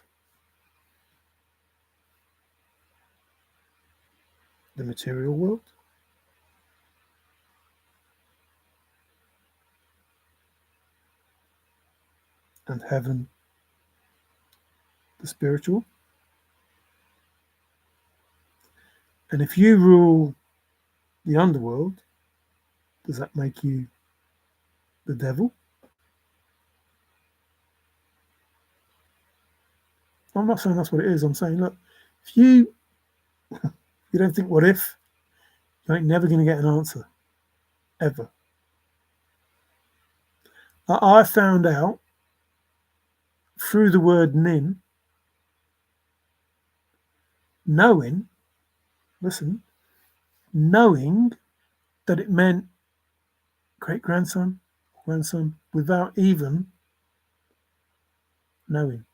the material world? And heaven the spiritual? And if you rule the underworld, does that make you the devil? I'm not saying that's what it is. I'm saying, look, if you don't think what if, you ain't never going to get an answer. Ever. I found out through the word nin, knowing that it meant great-grandson, grandson, without even knowing.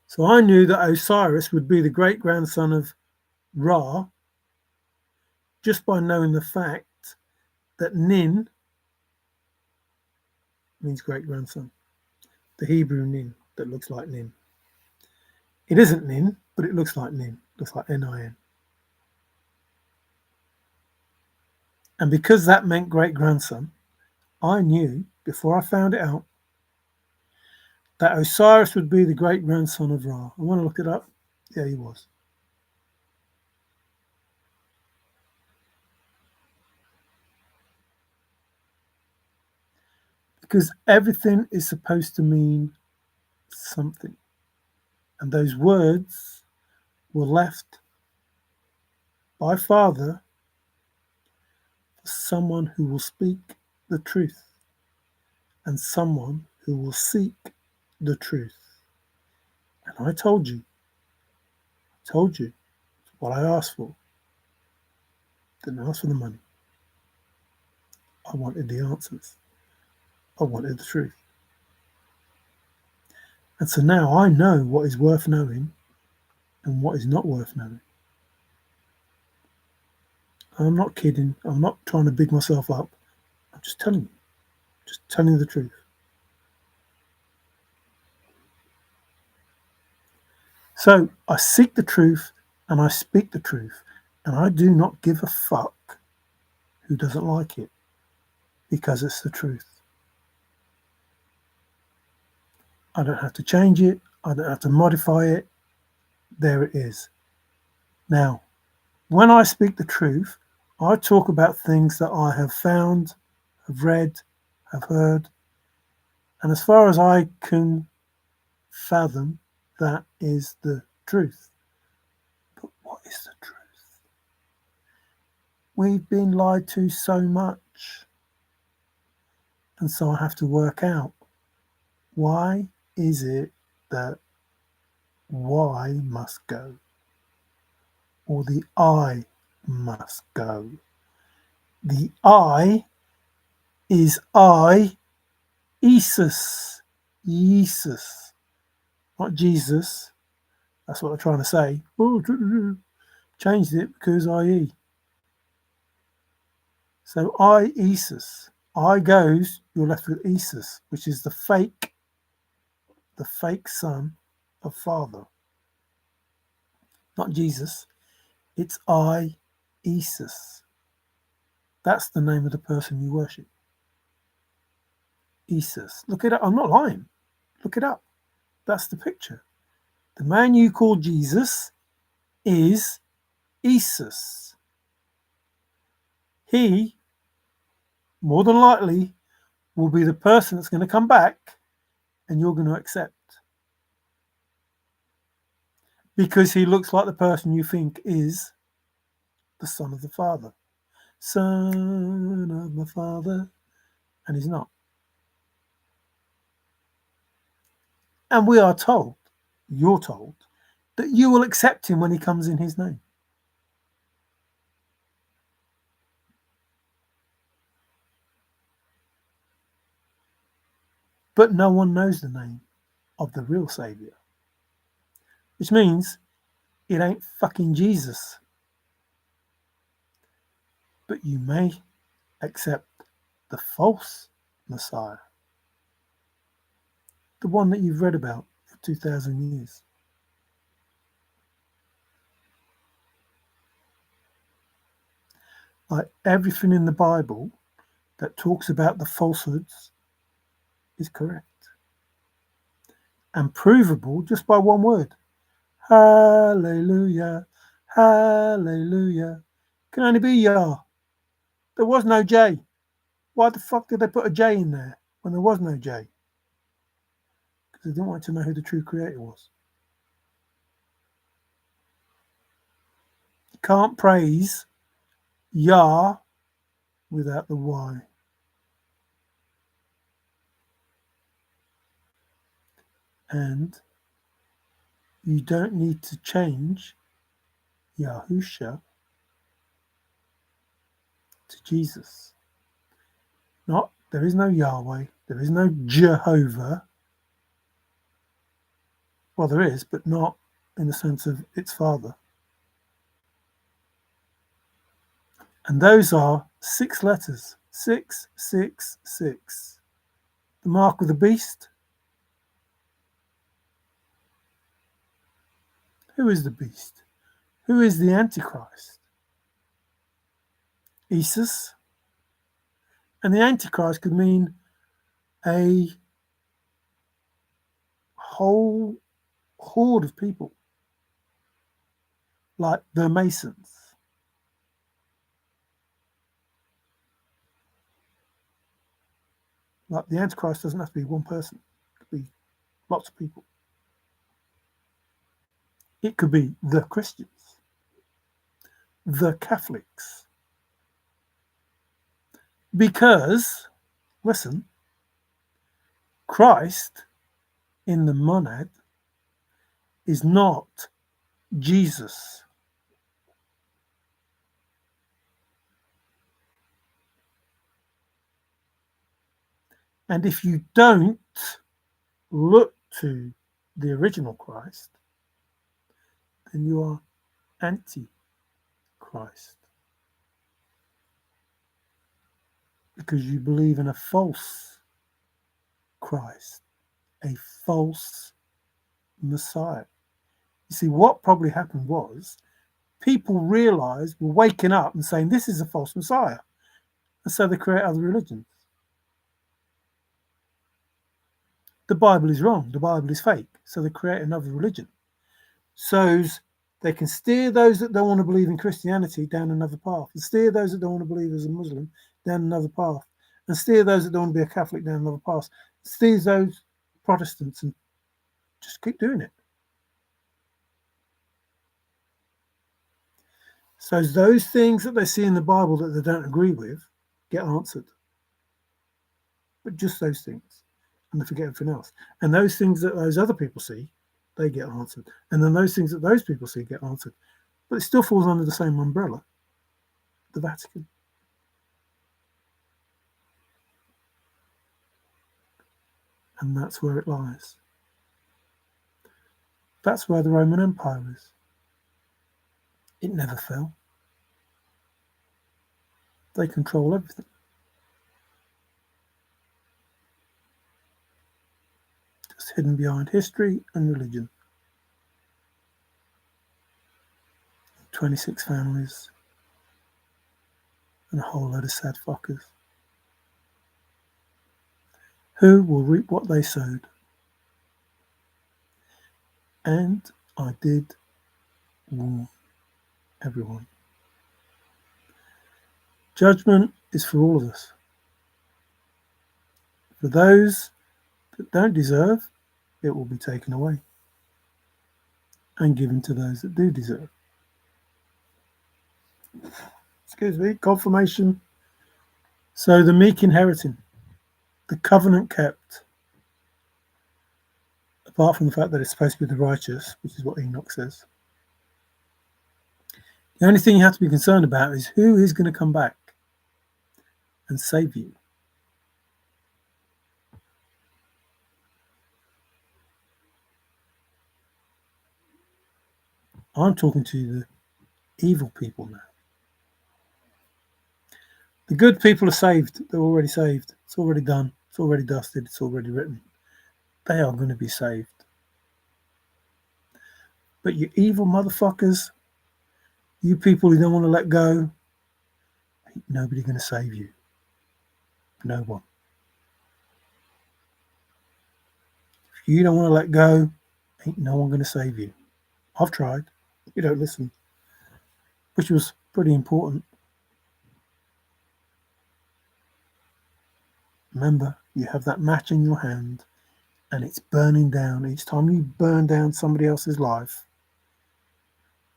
So I knew that Osiris would be the great-grandson of Ra just by knowing the fact that Nin means great-grandson. The Hebrew Nin, that looks like Nin. It isn't Nin, but it looks like Nin. Looks like Nin. And because that meant great-grandson, I knew, before I found it out, that Osiris would be the great-grandson of Ra. I want to look it up. Yeah, he was. Because everything is supposed to mean something. And those words were left by Father for someone who will speak the truth and someone who will seek the truth. And I told you what I asked for. Didn't ask for the money. I wanted the answers. I wanted the truth. And so now I know what is worth knowing and what is not worth knowing. I'm not kidding. I'm not trying to big myself up. I'm just telling you. Just telling you the truth. So I seek the truth and I speak the truth. And I do not give a fuck who doesn't like it, because it's the truth. I don't have to change it. I don't have to modify it. There it is. Now, when I speak the truth, I talk about things that I have found, have read, have heard. And as far as I can fathom, that is the truth. But what is the truth? We've been lied to so much. And so I have to work out, why is it that Y must go? Or the I must go? The I is Isus. Jesus. Not Jesus. That's what I'm trying to say. Oh, changed it because IE. So Isus. I goes, you're left with Isus, which is the fake son of Father. Not Jesus. It's Isus. That's the name of the person you worship. Isus. Look it up. I'm not lying. Look it up. That's the picture. The man you call Jesus is Isus. He, more than likely, will be the person that's going to come back and you're going to accept. Because he looks like the person you think is the son of the Father. Son of my Father. And he's not. And we are told, you're told, that you will accept him when he comes in his name. But no one knows the name of the real Saviour. Which means it ain't fucking Jesus. But you may accept the false Messiah. The one that you've read about for 2,000 years. Like everything in the Bible that talks about the falsehoods is correct. And provable just by one word. Hallelujah. Hallelujah. Can only be Yah. There was no J. Why the fuck did they put a J in there when there was no J? Because they didn't want to know who the true creator was. You can't praise Yah without the Y. And you don't need to change Yahusha to Jesus. Not, there is no Yahweh, there is no Jehovah. Well, there is, but not in the sense of its father. And those are 6 letters. 666. The mark of the beast. Who is the beast? Who is the Antichrist? Isis. And the Antichrist could mean a whole horde of people, like the Masons. Like the Antichrist doesn't have to be one person, it could be lots of people. It could be the Christians, the Catholics. Because, listen, Christ in the monad is not Jesus. And if you don't look to the original Christ, then you are anti-Christ. Because you believe in a false Christ, a false Messiah. You see, what probably happened was people realized, were waking up and saying, this is a false Messiah. And so they create other religions. The Bible is wrong. The Bible is fake. So they create another religion. So they can steer those that don't want to believe in Christianity down another path, and steer those that don't want to believe as a Muslim down another path, and steer those that don't want to be a Catholic down another path, steer those Protestants, and just keep doing it. So those things that they see in the Bible that they don't agree with get answered. But just those things. And they forget everything else. And those things that those other people see, they get answered. And then those things that those people see get answered. But it still falls under the same umbrella, the Vatican. And that's where it lies. That's where the Roman Empire is. It never fell. They control everything. Just hidden behind history and religion. 26 families and a whole load of sad fuckers who will reap what they sowed. And I did warn everyone. Judgment is for all of us. For those that don't deserve, it will be taken away and given to those that do deserve. Excuse me, confirmation. So the meek inheriting, the covenant kept, apart from the fact that it's supposed to be the righteous, which is what Enoch says. The only thing you have to be concerned about is who is going to come back and save you. I'm talking to the evil people now. The good people are saved. They're already saved. It's already done. It's already dusted. It's already written. They are going to be saved. But you evil motherfuckers, you people who don't want to let go, ain't nobody going to save you. No one. If you don't want to let go, ain't no one going to save you. I've tried. You don't listen. Which was pretty important. Remember, you have that match in your hand and it's burning down. Each time you burn down somebody else's life,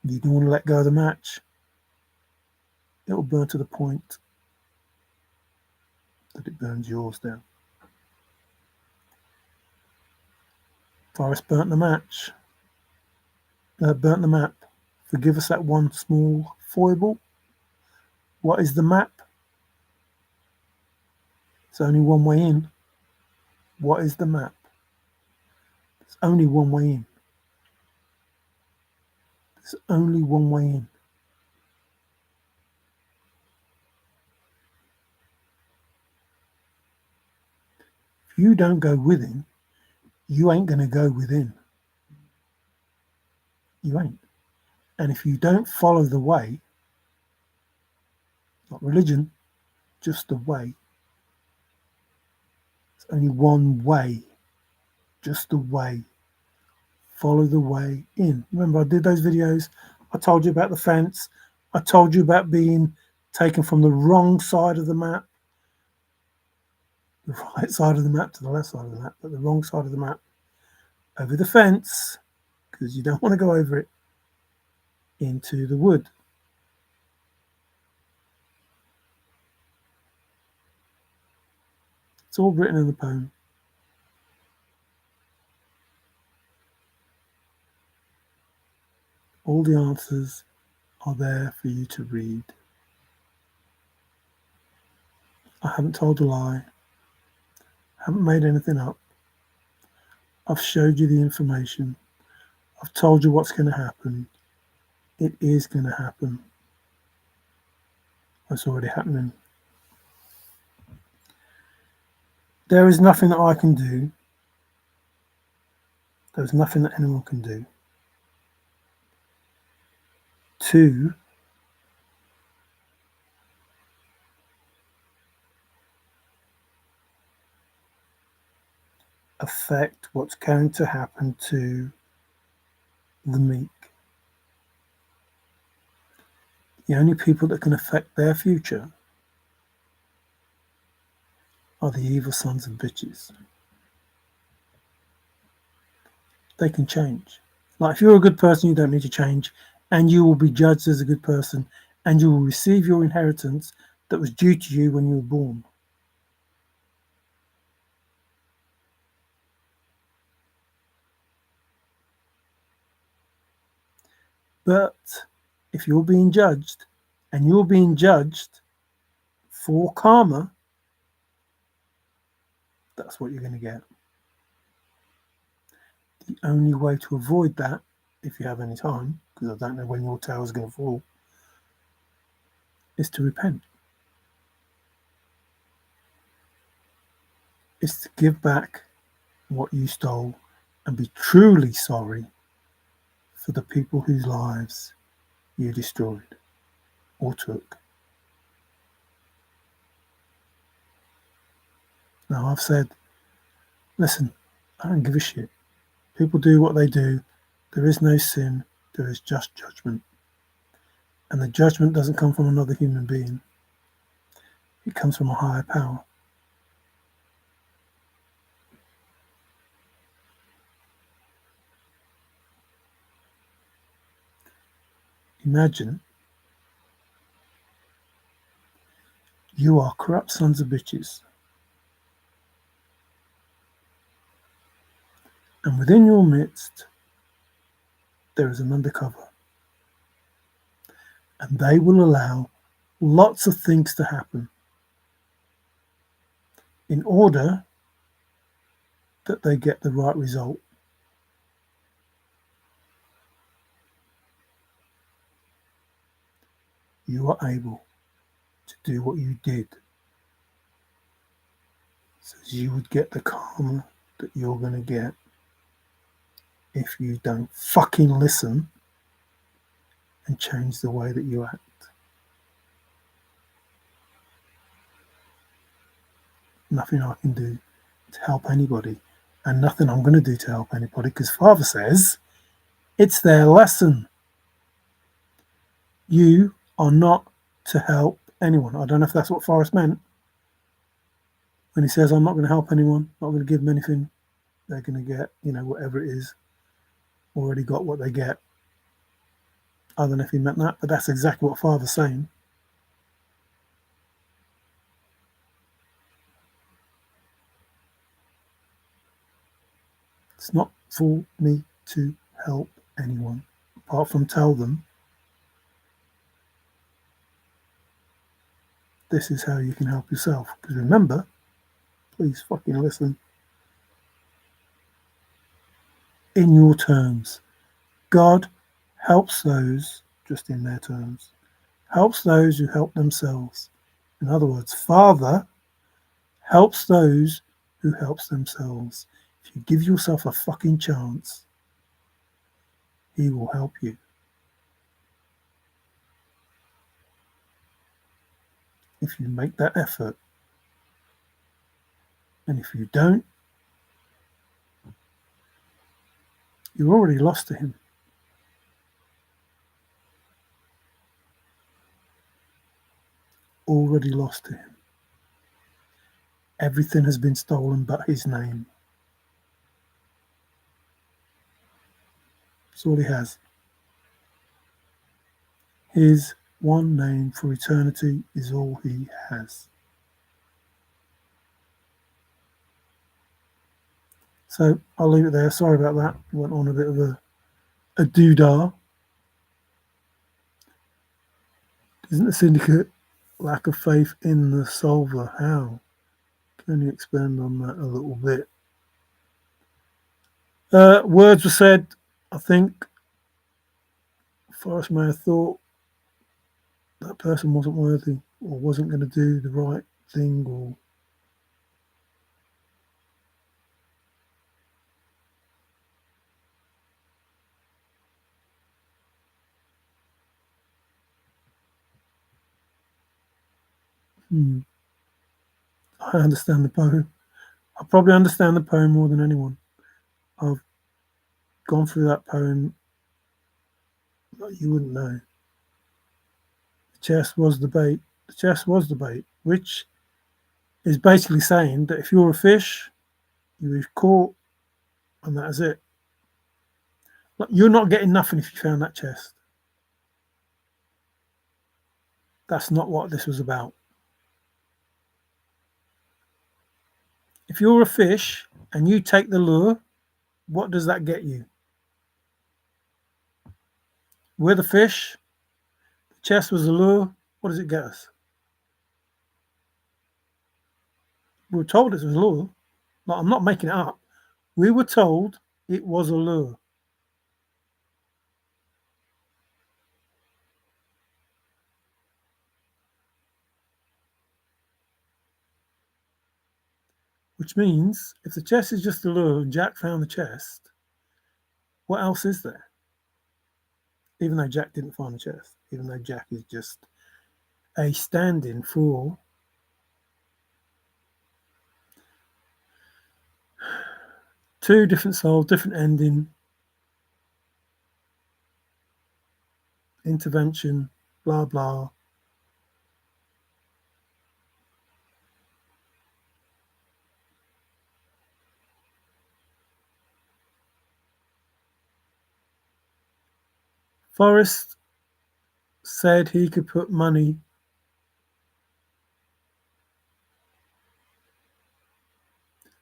you don't want to let go of the match, it will burn to the point that it burns yours down. Forrest burnt the match, burnt the map. Forgive us that one small foible. What is the map? It's only one way in. What is the map? There's only one way in. There's only one way in. If you don't go within, you ain't going to go within. You ain't. And if you don't follow the way, not religion, just the way, it's only one way, just the way. Follow the way in. Remember, I did those videos. I told you about the fence. I told you about being taken from the wrong side of the map, the right side of the map to the left side of the map, but the wrong side of the map over the fence, because you don't want to go over it, into the wood. It's all written in the poem. All the answers are there for you to read. I haven't told a lie. I haven't made anything up. I've showed you the information. I've told you what's going to happen. It is going to happen. It's already happening. There is nothing that I can do. There's nothing that anyone can do to affect what's going to happen to the meek. The only people that can affect their future are the evil sons of bitches. They can change. Like, if you're a good person, you don't need to change, and you will be judged as a good person, and you will receive your inheritance that was due to you when you were born. But if you're being judged, and you're being judged for karma, that's what you're going to get. The only way to avoid that, if you have any time, because I don't know when your tower is going to fall, is to repent. Is to give back what you stole and be truly sorry for the people whose lives you destroyed or took. Now, I've said, listen, I don't give a shit. People do what they do. There is no sin. There is just judgment. And the judgment doesn't come from another human being. It comes from a higher power. Imagine you are corrupt sons of bitches. And within your midst, there is an undercover. And they will allow lots of things to happen in order that they get the right result. You are able to do what you did so you would get the karma that you're going to get if you don't fucking listen and change the way that you act. Nothing I can do to help anybody, and nothing I'm going to do to help anybody, because Father says it's their lesson. You are not to help anyone. I don't know if that's what Forrest meant when he says, I'm not going to help anyone, not going to give them anything. They're going to get, whatever it is, already got what they get. I don't know if he meant that, but that's exactly what Father's saying. It's not for me to help anyone, apart from tell them this is how you can help yourself. Because remember, please fucking listen. In your terms. God helps those, just in their terms, helps those who help themselves. In other words, Father helps those who helps themselves. If you give yourself a fucking chance, he will help you. If you make that effort. And if you don't, you're already lost to him. Already lost to him. Everything has been stolen but his name. That's all he has. His one name for eternity is all he has. So I'll leave it there. Sorry about that. Went on a bit of a doodah. Isn't the syndicate lack of faith in the solver? How? Can you expand on that a little bit? Words were said, I think. Forrest may have thought that person wasn't worthy or wasn't going to do the right thing or I understand the poem. I probably understand the poem more than anyone. I've gone through that poem like you wouldn't know. The chest was the bait. The chest was the bait, which is basically saying that if you're a fish, you're caught and that is it. Like, you're not getting nothing if you found that chest. That's not what this was about. If you're a fish and you take the lure, what does that get you? We're the fish. The chest was the lure. What does it get us? We were told it was a lure. Like, I'm not making it up. We were told it was a lure. Which means if the chest is just a lure and Jack found the chest, what else is there? Even though Jack didn't find the chest, even though Jack is just a stand-in for two different souls, different ending, intervention, blah, blah. Forrest said he could put money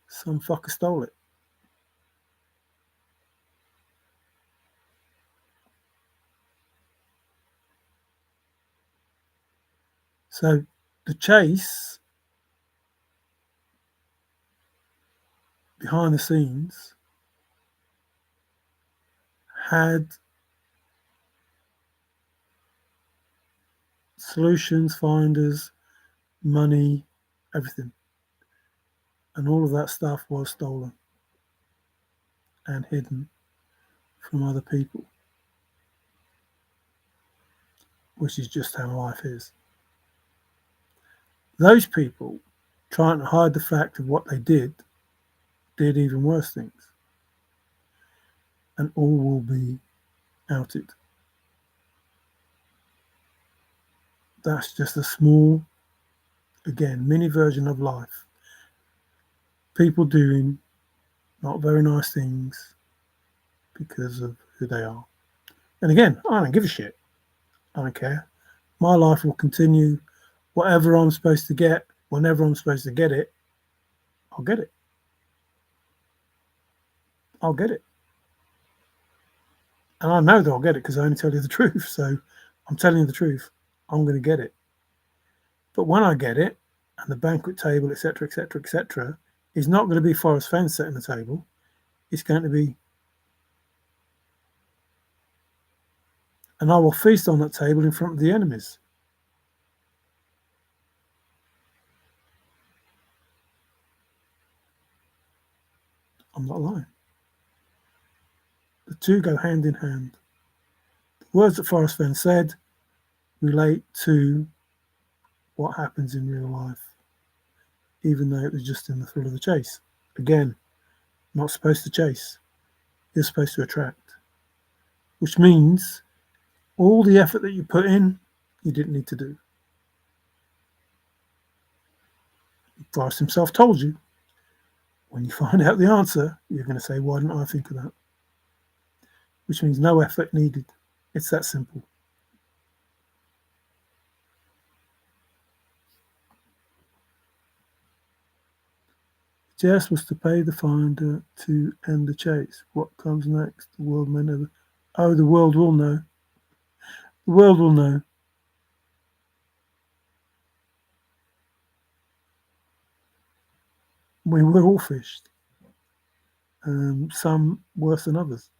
some fucker stole it. So the chase behind the scenes had solutions, finders, money, everything. And all of that stuff was stolen and hidden from other people, which is just how life is. Those people trying to hide the fact of what they did even worse things. And all will be outed. That's just a small, again, mini version of life. People doing not very nice things because of who they are. And again, I don't give a shit. I don't care. My life will continue. Whatever I'm supposed to get, whenever I'm supposed to get it, I'll get it. I'll get it. And I know that I'll get it because I only tell you the truth. So I'm telling you the truth. I'm going to get it. But when I get it, and the banquet table, etc., etc., etc., is not going to be Forrest Fenn setting the table. It's going to be, and I will feast on that table in front of the enemies. I'm not lying. The two go hand in hand. The words that Forrest Fenn said relate to what happens in real life, even though it was just in the thrill of the chase. Again, not supposed to chase, you're supposed to attract, which means all the effort that you put in, you didn't need to do. Forrest himself told you, when you find out the answer, you're going to say, why didn't I think of that? Which means no effort needed. It's that simple. Jess was to pay the finder to end the chase. What comes next? The world may never. Oh, the world will know. The world will know. We were all fished. Some worse than others.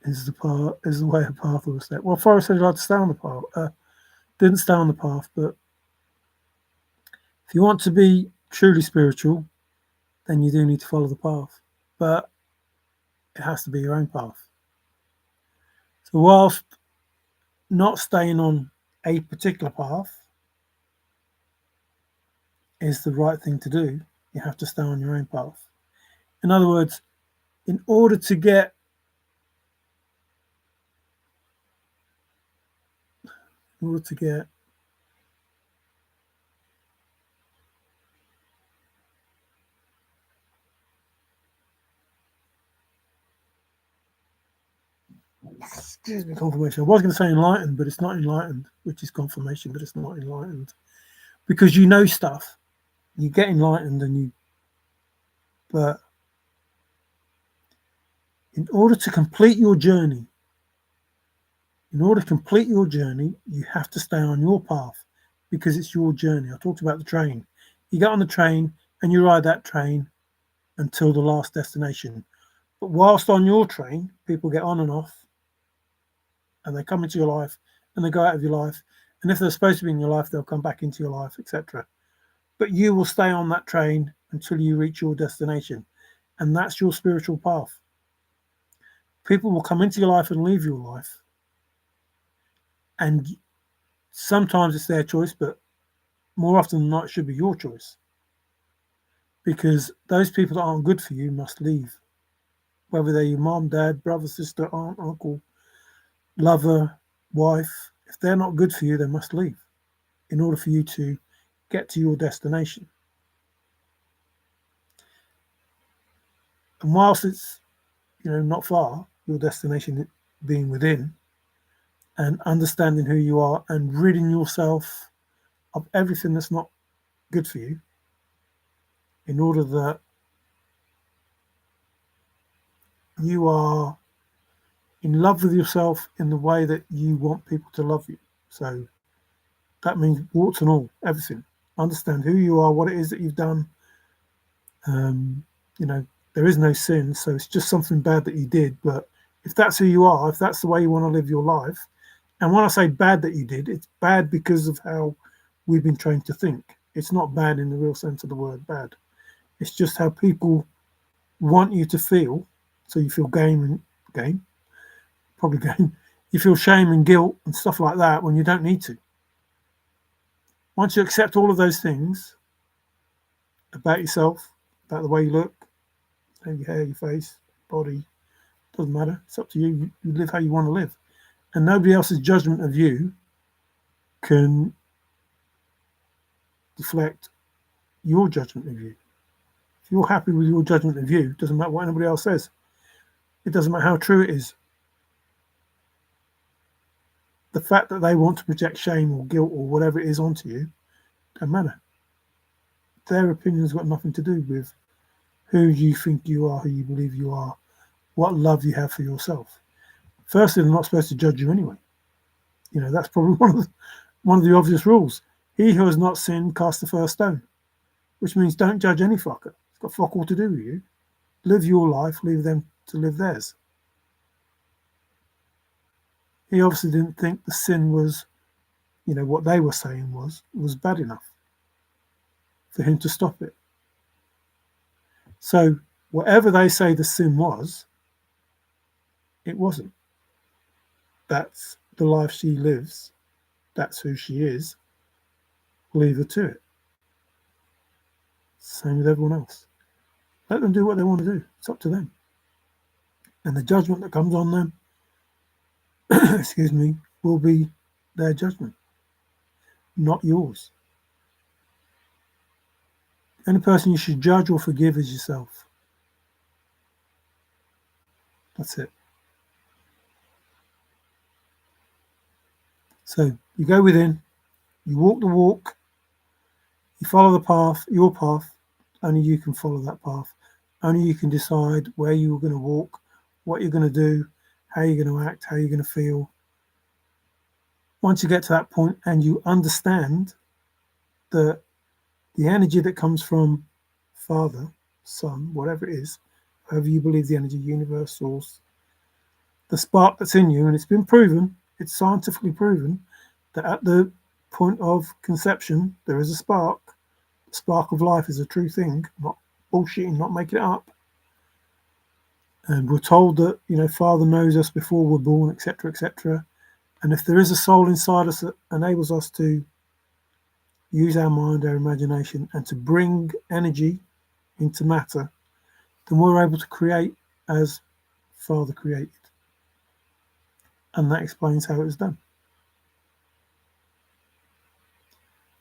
Is the way a path or a step? Well, Forrest said he'd like to stay on the path. Didn't stay on the path, but if you want to be truly spiritual, then you do need to follow the path. But it has to be your own path. So whilst not staying on a particular path is the right thing to do, you have to stay on your own path. In other words, in order to get excuse me, confirmation. I was going to say enlightened, but it's not enlightened, which is confirmation that it's not enlightened. Because you know stuff, you get enlightened but in order to complete your journey, you have to stay on your path because it's your journey. I talked about the train. You get on the train and you ride that train until the last destination. But whilst on your train, people get on and off and they come into your life and they go out of your life. And if they're supposed to be in your life, they'll come back into your life, etc. But you will stay on that train until you reach your destination. And that's your spiritual path. People will come into your life and leave your life. And sometimes it's their choice, but more often than not, it should be your choice. Because those people that aren't good for you must leave. Whether they're your mom, dad, brother, sister, aunt, uncle, lover, wife, if they're not good for you, they must leave in order for you to get to your destination. And whilst it's, not far, your destination being within, and understanding who you are and ridding yourself of everything that's not good for you, in order that you are in love with yourself in the way that you want people to love you. So that means warts and all, everything. Understand who you are, what it is that you've done. There is no sin, so it's just something bad that you did. But if that's who you are, if that's the way you want to live your life, and when I say bad that you did, it's bad because of how we've been trained to think. It's not bad in the real sense of the word bad. It's just how people want you to feel. So you feel you feel shame and guilt and stuff like that when you don't need to. Once you accept all of those things about yourself, about the way you look, your hair, your face, body, doesn't matter. It's up to you. You live how you want to live. And nobody else's judgment of you can deflect your judgment of you. If you're happy with your judgment of you, it doesn't matter what anybody else says. It doesn't matter how true it is. The fact that they want to project shame or guilt or whatever it is onto you, doesn't matter. Their opinion's got nothing to do with who you think you are, who you believe you are, what love you have for yourself. Firstly, they're not supposed to judge you anyway. That's probably one of the obvious rules. He who has not sinned, cast the first stone, which means don't judge any fucker. It's got fuck all to do with you. Live your life, leave them to live theirs. He obviously didn't think the sin was, what they were saying was bad enough. for him to stop it. So whatever they say the sin was, it wasn't. That's the life she lives. That's who she is. Leave her to it. Same with everyone else. Let them do what they want to do. It's up to them. And the judgment that comes on them, excuse me, will be their judgment, not yours. The only person you should judge or forgive is yourself. That's it. So you go within, you walk the walk, you follow the path, your path. Only you can follow that path. Only you can decide where you're going to walk, what you're going to do, how you're going to act, how you're going to feel. Once you get to that point and you understand that the energy that comes from Father, Son, whatever it is, however you believe the energy, universe, source, the spark that's in you, and it's been proven, it's scientifically proven, that at the point of conception, there is a spark. The spark of life is a true thing, not bullshitting, not making it up. And we're told that, Father knows us before we're born, etc., etc. And if there is a soul inside us that enables us to use our mind, our imagination, and to bring energy into matter, then we're able to create as Father created. And that explains how it was done.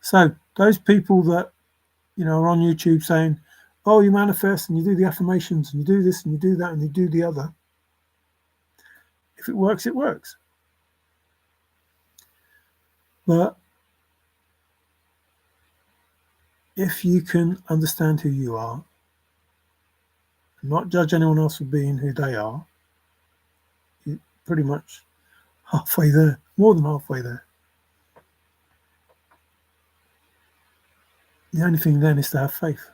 So those people that, are on YouTube saying, oh, you manifest and you do the affirmations and you do this and you do that and you do the other. If it works, it works. But if you can understand who you are, not judge anyone else for being who they are, you're pretty much halfway there, more than halfway there. The only thing then is to have faith.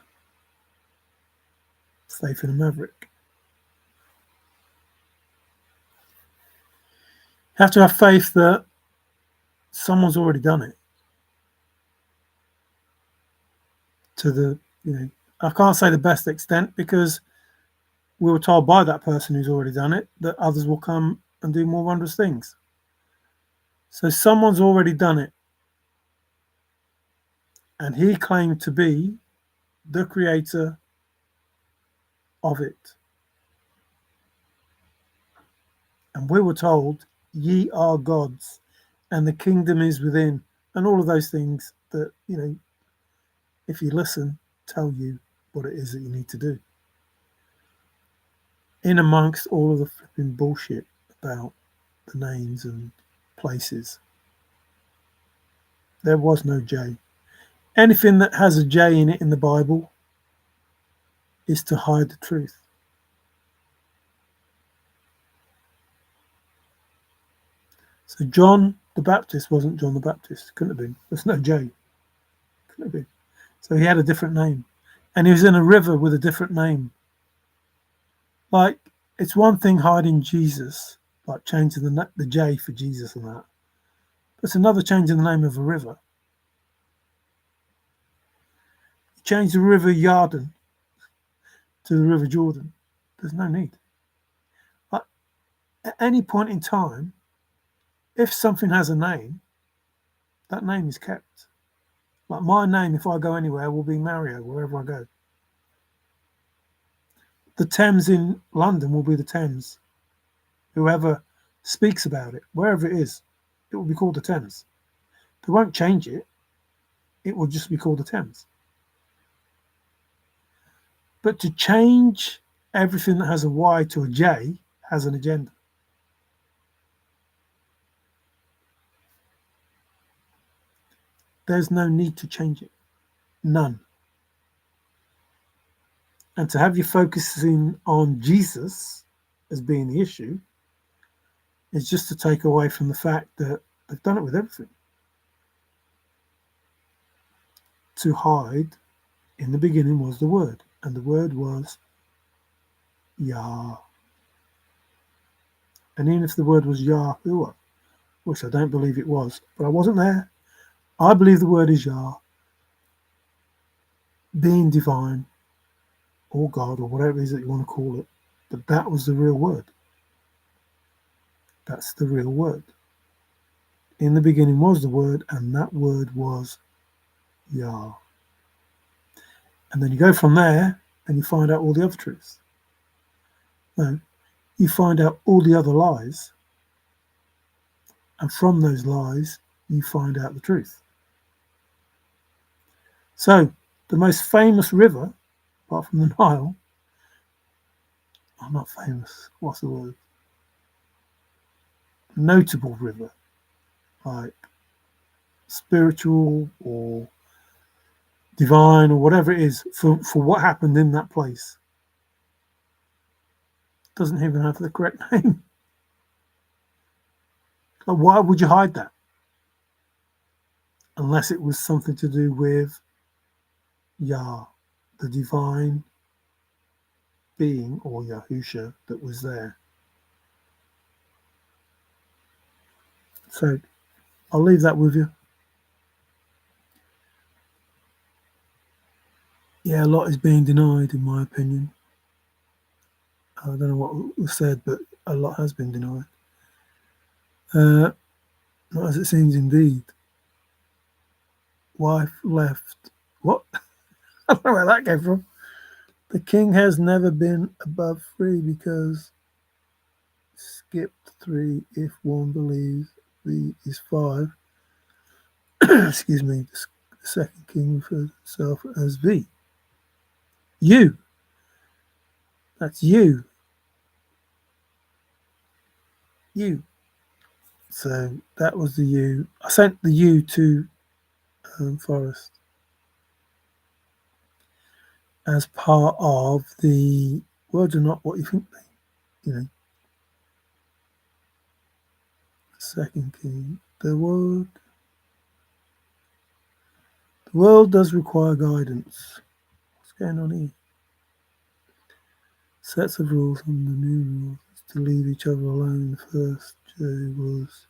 Faith in a maverick. You have to have faith that someone's already done it. To the, I can't say the best extent, because we were told by that person who's already done it that others will come and do more wondrous things. So someone's already done it. And he claimed to be the creator of it. And we were told, ye are gods, and the kingdom is within, and all of those things that, if you listen, tell you what it is that you need to do. In amongst all of the flipping bullshit about the names and places, there was no J. Anything that has a J in it in the Bible is to hide the truth. So John the Baptist wasn't John the Baptist. Couldn't have been. There's no J. Couldn't have been. So he had a different name. And he was in a river with a different name. Like, it's one thing hiding Jesus, like changing the J for Jesus and that. But it's another changing the name of a river. You change the river Yarden to the river Jordan. There's no need. Like, at any point in time, if something has a name, that name is kept. Like my name, if I go anywhere, will be Mario, wherever I go. The Thames in London will be the Thames. Whoever speaks about it, wherever it is, it will be called the Thames. They won't change it. It will just be called the Thames. But to change everything that has a Y to a J has an agenda. There's no need to change it. None. And to have you focusing on Jesus as being the issue is just to take away from the fact that they've done it with everything. To hide, in the beginning was the Word, and the Word was Yah. And even if the word was Yahuwah, which I don't believe it was, but I wasn't there, I believe the word is Yah. being divine or God or whatever it is that you want to call it, but that was the real word. That's the real word. In the beginning was the word, and that word was Yah. And then you go from there and you find out all the other truths. No, you find out all the other lies, and from those lies, you find out the truth. So, the most famous river, apart from the Nile, not famous, what's the word? Notable river, like spiritual or divine or whatever it is, for what happened in that place. Doesn't even have the correct name. Like, why would you hide that? Unless it was something to do with Yah, the divine being, or Yahusha that was there. So I'll leave that with you. Yeah, a lot is being denied, in my opinion. I don't know what was said, but a lot has been denied. Not as it seems indeed. Wife left. What? I don't know where that came from. The king has never been above 3 because skipped 3 if one believes V is 5. Excuse me. The second king refers himself as V. You. That's you. You. So that was the U. I sent the U to Forrest as part of the words are not what you think they, second king. The world does require guidance. What's going on here? Sets of rules and the new rules to leave each other alone. The first J was.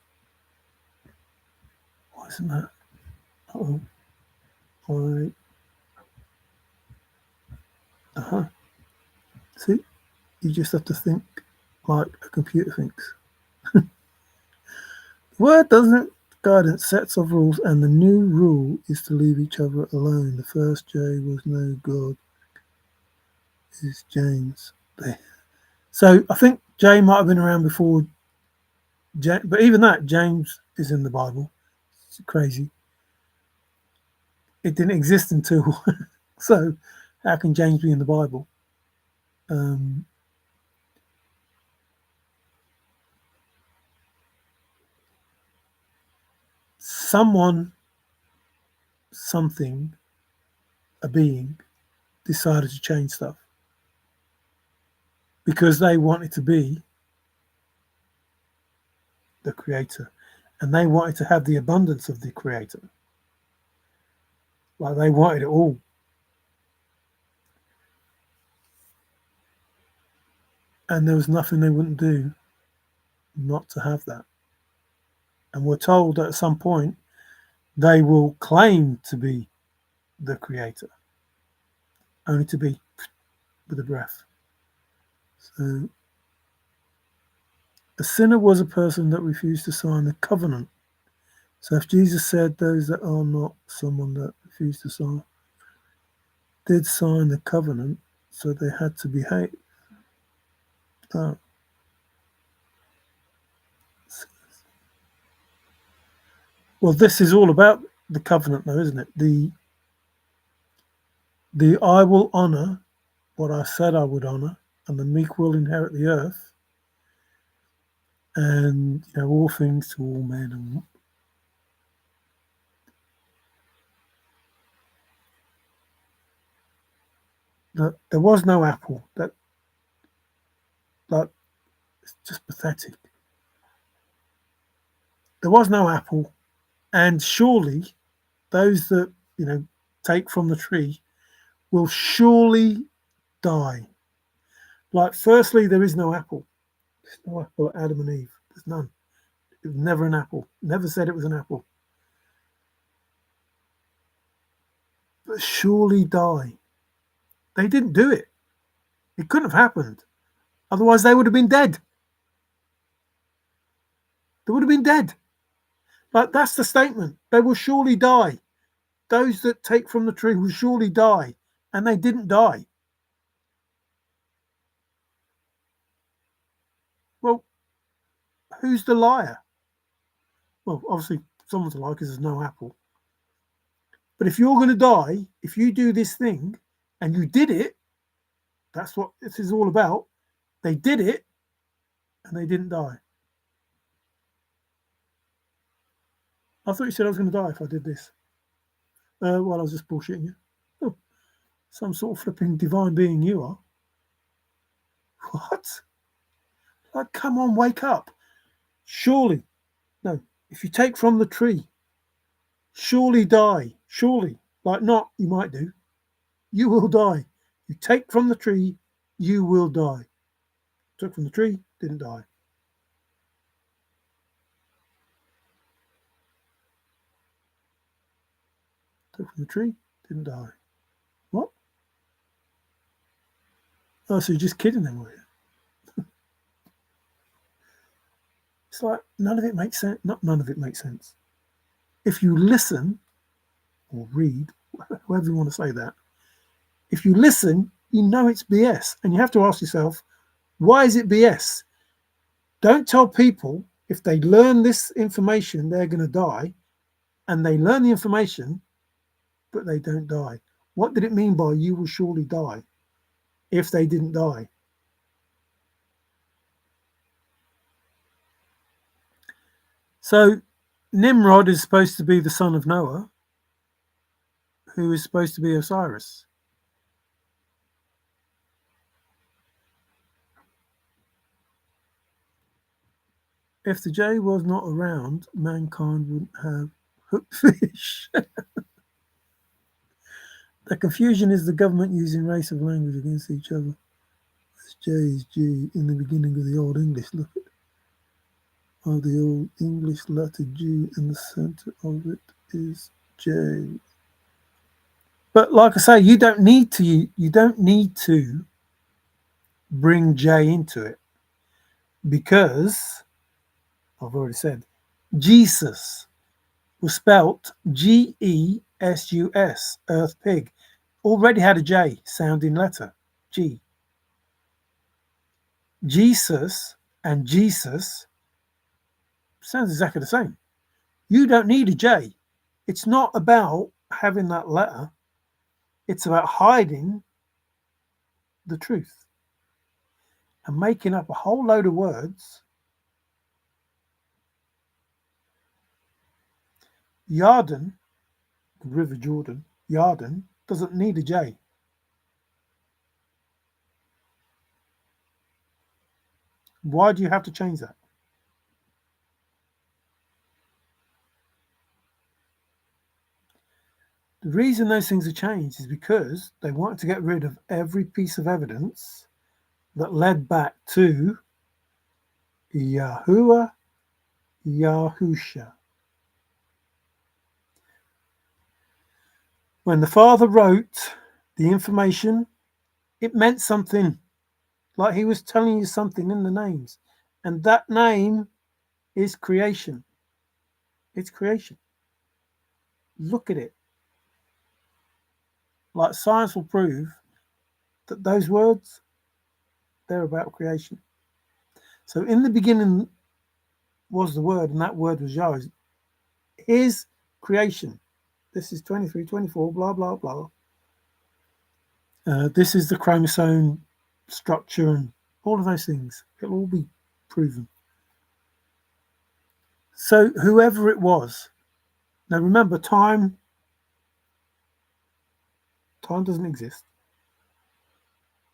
Why isn't that? Oh, why? See, you just have to think like a computer thinks. Word doesn't guidance sets of rules, and the new rule is to leave each other alone. The first J was no God. Is James. So I think J might have been around before. But even that, James is in the Bible. It's crazy. It didn't exist until. So how can James be in the Bible? Someone, something, a being decided to change stuff because they wanted to be the creator and they wanted to have the abundance of the creator. Like they wanted it all. And there was nothing they wouldn't do not to have that. And we're told that at some point they will claim to be the creator, only to be with a breath. So a sinner was a person that refused to sign the covenant. So if Jesus said those that are not someone that refused to sign, did sign the covenant, so they had to behave. Oh. Well, this is all about the covenant, though, isn't it? The I will honour what I said I would honour, and the meek will inherit the earth, and all things to all men. And there was no apple. It's just pathetic. There was no apple, and surely those that take from the tree will surely die. Like, firstly, there is no apple. There's no apple at Adam and Eve. There's none. It was never an apple. Never said it was an apple. but surely die. They didn't do it. It couldn't have happened. Otherwise, they would have been dead. They would have been dead. Like, that's the statement. They will surely die. Those that take from the tree will surely die. And they didn't die. Well, who's the liar? Well, obviously, someone's a liar because there's no apple. But if you're going to die, if you do this thing and you did it, that's what this is all about. They did it and they didn't die. I thought you said I was going to die if I did this. Well, I was just bullshitting you. Oh, some sort of flipping divine being you are. What? Like, come on, wake up. Surely. No, if you take from the tree, surely die. Surely. Like, not, you might do. You will die. You take from the tree, you will die. Took from the tree, didn't die. Took from the tree, didn't die. What? Oh, so you're just kidding them, were you? It's like, none of it makes sense. Not none of it makes sense. If you listen or read, however you want to say that, if you listen, you know it's BS. And you have to ask yourself, why is it BS? Don't tell people if they learn this information, they're going to die, and they learn the information, but they don't die. What did it mean by you will surely die if they didn't die? So Nimrod is supposed to be the son of Noah, who is supposed to be Osiris. If the J was not around, mankind wouldn't have hooked fish. The confusion is the government using race of language against each other. This J is G in the beginning of the Old English. Look at the Old English letter G, and the center of it is J. But like I say, you don't need to bring J into it, because I've already said Jesus was spelt Gesus, Earth Pig, already had a J sounding letter, G. Jesus and Jesus sounds exactly the same. You don't need a J. It's not about having that letter. It's about hiding the truth and making up a whole load of words. Yarden, the River Jordan, Yarden, doesn't need a J. Why do you have to change that? The reason those things are changed is because they wanted to get rid of every piece of evidence that led back to Yahuwah, Yahusha. When the Father wrote the information, it meant something, like he was telling you something in the names. And that name is creation. It's creation. Look at it. Like, science will prove that those words, they're about creation. So in the beginning was the Word, and that Word was Yahweh. His creation. This is 23, 24, blah, blah, blah. This is the chromosome structure and all of those things. It'll all be proven. So whoever it was, now remember, time doesn't exist.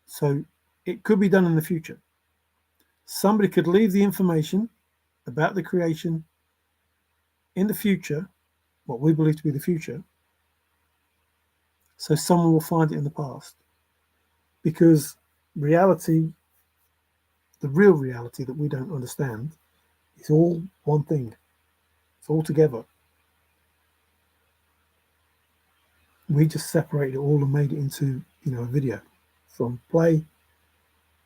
So it could be done in the future. Somebody could leave the information about the creation in the future, what we believe to be the future, so someone will find it in the past. Because reality, the real reality that we don't understand, is all one thing. It's all together. We just separated it all and made it into, a video from play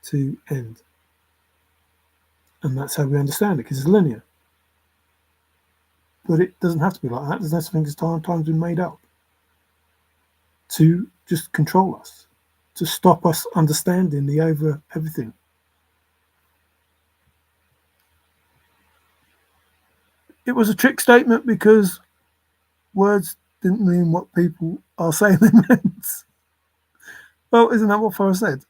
to end. And that's how we understand it, because it's linear. But it doesn't have to be like that. There's no such thing as time's been made up to just control us, to stop us understanding the over everything. It was a trick statement because words didn't mean what people are saying they meant. Well, isn't that what Forrest said?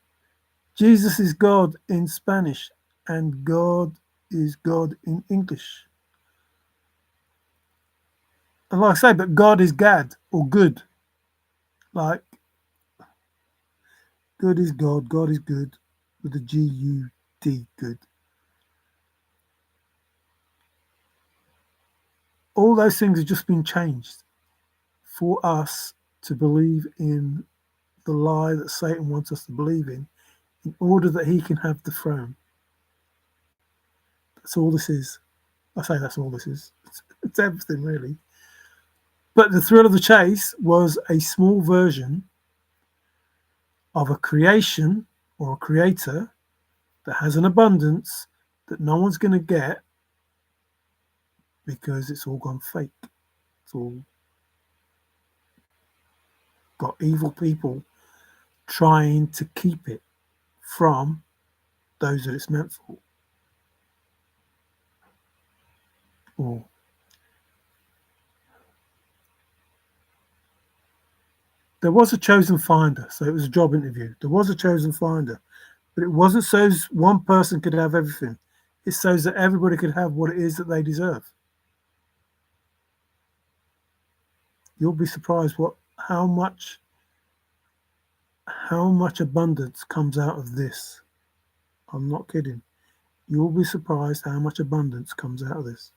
Jesus is God in Spanish and God is God in English. And like I say, but God is Gad or good. Like, good is God is good with a G-U-D, good. All those things have just been changed for us to believe in the lie that Satan wants us to believe in order that he can have the throne. That's all this is. I say that's all this is. It's everything, really. But the thrill of the chase was a small version of a creation or a creator that has an abundance that no one's going to get because it's all gone fake. It's all got evil people trying to keep it from those that it's meant for. Or there was a chosen finder, so it was a job interview. There was a chosen finder, but it wasn't so one person could have everything. It's so that everybody could have what it is that they deserve. You'll be surprised how much abundance comes out of this. I'm not kidding. You'll be surprised how much abundance comes out of this.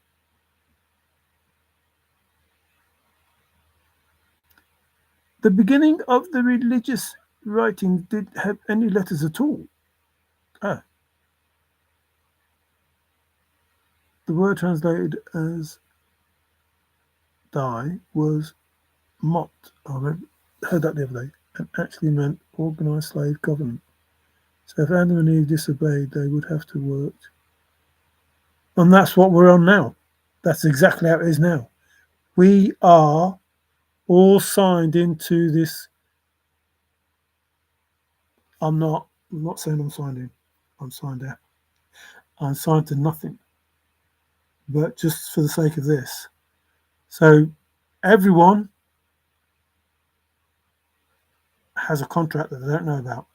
The beginning of the religious writing didn't have any letters at all. The word translated as die was mot. I heard that the other day, and actually meant organised slave government. So if Adam and Eve disobeyed, they would have to work. And that's what we're on now. That's exactly how it is now. We are all signed into this. I'm not saying I'm signed in. I'm signed out. I'm signed to nothing. But just for the sake of this. So everyone has a contract that they don't know about.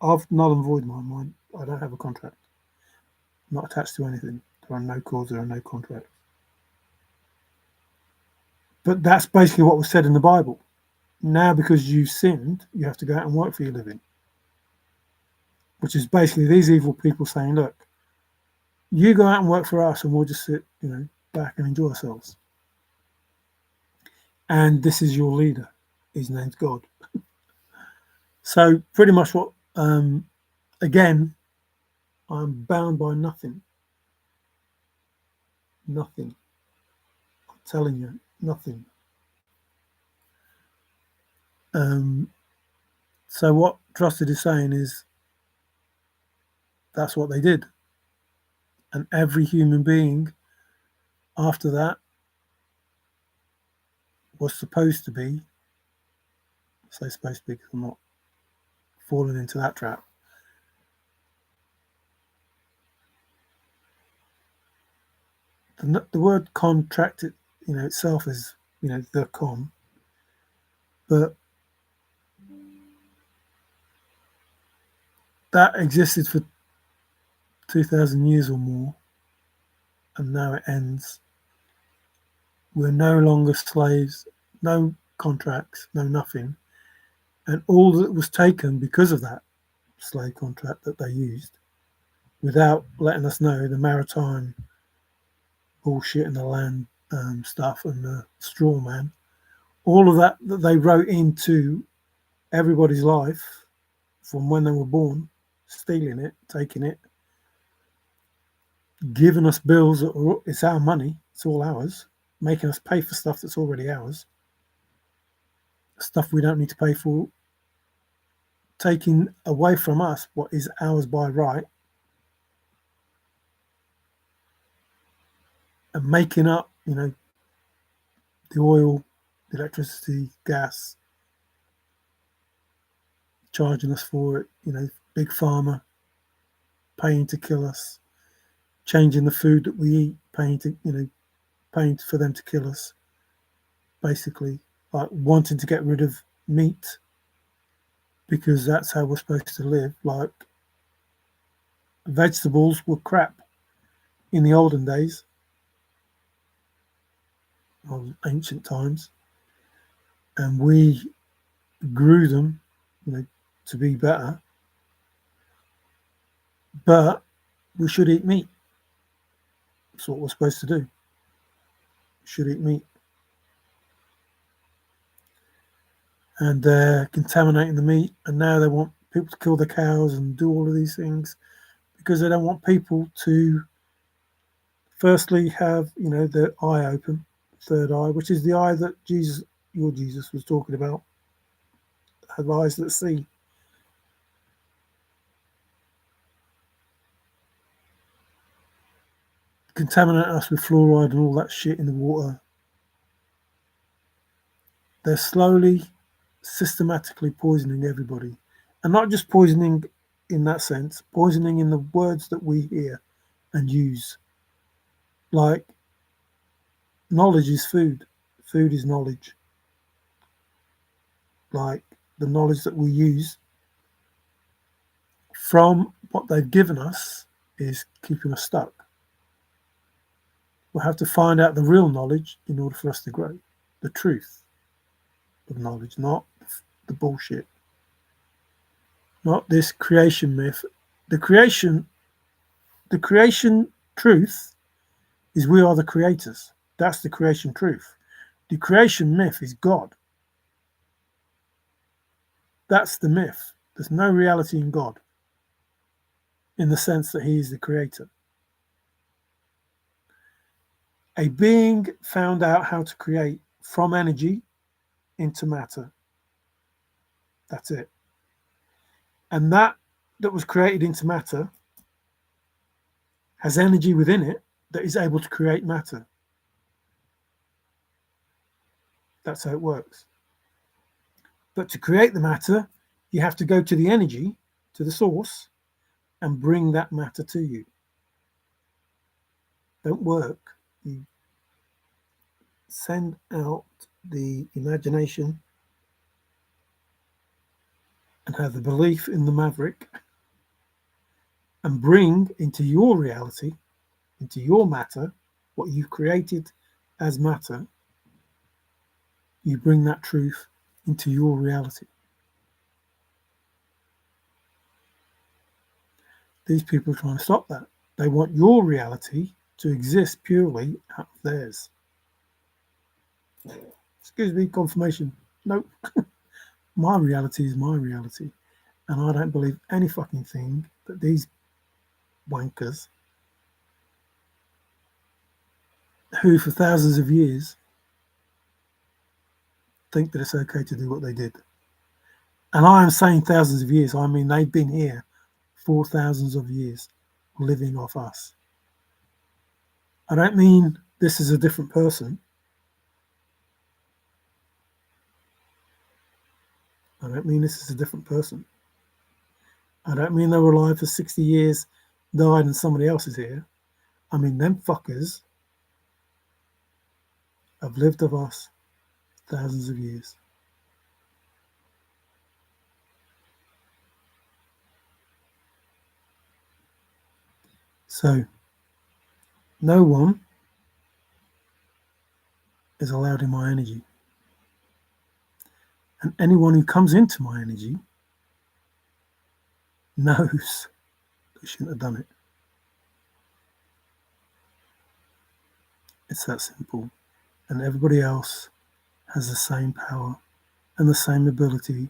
I've null and void mine. I don't have a contract. I'm not attached to anything. There are no calls, there are no contracts. But that's basically what was said in the Bible. Now, because you've sinned, you have to go out and work for your living. Which is basically these evil people saying, look, you go out and work for us and we'll just sit, back and enjoy ourselves. And this is your leader. His name's God. So pretty much what, again, I'm bound by nothing. Nothing. I'm telling you, nothing. So what Trusted is saying is that's what they did. And every human being after that was supposed to be, I say supposed to be because I'm not falling into that trap. The word contract, itself is, the con, but that existed for 2,000 years or more, and now it ends. We're no longer slaves, no contracts, no nothing, and all that was taken because of that slave contract that they used, without letting us know the maritime bullshit and the land stuff and the straw man, all of that they wrote into everybody's life from when they were born, stealing it, taking it, giving us bills that it's our money, it's all ours, making us pay for stuff that's already ours. stuff we don't need to pay for, taking away from us what is ours by right, and making up, the oil, the electricity, gas, charging us for it, big pharma paying to kill us, changing the food that we eat, paying for them to kill us, basically, like wanting to get rid of meat because that's how we're supposed to live. Like vegetables were crap in the olden days, or ancient times, and we grew them, to be better. But we should eat meat. That's what we're supposed to do. We should eat meat. And they're contaminating the meat, and now they want people to kill the cows and do all of these things because they don't want people to firstly have, their eye open, third eye, which is the eye that your Jesus was talking about, have eyes that see. Contaminate us with fluoride and all that shit in the water. They're slowly, systematically poisoning everybody. And not just poisoning in that sense, poisoning in the words that we hear and use. Like, knowledge is food. Food is knowledge. Like, the knowledge that we use from what they've given us is keeping us stuck. We'll have to find out the real knowledge in order for us to grow. The truth of knowledge, not the bullshit. Not this creation myth. The creation truth is we are the creators. That's the creation truth. The creation myth is God. That's the myth. There's no reality in God in the sense that he is the creator. A being found out how to create from energy into matter. That's it. And that was created into matter has energy within it that is able to create matter. That's how it works. But to create the matter, you have to go to the energy, to the source, and bring that matter to you. Don't work. You send out the imagination and have the belief in the maverick and bring into your reality, into your matter, what you've created as matter, you bring that truth into your reality. These people are trying to stop that. They want your reality to exist purely out of theirs. Excuse me, confirmation. Nope. My reality is my reality. And I don't believe any fucking thing that these wankers, who for thousands of years think that it's okay to do what they did. And I am saying thousands of years, I mean they've been here for thousands of years living off us. I don't mean this is a different person. I don't mean this is a different person. I don't mean they were alive for 60 years, died, and somebody else is here. I mean them fuckers have lived of us thousands of years. So, no one is allowed in my energy. And anyone who comes into my energy knows they shouldn't have done it. It's that simple. And everybody else has the same power and the same ability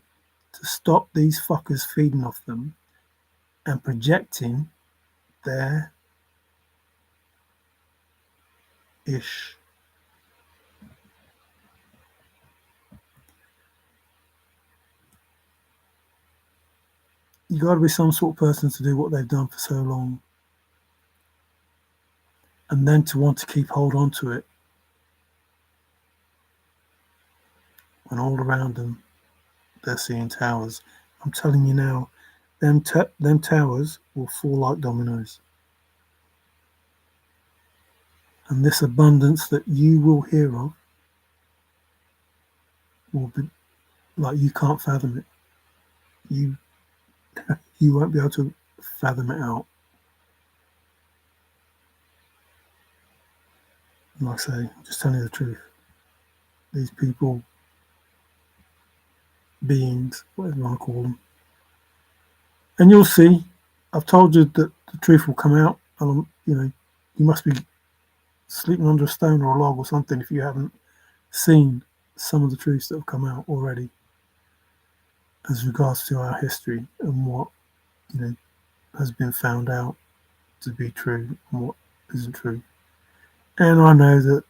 to stop these fuckers feeding off them and projecting their ish. You got to be some sort of person to do what they've done for so long, and then to want to keep hold on to it when all around them they're seeing towers. I'm telling you now, them towers will fall like dominoes. And this abundance that you will hear of will be like you can't fathom it. You you won't be able to fathom it out. And like I say, I'm just telling you the truth. These people, beings, whatever you want to call them, and you'll see. I've told you that the truth will come out, and you must be sleeping under a stone or a log or something if you haven't seen some of the truths that have come out already as regards to our history and what you know has been found out to be true and what isn't true. And I know that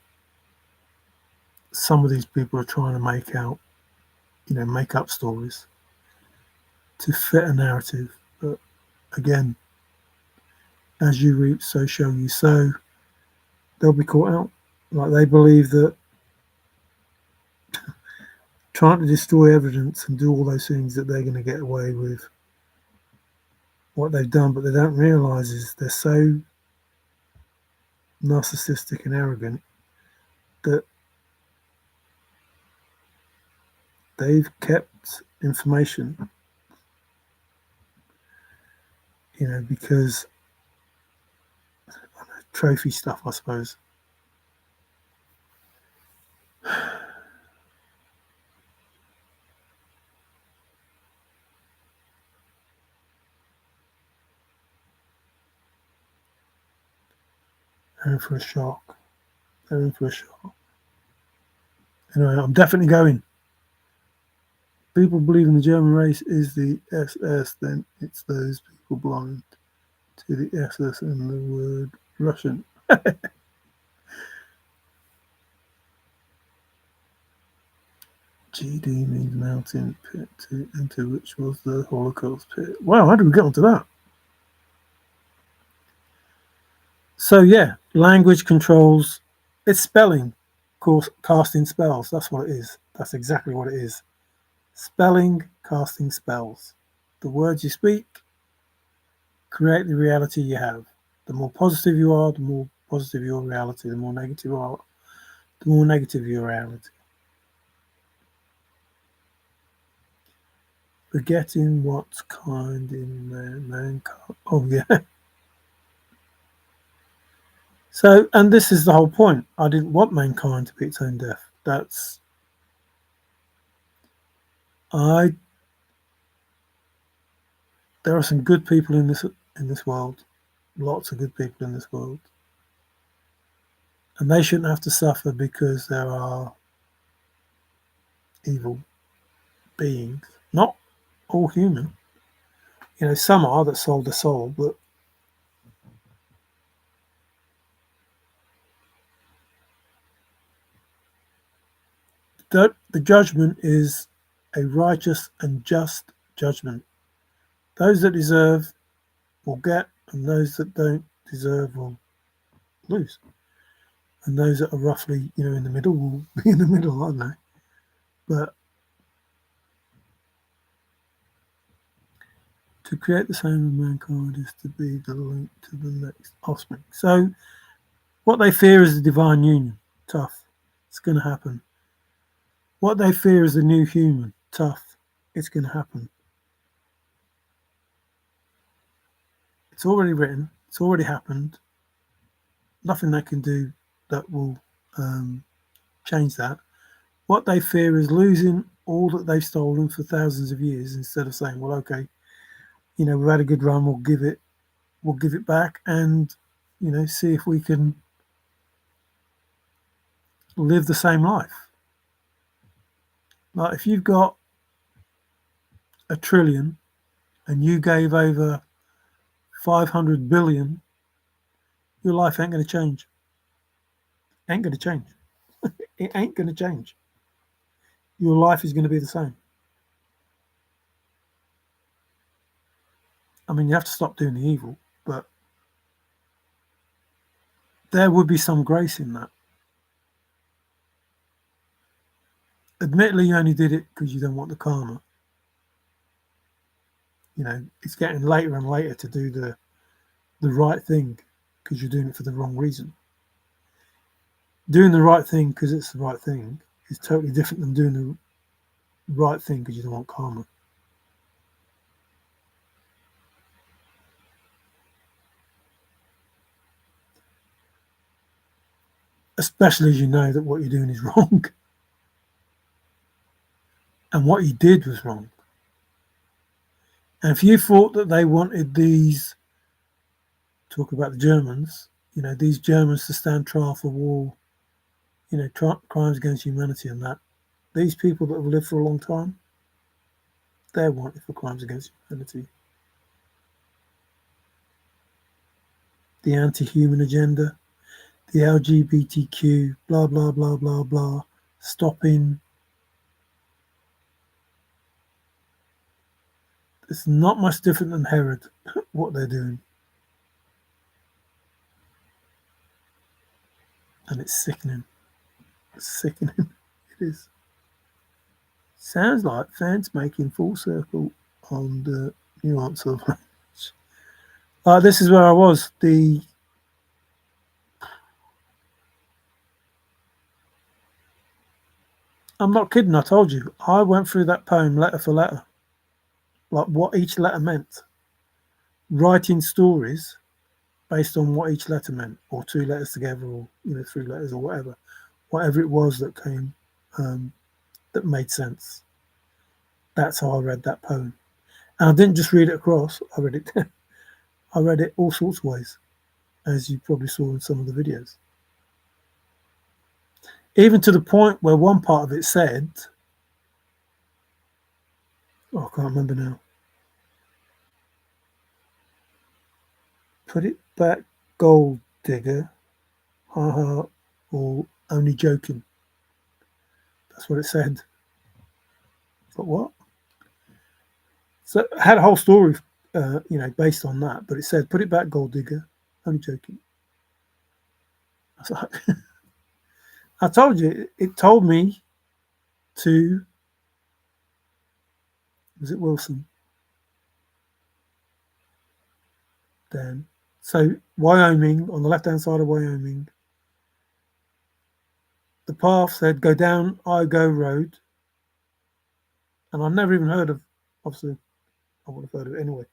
some of these people are trying to make up stories to fit a narrative. But again, as you reap, so shall you sow. They'll be caught out. Like they believe that trying to destroy evidence and do all those things that they're going to get away with what they've done, but they don't realise is they're so narcissistic and arrogant that they've kept information, because trophy stuff, I suppose. They're in for a shock. They're in for a shock. Anyway, I'm definitely going. People believe in the German race is the SS, then it's those people blind to the SS and the word Russian. GD means mountain pit to enter, which was the Holocaust pit. Wow, how did we get onto that? So yeah, language controls. It's spelling, course, casting spells. That's what it is. That's exactly what it is. Spelling, casting spells. The words you speak create the reality you have. The more positive you are, the more positive your reality. The more negative you are, the more negative your reality. Forgetting what's kind in mankind. Oh yeah. So, and this is the whole point. I didn't want mankind to be its own death. I. There are some good people in this world. Lots of good people in this world, and they shouldn't have to suffer because there are evil beings. Not all human. Some are that sold the soul, but the judgment is a righteous and just judgment. Those that deserve will get, and those that don't deserve will lose. And those that are roughly, in the middle will be in the middle, aren't they? But to create the same of mankind is to be the link to the next offspring. So what they fear is the divine union. Tough. It's going to happen. What they fear is the new human. Tough. It's going to happen. It's already written. It's already happened. Nothing they can do that will change that. What they fear is losing all that they've stolen for thousands of years instead of saying, well, okay, we've had a good run, we'll give it back and, see if we can live the same life. Like if you've got a trillion and you gave over 500 billion, your life ain't going to change. Ain't going to change. It ain't going to change. Your life is going to be the same. mean, you have to stop doing the evil, but there would be some grace in that. Admittedly, you only did it because you don't want the karma. You know, it's getting later and later to do the right thing because you're doing it for the wrong reason. Doing the right thing because it's the right thing is totally different than doing the right thing because you don't want karma. Especially as you know that what you're doing is wrong and what you did was wrong. And if you thought that they wanted these, talk about the Germans, you know, these Germans to stand trial for war, you know, crimes against humanity and that, these people that have lived for a long time, they're wanted for crimes against humanity. The anti-human agenda, the LGBTQ, blah, blah, blah, blah, blah, stopping. It's not much different than Herod, what they're doing. And it's sickening. It's sickening. It is. Sounds like fans making full circle on the nuance of language. This is where I was. I'm not kidding, I told you. I went through that poem letter for letter, like what each letter meant, writing stories based on what each letter meant, or two letters together, or you know, three letters, or whatever it was that came, that made sense. That's how I read that poem, and I didn't just read it across. I read it, I read it all sorts of ways, as you probably saw in some of the videos. Even to the point where one part of it said, oh, I can't remember now. Put it back, gold digger. Ha ha, or only joking. That's what it said. But what? So it had a whole story, you know, based on that. But it said, "Put it back, gold digger." Only joking. I was like, I told you. It told me to. Was it Wilson? Dan. So Wyoming, on the left-hand side of Wyoming, the path said go down Igo Road, and I'd never even heard of. Obviously, I would have heard of it anyway.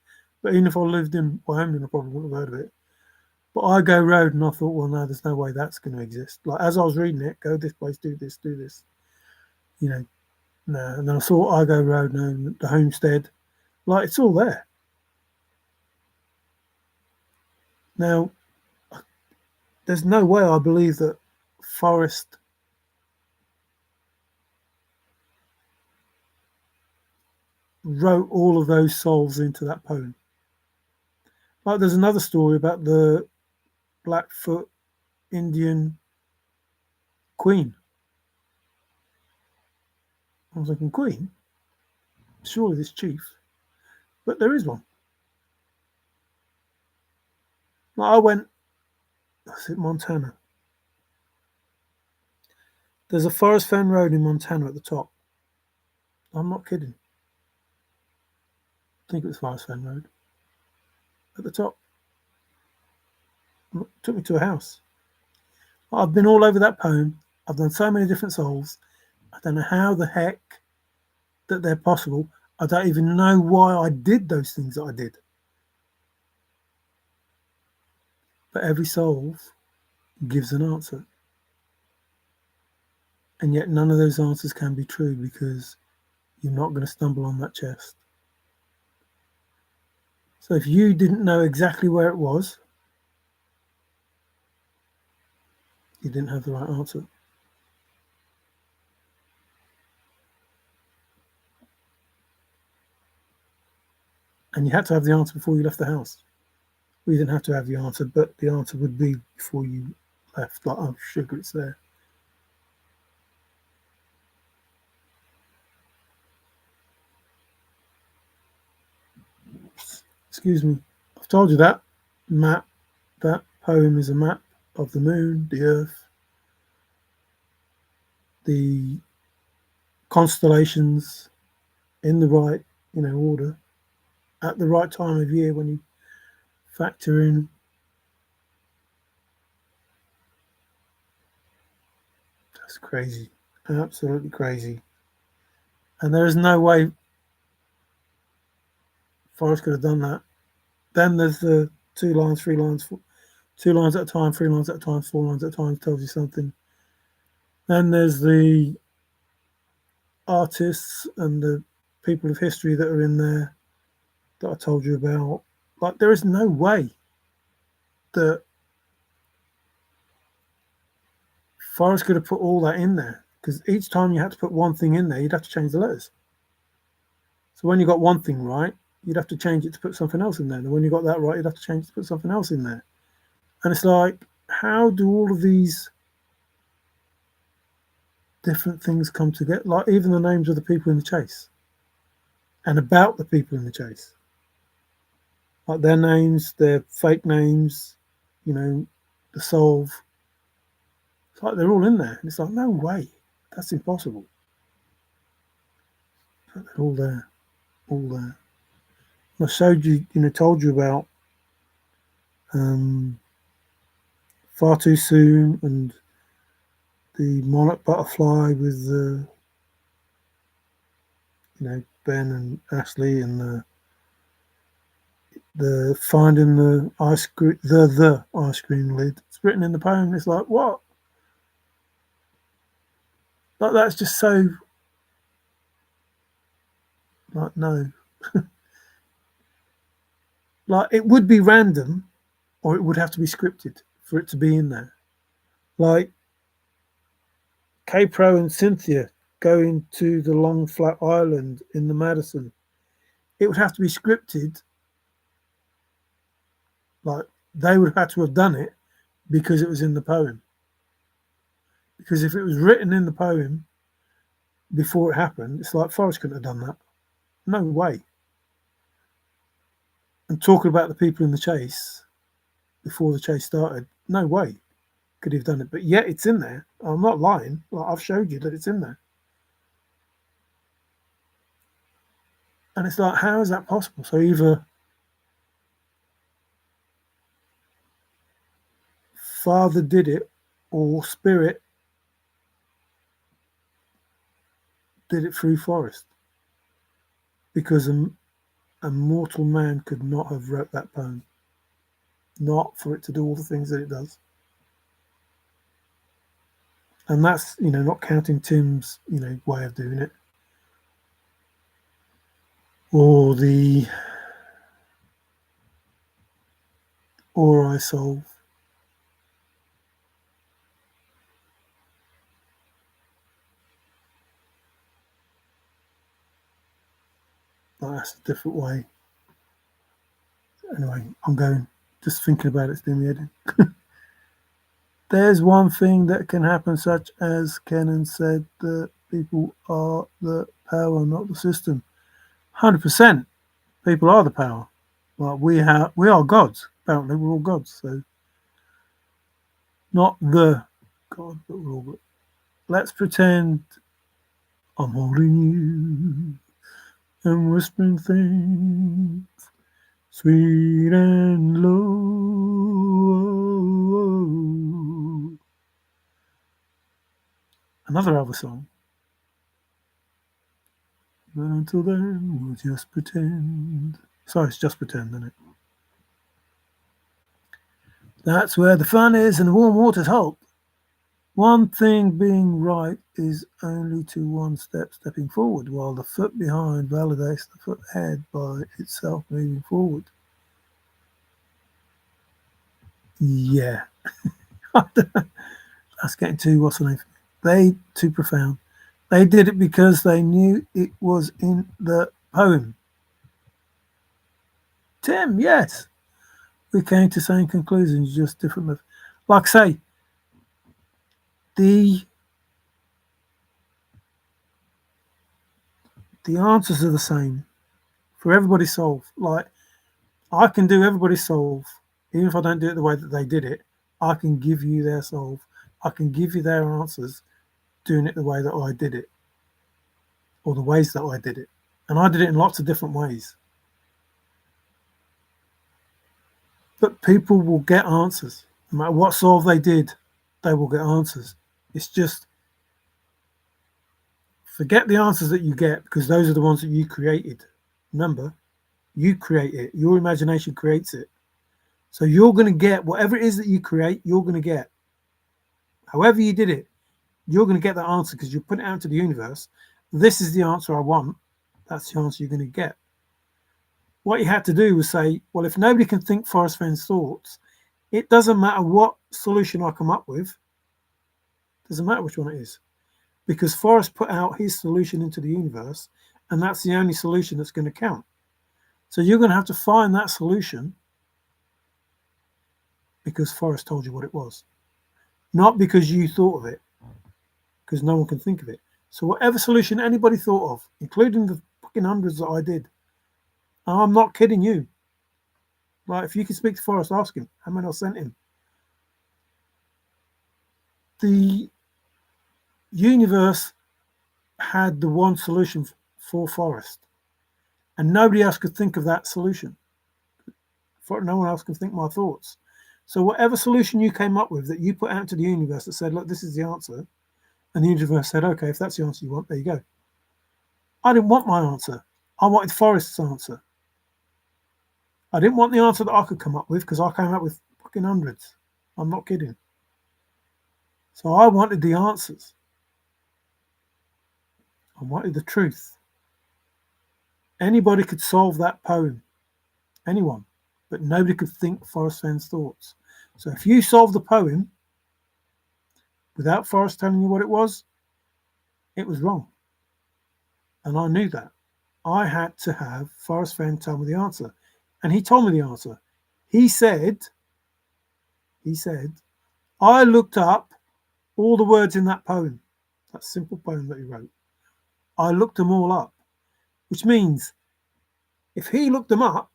But even if I lived in Wyoming, I probably wouldn't have heard of it. But I go road, and I thought, well, no, there's no way that's going to exist. Like as I was reading it, go this place, do this, do this. You know, no. And then I saw I go road, and the homestead, like it's all there. Now, there's no way I believe that Forrest wrote all of those souls into that poem. Like there's another story about the Blackfoot Indian queen. I was thinking, queen? Surely this chief. But there is one. Like I went, that's it, Montana. There's a Forest Fen Road in Montana at the top. I'm not kidding. I think it was Forest Fen Road. At the top. It took me to a house. I've been all over that poem. I've done so many different souls. I don't know how the heck that they're possible. I don't even know why I did those things that I did. But every soul gives an answer. And yet none of those answers can be true because you're not going to stumble on that chest. So if you didn't know exactly where it was, you didn't have the right answer. And you had to have the answer before you left the house. We didn't have to have the answer, but the answer would be before you left. Like, oh, sugar, it's there. excuse me, I've told you that map, that poem is a map of the moon, the earth, the constellations in the right, order at the right time of year when you factor in. That's crazy, absolutely crazy. And there is no way Forrest could have done that. Then there's the 2 lines, 3 lines, 2 lines at a time, 3 lines at a time, 4 lines at a time tells you something. Then there's the artists and the people of history that are in there that I told you about. Like, there is no way that Forrest could have put all that in there, because each time you had to put one thing in there, you'd have to change the letters. So when you got one thing right, you'd have to change it to put something else in there. And when you got that right, you'd have to change it to put something else in there. And it's like, how do all of these different things come together? Like, even the names of the people in the chase and about the people in the chase. Like, their names, their fake names, the solve. It's like they're all in there. And it's like, no way. That's impossible. But they're all there. All there. I showed you, told you about Far Too Soon and the monarch butterfly with the, Ben and Ashley, and the finding the ice cream, the ice cream lid. It's written in the poem. It's like, what? Like, that's just so, like, no. Like, it would be random, or it would have to be scripted for it to be in there. Like, K-Pro and Cynthia going to the long flat island in the Madison. It would have to be scripted. Like, they would have had to have done it because it was in the poem. Because if it was written in the poem before it happened, it's like Forrest couldn't have done that. No way. And talking about the people in the chase before the chase started, no way could he have done it. But yet it's in there. I'm not lying. Like, I've showed you that it's in there. And it's like, how is that possible? So either Father did it, or Spirit did it through Forrest. Because a mortal man could not have wrote that poem. Not for it to do all the things that it does. And that's, not counting Tim's, way of doing it. Or the Or I Solve. That's a different way. Anyway, I'm going. Just thinking about it's doing me head in. There's one thing that can happen, such as Kennan said, that people are the power, not the system. 100%. People are the power. Like, we are gods. Apparently, we're all gods. So, not the God, but we're all gods. Let's pretend I'm holding you and whispering things sweet and low. Another other song. But until then, we'll just pretend. Sorry, it's just pretend, isn't it? That's where the fun is and the warm waters hold. One thing being right is only to one step stepping forward, while the foot behind validates the foot ahead by itself moving forward. Yeah. That's getting too, what's the name? They too profound. They did it because they knew it was in the poem. Tim, yes. We came to same conclusions, just different. Like I say, the answers are the same for everybody solved. Like, I can do everybody's solve, even if I don't do it the way that they did it. I can give you their solve. I can give you their answers, doing it the way that I did it, or the ways that I did it. And I did it in lots of different ways. But people will get answers. No matter what solve they did, they will get answers. It's just forget the answers that you get, because those are the ones that you created. Remember, you create it. Your imagination creates it. So you're going to get whatever it is that you create, you're going to get. However you did it, you're going to get that answer because you put it out to the universe. This is the answer I want. That's the answer you're going to get. What you had to do was say, well, if nobody can think Forrest Fenn's thoughts, it doesn't matter what solution I come up with. It doesn't matter which one it is. Because Forrest put out his solution into the universe, and that's the only solution that's going to count. So you're going to have to find that solution because Forrest told you what it was. Not because you thought of it, because no one can think of it. So whatever solution anybody thought of, including the fucking hundreds that I did, and I'm not kidding you. Like, if you can speak to Forrest, ask him how many I sent him. The universe had the one solution for Forrest, and nobody else could think of that solution. No one else can think my thoughts. So whatever solution you came up with that you put out to the universe that said, look, this is the answer, and the universe said, okay, if that's the answer you want, there you go. I didn't want my answer. I wanted Forrest's answer. I didn't want the answer that I could come up with because I came up with fucking hundreds. I'm not kidding. So I wanted the answers. I wanted the truth. Anybody could solve that poem. Anyone. But nobody could think Forrest Fenn's thoughts. So if you solve the poem without Forrest telling you what it was wrong. And I knew that. I had to have Forrest Fenn tell me the answer. And he told me the answer. He said, I looked up all the words in that poem, that simple poem that he wrote. I looked them all up, which means if he looked them up,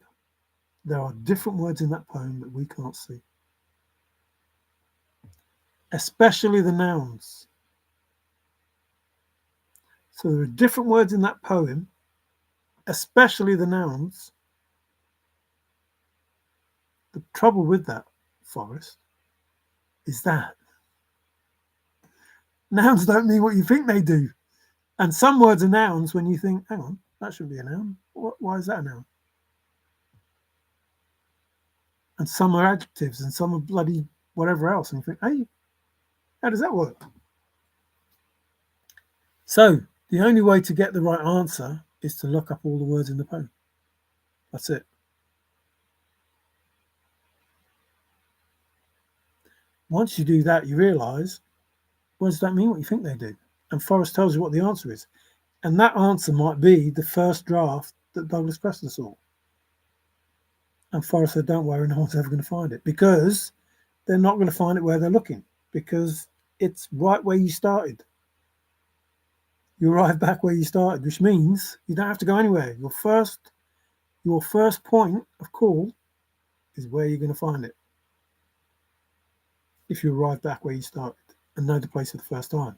there are different words in that poem that we can't see, especially the nouns. So there are different words in that poem, especially the nouns. The trouble with that, Forrest, is that nouns don't mean what you think they do. And some words are nouns when you think, hang on, that shouldn't be a noun. Why is that a noun? And some are adjectives and some are bloody whatever else. And you think, hey, how does that work? So the only way to get the right answer is to look up all the words in the poem. That's it. Once you do that, you realise words don't mean what you think they do. And Forrest tells you what the answer is. And that answer might be the first draft that Douglas Preston saw. And Forrest said, don't worry, no one's ever going to find it, because they're not going to find it where they're looking, because it's right where you started. You arrive back where you started, which means you don't have to go anywhere. Your first point of call is where you're going to find it. If you arrive back where you started and know the place for the first time.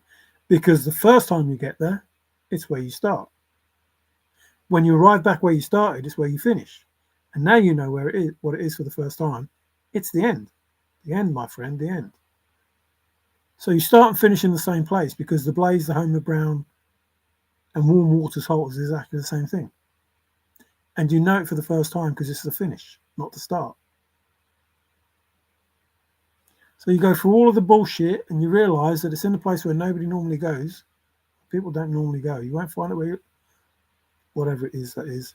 Because the first time you get there, it's where you start. When you arrive back where you started, it's where you finish. And now you know where it is, what it is for the first time. It's the end. The end, my friend, the end. So you start and finish in the same place, because the Blaze, the Home of Brown, and Warm Waters Halt is exactly the same thing. And you know it for the first time because it's the finish, not the start. So you go through all of the bullshit and you realise that it's in a place where nobody normally goes. People don't normally go. You won't find it where whatever it is that is.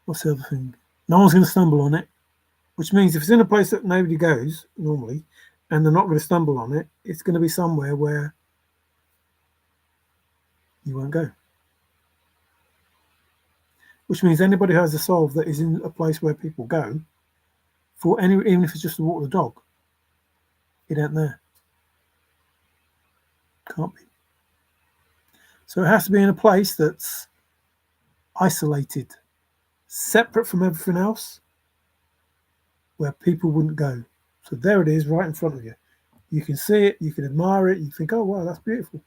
What's the other thing? No one's going to stumble on it, which means if it's in a place that nobody goes normally and they're not going to stumble on it, it's going to be somewhere where you won't go. Which means anybody who has a solve that is in a place where people go, even if it's just to walk the dog, it ain't there. Can't be. So it has to be in a place that's isolated, separate from everything else, where people wouldn't go. So there it is, right in front of you. You can see it, you can admire it, you think, oh wow, that's beautiful,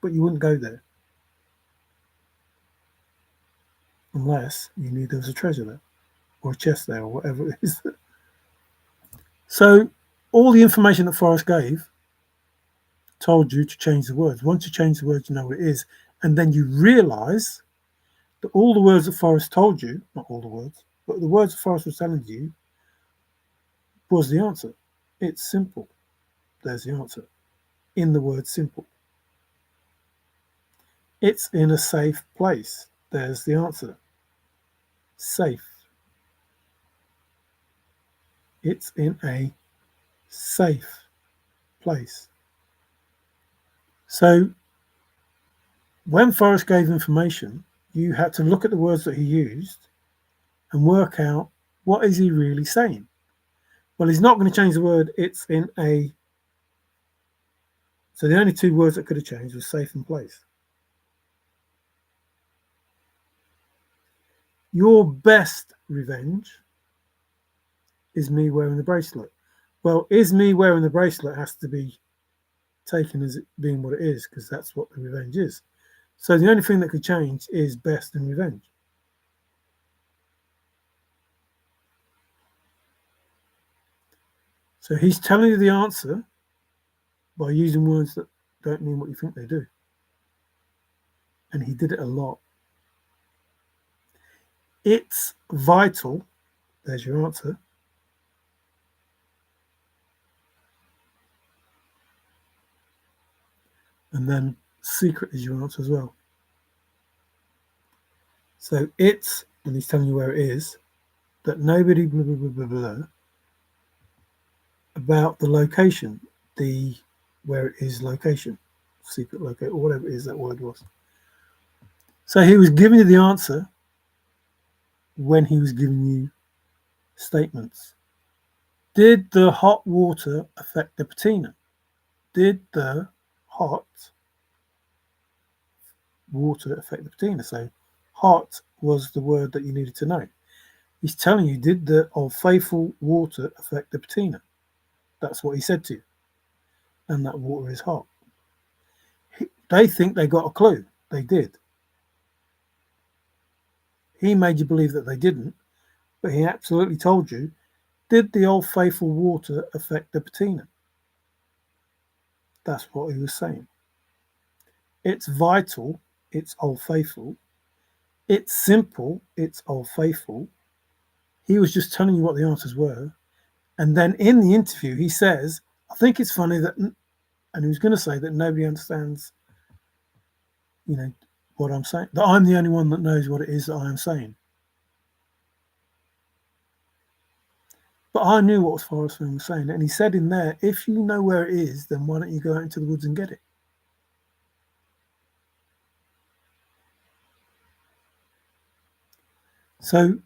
but you wouldn't go there unless you knew there was a treasure there, or a chest there, or whatever it is. So all the information that Forrest gave told you to change the words. Once you change the words, you know what it is, and then you realise that all the words that Forrest told you, not all the words, but the words that Forrest was telling you was the answer. It's simple. There's the answer. In the word simple. It's in a safe place. There's the answer. Safe. It's in a safe place. So when Forrest gave information, you had to look at the words that he used and work out, what is he really saying? Well, he's not going to change the word it's in a. So the only two words that could have changed was safe and place. Your best revenge is me wearing the bracelet. Well, is me wearing the bracelet has to be taken as it being what it is, because that's what the revenge is. So the only thing that could change is best and revenge. So he's telling you the answer by using words that don't mean what you think they do. And he did it a lot. It's vital. There's your answer. And then secret is your answer as well. So it's, and he's telling you where it is, that nobody blah, blah, blah, blah, blah, about the location, the where it is location, secret location, or whatever it is that word was. So he was giving you the answer when he was giving you statements. Did the hot water affect the patina? Did the hot water affect the patina? So hot was the word that you needed to know. He's telling you, did the Old Faithful water affect the patina? That's what he said to you. And that water is hot. They think they got a clue. They did. He made you believe that they didn't, but he absolutely told you, did the Old Faithful water affect the patina? That's what he was saying. It's vital, it's Old Faithful. It's simple, it's Old Faithful. He was just telling you what the answers were. And then in the interview, he says, I think it's funny that, and he was going to say that nobody understands, what I'm saying, that I'm the only one that knows what it is that I am saying. But I knew what Forrest Fenn was saying. And he said in there, if you know where it is, then why don't you go out into the woods and get it? So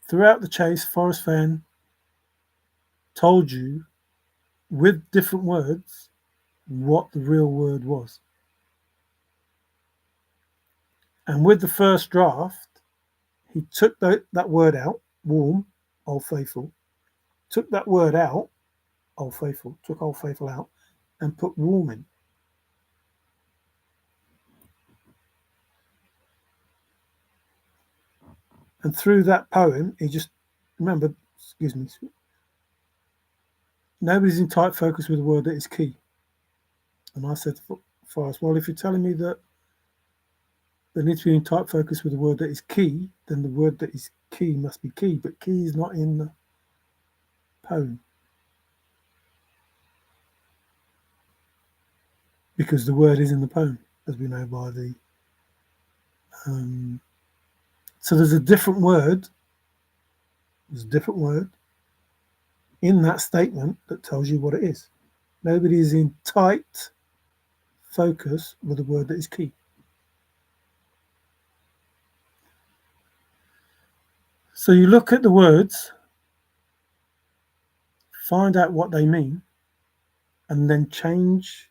throughout the chase, Forrest Fenn told you with different words what the real word was. And with the first draft, he took that word out, warm, Old Faithful, took that word out, Old Faithful, took Old Faithful out, and put warm in. And through that poem, he just, remember, excuse me, nobody's in tight focus with a word that is key. And I said to Forrest, well, if you're telling me that there needs to be in tight focus with a word that is key, then the word that is key must be key. But key is not in the poem. Because the word is in the poem, as we know by the... so there's a different word. There's a different word in that statement that tells you what it is. Nobody is in tight focus with a word that is key. So you look at the words, find out what they mean, and then change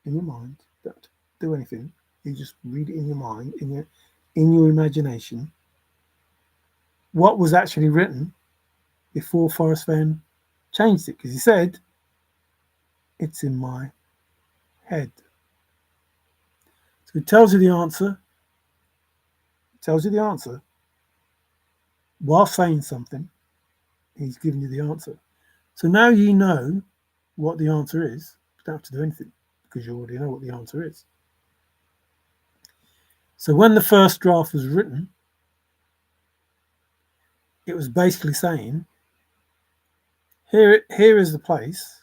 in your mind. Don't do anything. You just read it in your mind, in your imagination, what was actually written before Forrest Fenn changed it, because he said, it's in my head. So it tells you the answer, while saying something. He's giving you the answer. So now you know what the answer is. You don't have to do anything because you already know what the answer is. So when the first draft was written, it was basically saying, here is the place,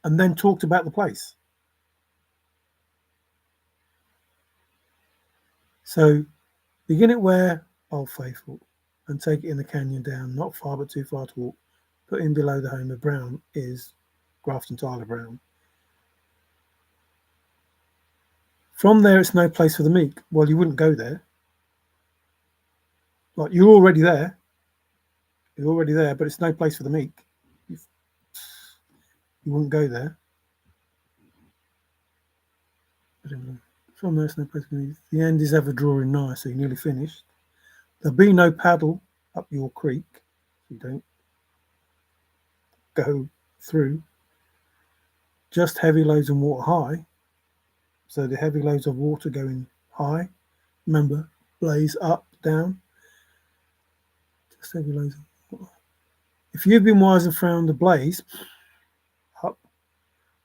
and then talked about the place. So begin it where, Old Faithful, and take it in the canyon down, not far but too far to walk. Put in below the home of Brown is Grafton Tyler Brown. From there, it's no place for the meek. Well, you wouldn't go there. Like, you're already there, but it's no place for the meek. You wouldn't go there. From there, it's no place for the meek. The end is ever drawing nigh, so you're nearly finished. There'll be no paddle up your creek. You don't go through. Just heavy loads and water high. So the heavy loads of water going high. Remember, blaze up, down. Just heavy loads of water. If you've been wise and found the blaze, up,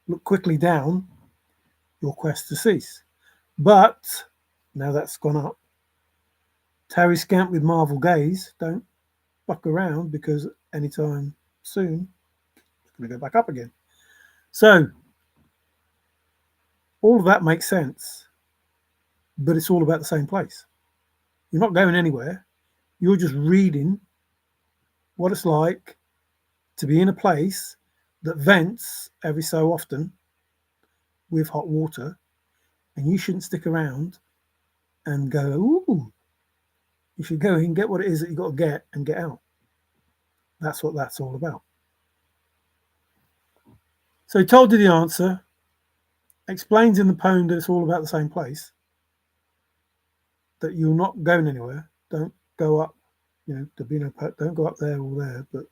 look quickly down, your quest to cease. But now that's gone up. Tarry scamp with marvel gaze. Don't buck around, because anytime soon it's going to go back up again. So all of that makes sense, but it's all about the same place. You're not going anywhere. You're just reading what it's like to be in a place that vents every so often with hot water, and you shouldn't stick around and go, ooh. You should go and get what it is that you got to get and get out. That's what that's all about. So he told you the answer, explains in the poem that it's all about the same place, that you're not going anywhere. Don't go up, there'll be no, don't go up there or there, but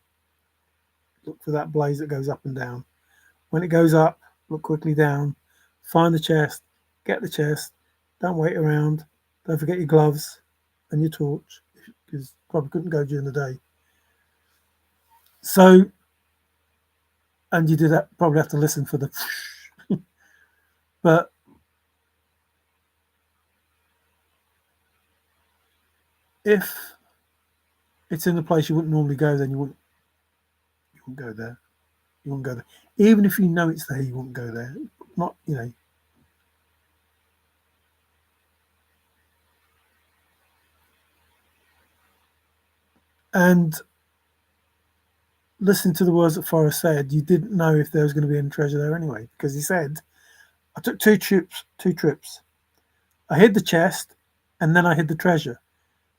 look for that blaze that goes up and down. When it goes up, look quickly down, find the chest, get the chest, don't wait around, don't forget your gloves and your torch, because probably couldn't go during the day. So, and you did that, probably have to listen for the but if it's in the place you wouldn't normally go, then you wouldn't go there. You wouldn't go there. Even if you know it's there, you wouldn't go there. Not, And listen to the words that Forrest said. You didn't know if there was going to be any treasure there anyway, because he said, I took two trips. I hid the chest, and then I hid the treasure.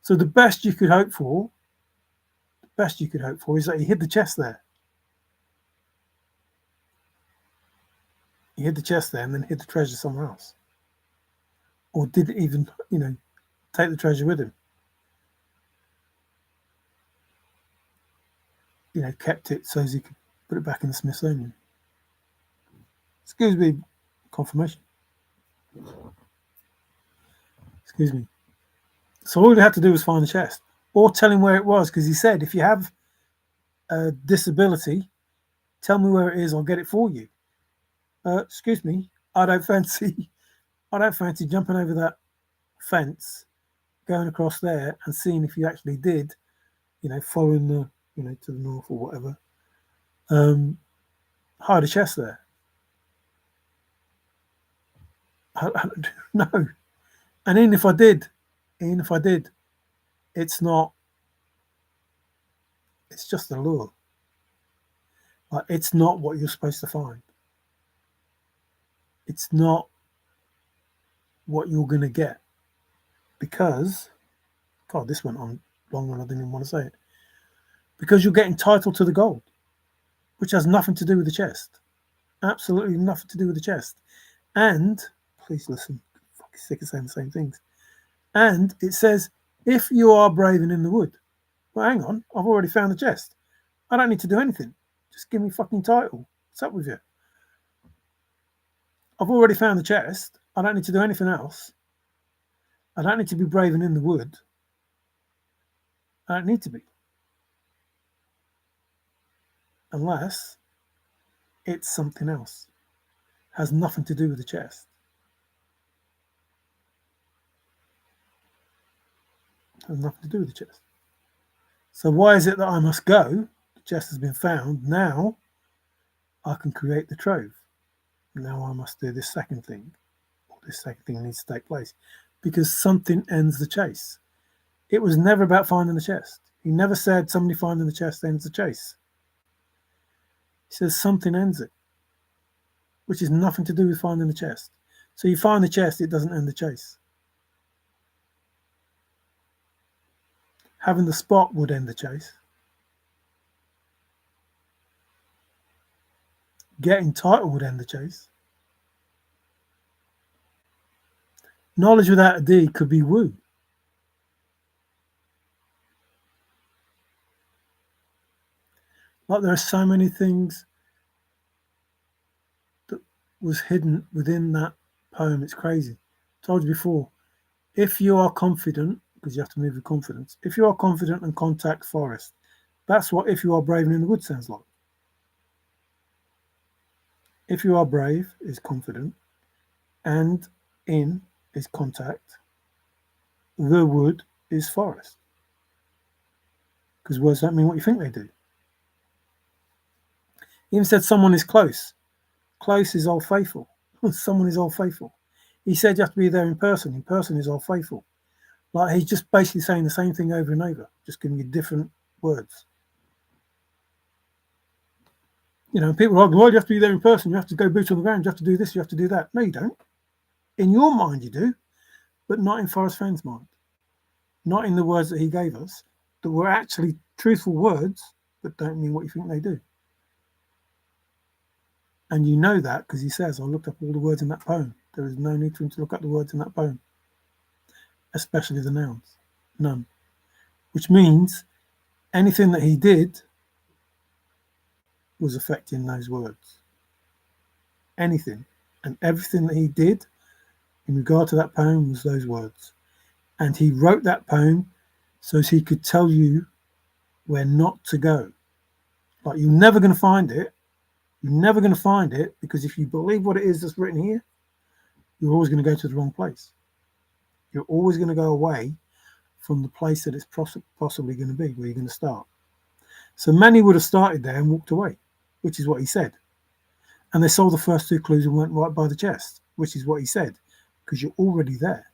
So the best you could hope for is that he hid the chest there. He hid the chest there and then hid the treasure somewhere else. Or didn't even, take the treasure with him. Kept it so as he could put it back in the Smithsonian. Excuse me, confirmation. Excuse me. So all he had to do was find the chest, or tell him where it was, because he said, if you have a disability, tell me where it is, I'll get it for you. Excuse me, I don't fancy jumping over that fence, going across there and seeing if you actually did, following the, to the north or whatever, hide a chest there. No. And even if I did, it's not, it's just a lure. Like, it's not what you're supposed to find. It's not what you're going to get. Because, God, this went on longer than I didn't even want to say it. Because you'll get entitled to the gold, which has nothing to do with the chest. Absolutely nothing to do with the chest. And, please listen, I'm fucking sick of saying the same things. And it says, if you are brave and in the wood. Well, hang on, I've already found the chest. I don't need to do anything. Just give me fucking title. What's up with you? I've already found the chest. I don't need to do anything else. I don't need to be brave and in the wood. I don't need to be. Unless it's something else. Has nothing to do with the chest. Has nothing to do with the chest. So why is it that I must go? The chest has been found. Now I can create the trove. Now I must do this second thing. Or this second thing needs to take place. Because something ends the chase. It was never about finding the chest. He never said somebody finding the chest ends the chase. He says something ends it, which is nothing to do with finding the chest. So you find the chest, it doesn't end the chase. Having the spot would end the chase. Getting title would end the chase. Knowledge without a D could be woo. Like there are so many things that was hidden within that poem. It's crazy. I told you before, if you are confident, because you have to move with confidence, if you are confident and contact forest, that's what if you are brave and in the wood sounds like. If you are brave is confident and in is contact. The wood is forest. Because words don't mean what you think they do. He even said someone is close. Close is Old Faithful. Someone is Old Faithful. He said you have to be there in person. In person is Old Faithful. Like he's just basically saying the same thing over and over, just giving you different words. You know, people argue, well, you have to be there in person. You have to go boots on the ground. You have to do this. You have to do that. No, you don't. In your mind, you do, but not in Forrest Fenn's mind. Not in the words that he gave us that were actually truthful words, but don't mean what you think they do. And you know that because he says, I looked up all the words in that poem. There is no need for him to look up the words in that poem, especially the nouns. None. Which means anything that he did was affecting those words. Anything and everything that he did in regard to that poem was those words. And he wrote that poem so he could tell you where not to go. Like you're never going to find it. You're never going to find it because if you believe what it is that's written here, you're always going to go to the wrong place. You're always going to go away from the place that it's possibly going to be, where you're going to start. So many would have started there and walked away, which is what he said. And they saw the first two clues and went right by the chest, which is what he said, because you're already there.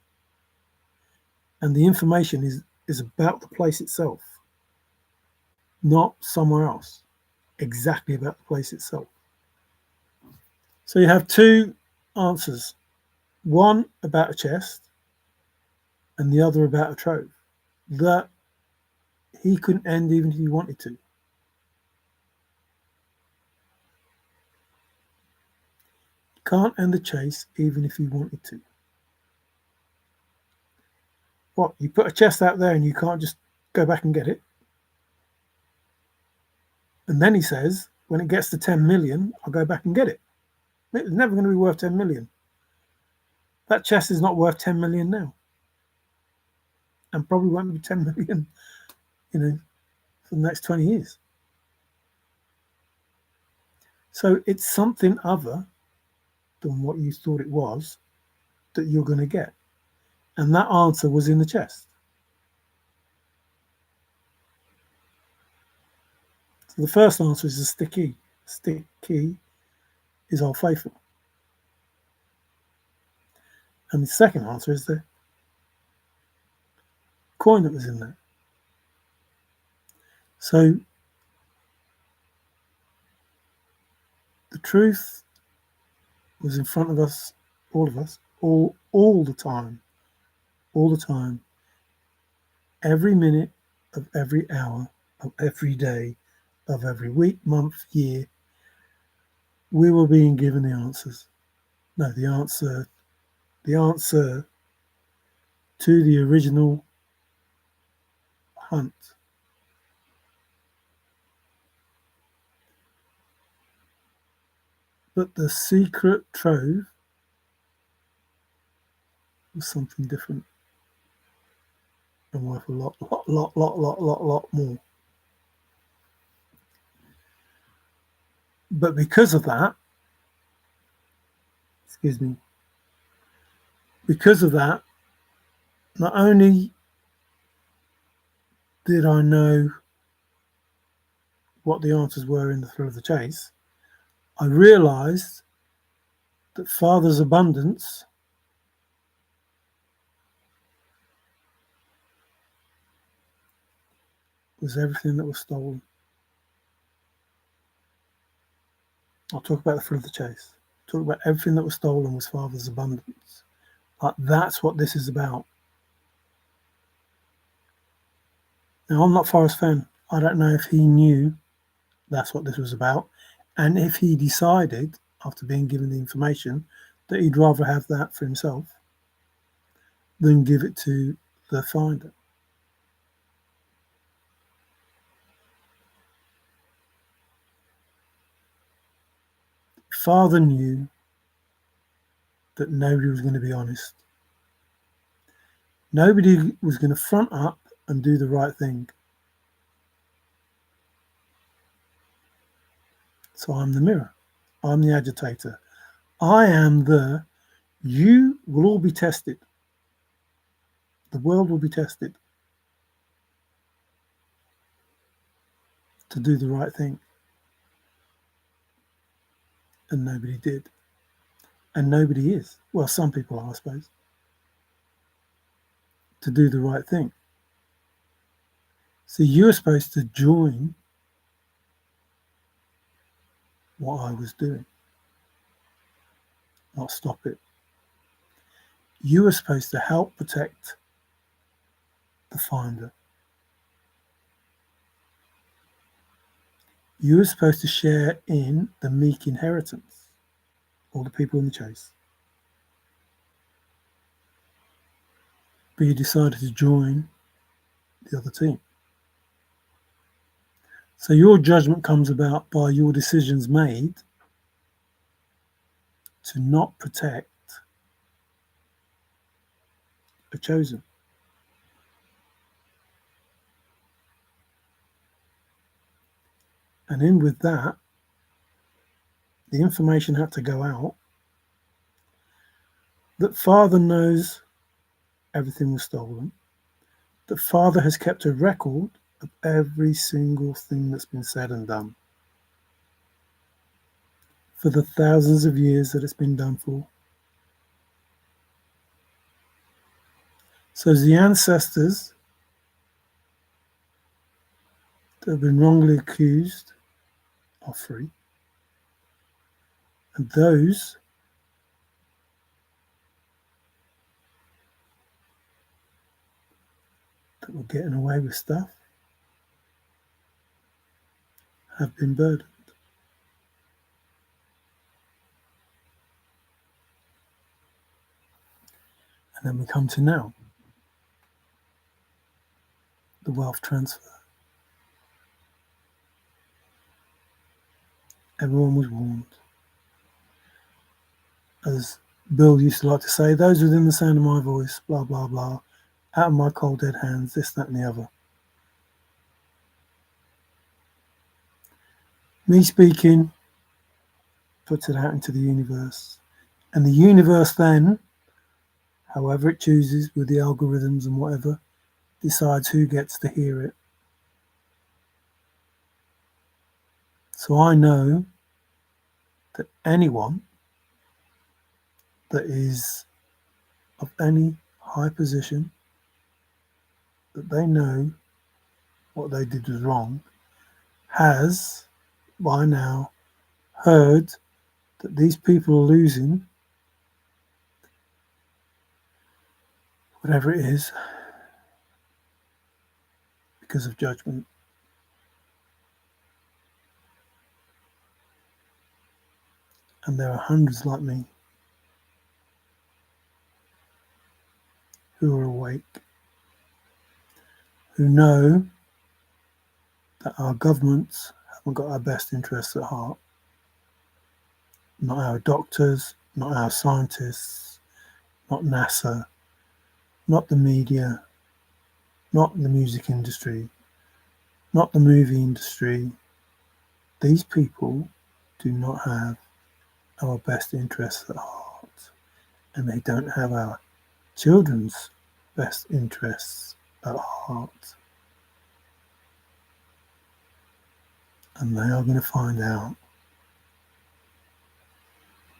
And the information is about the place itself, not somewhere else. Exactly about the place itself. So you have two answers. One about a chest and the other about a trove that he couldn't end even if he wanted to. He can't end the chase even if he wanted to. What, you put a chest out there and you can't just go back and get it? And then he says, when it gets to 10 million, I'll go back and get it. It's never going to be worth 10 million. That chest is not worth 10 million now. And probably won't be 10 million, for the next 20 years. So it's something other than what you thought it was that you're going to get. And that answer was in the chest. So the first answer is a sticky. Sticky is Old Faithful. And the second answer is the coin that was in there. So the truth was in front of us, all of us, all the time, every minute of every hour of every day of every week, month, year, we were being given the answers. No, the answer to the original hunt But the secret trove was something different and worth a lot more. But because of that, excuse me, because of that, not only did I know what the answers were in the thrill of the chase, I realised that Father's abundance was everything that was stolen. I'll talk about the thrill of the chase. Talk about everything that was stolen was Father's abundance. Like, that's what this is about. Now, I'm not Forrest Fenn. I don't know if he knew that's what this was about, and if he decided, after being given the information, that he'd rather have that for himself than give it to the finder. Father knew that nobody was going to be honest. Nobody was going to front up and do the right thing. So I'm the mirror. I'm the agitator. I am you will all be tested. The world will be tested to do the right thing. And nobody did. And nobody is. Well, some people are, I suppose. To do the right thing. So you're supposed to join what I was doing, not stop it. You were supposed to help protect the finder. You were supposed to share in the meek inheritance, all the people in the chase. But you decided to join the other team. So your judgment comes about by your decisions made to not protect a chosen. And in with that, the information had to go out that Father knows everything was stolen, that Father has kept a record of every single thing that's been said and done for the thousands of years that it's been done for. So the ancestors that have been wrongly accused are free, and those that were getting away with stuff have been burdened. And then we come to now, the wealth transfer. Everyone was warned. As Bill used to like to say, those within the sound of my voice, blah, blah, blah, out of my cold dead hands, this, that, and the other. Me speaking puts it out into the universe. And the universe then, however it chooses with the algorithms and whatever, decides who gets to hear it. So I know that anyone that is of any high position, that they know what they did was wrong, has by now heard that these people are losing whatever it is because of judgment. And there are hundreds like me who are awake, who know that our governments haven't got our best interests at heart. not our doctors, not our scientists, not NASA, not the media, not the music industry, not the movie industry. These people do not have our best interests at heart, and they don't have our children's best interests at heart. And they are going to find out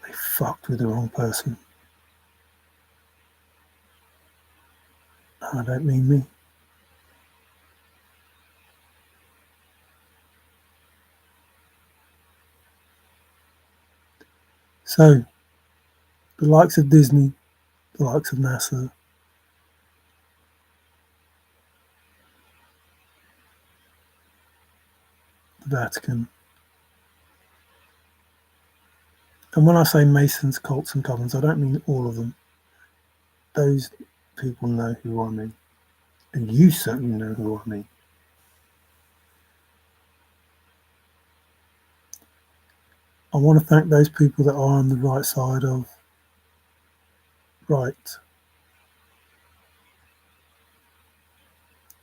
they fucked with the wrong person. I don't mean me. So, the likes of Disney, the likes of NASA, the Vatican, and when I say Masons, cults, and covens, I don't mean all of them. Those people know who I mean, and you certainly know who I mean. I want to thank those people that are on the right side of right,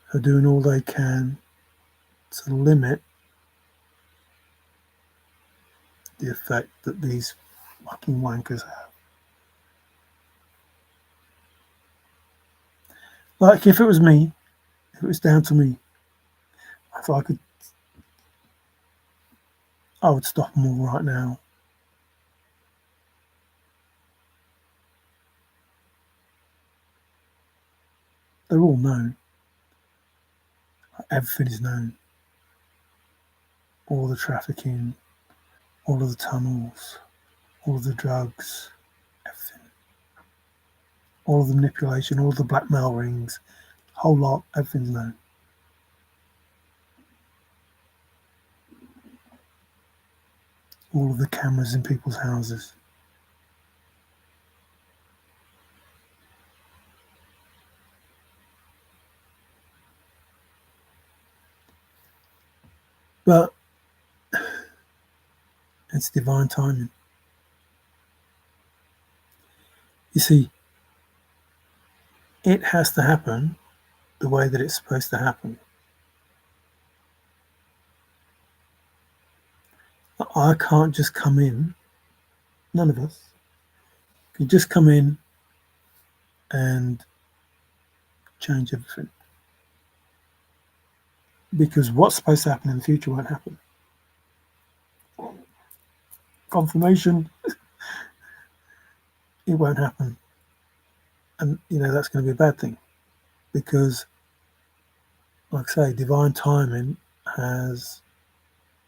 who are doing all they can to limit the effect that these fucking wankers have. Like, if it was me, if it was down to me, if I could, I would stop them all right now. They're all known. Everything is known. All the trafficking, all of the tunnels, all of the drugs, everything. All of the manipulation, all of the blackmail rings, whole lot, everything's known. All of the cameras in people's houses. But it's divine timing. You see, it has to happen the way that it's supposed to happen. I can't just come in, none of us can just come in and change everything. Because what's supposed to happen in the future won't happen. Confirmation, it won't happen. And, that's going to be a bad thing. Because, like I say, divine timing has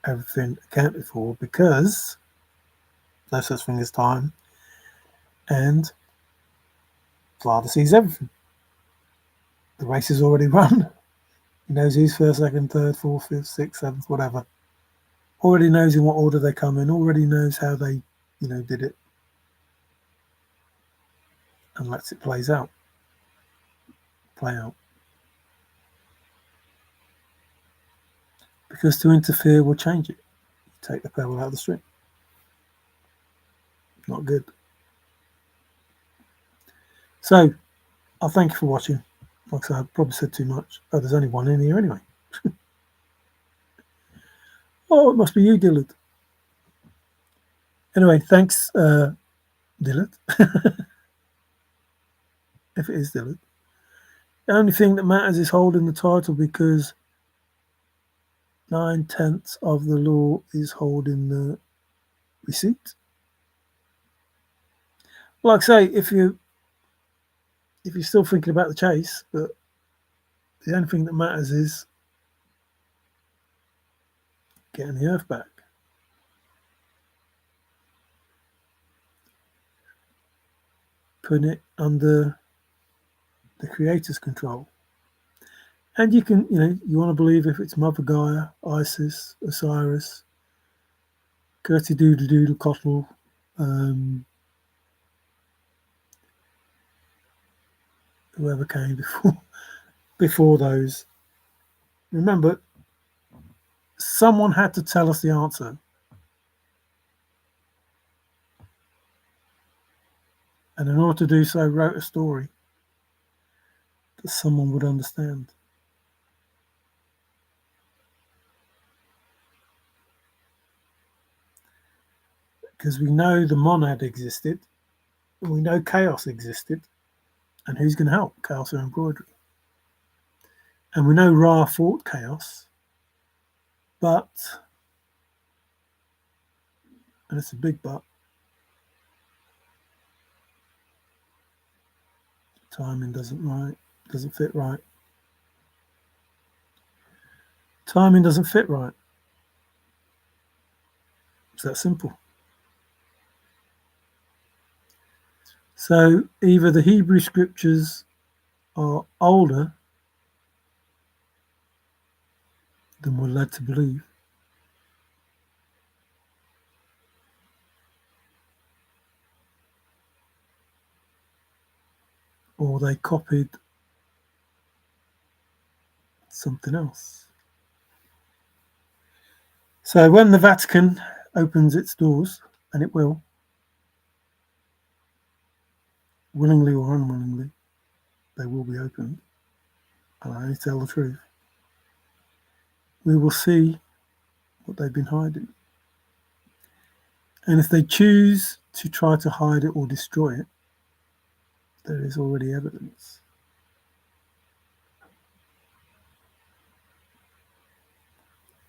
everything accounted for, because no such thing as time, and Father sees everything. The race is already run. He knows who's first, second, third, fourth, fifth, sixth, seventh, whatever. Already knows in what order they come in, already knows how they, did it, and lets it play out. Because to interfere will change it. You take the pebble out of the string. Not good. So, I thank you for watching. Like I said, I probably said too much. Oh, there's only one in here anyway. Oh, it must be you, Dillard. Anyway, thanks, Dillard. If it is Dillard. The only thing that matters is holding the title, because 9/10 of the law is holding the receipt. Like I say, if you're still thinking about the chase, but the only thing that matters is getting the earth back. Putting it under the creator's control. And you can, you want to believe if it's Mother Gaia, Isis, Osiris, Gertie Doodle Doodle Cottle, whoever came before those. Remember, someone had to tell us the answer. and in order to do so, wrote a story that someone would understand. Because we know the monad existed, and we know chaos existed, and who's going to help? Chaos or embroidery. And we know Ra fought chaos, but, and it's a big but, timing doesn't fit right. Timing doesn't fit right. It's that simple. So either the Hebrew scriptures are older than we're led to believe, or they copied something else. So when the Vatican opens its doors, and it will, willingly or unwillingly, they will be opened, and I only tell the truth, we will see what they've been hiding. And if they choose to try to hide it or destroy it, there is already evidence.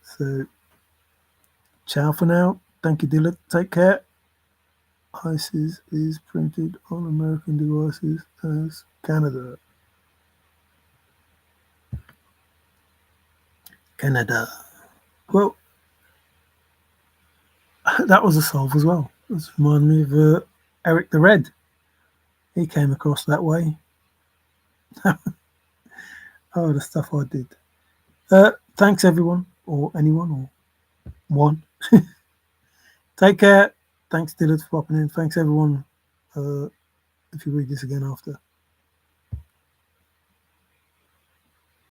So, ciao for now. Thank you, Dylan. Take care. ISIS is printed on American devices as Canada. Canada. Well, that was a solve as well. This reminded me of Eric the Red. He came across that way. Oh, the stuff I did. Thanks, everyone, or anyone, or one. Take care. Thanks, Dylan, for popping in. Thanks, everyone. If you read this again after.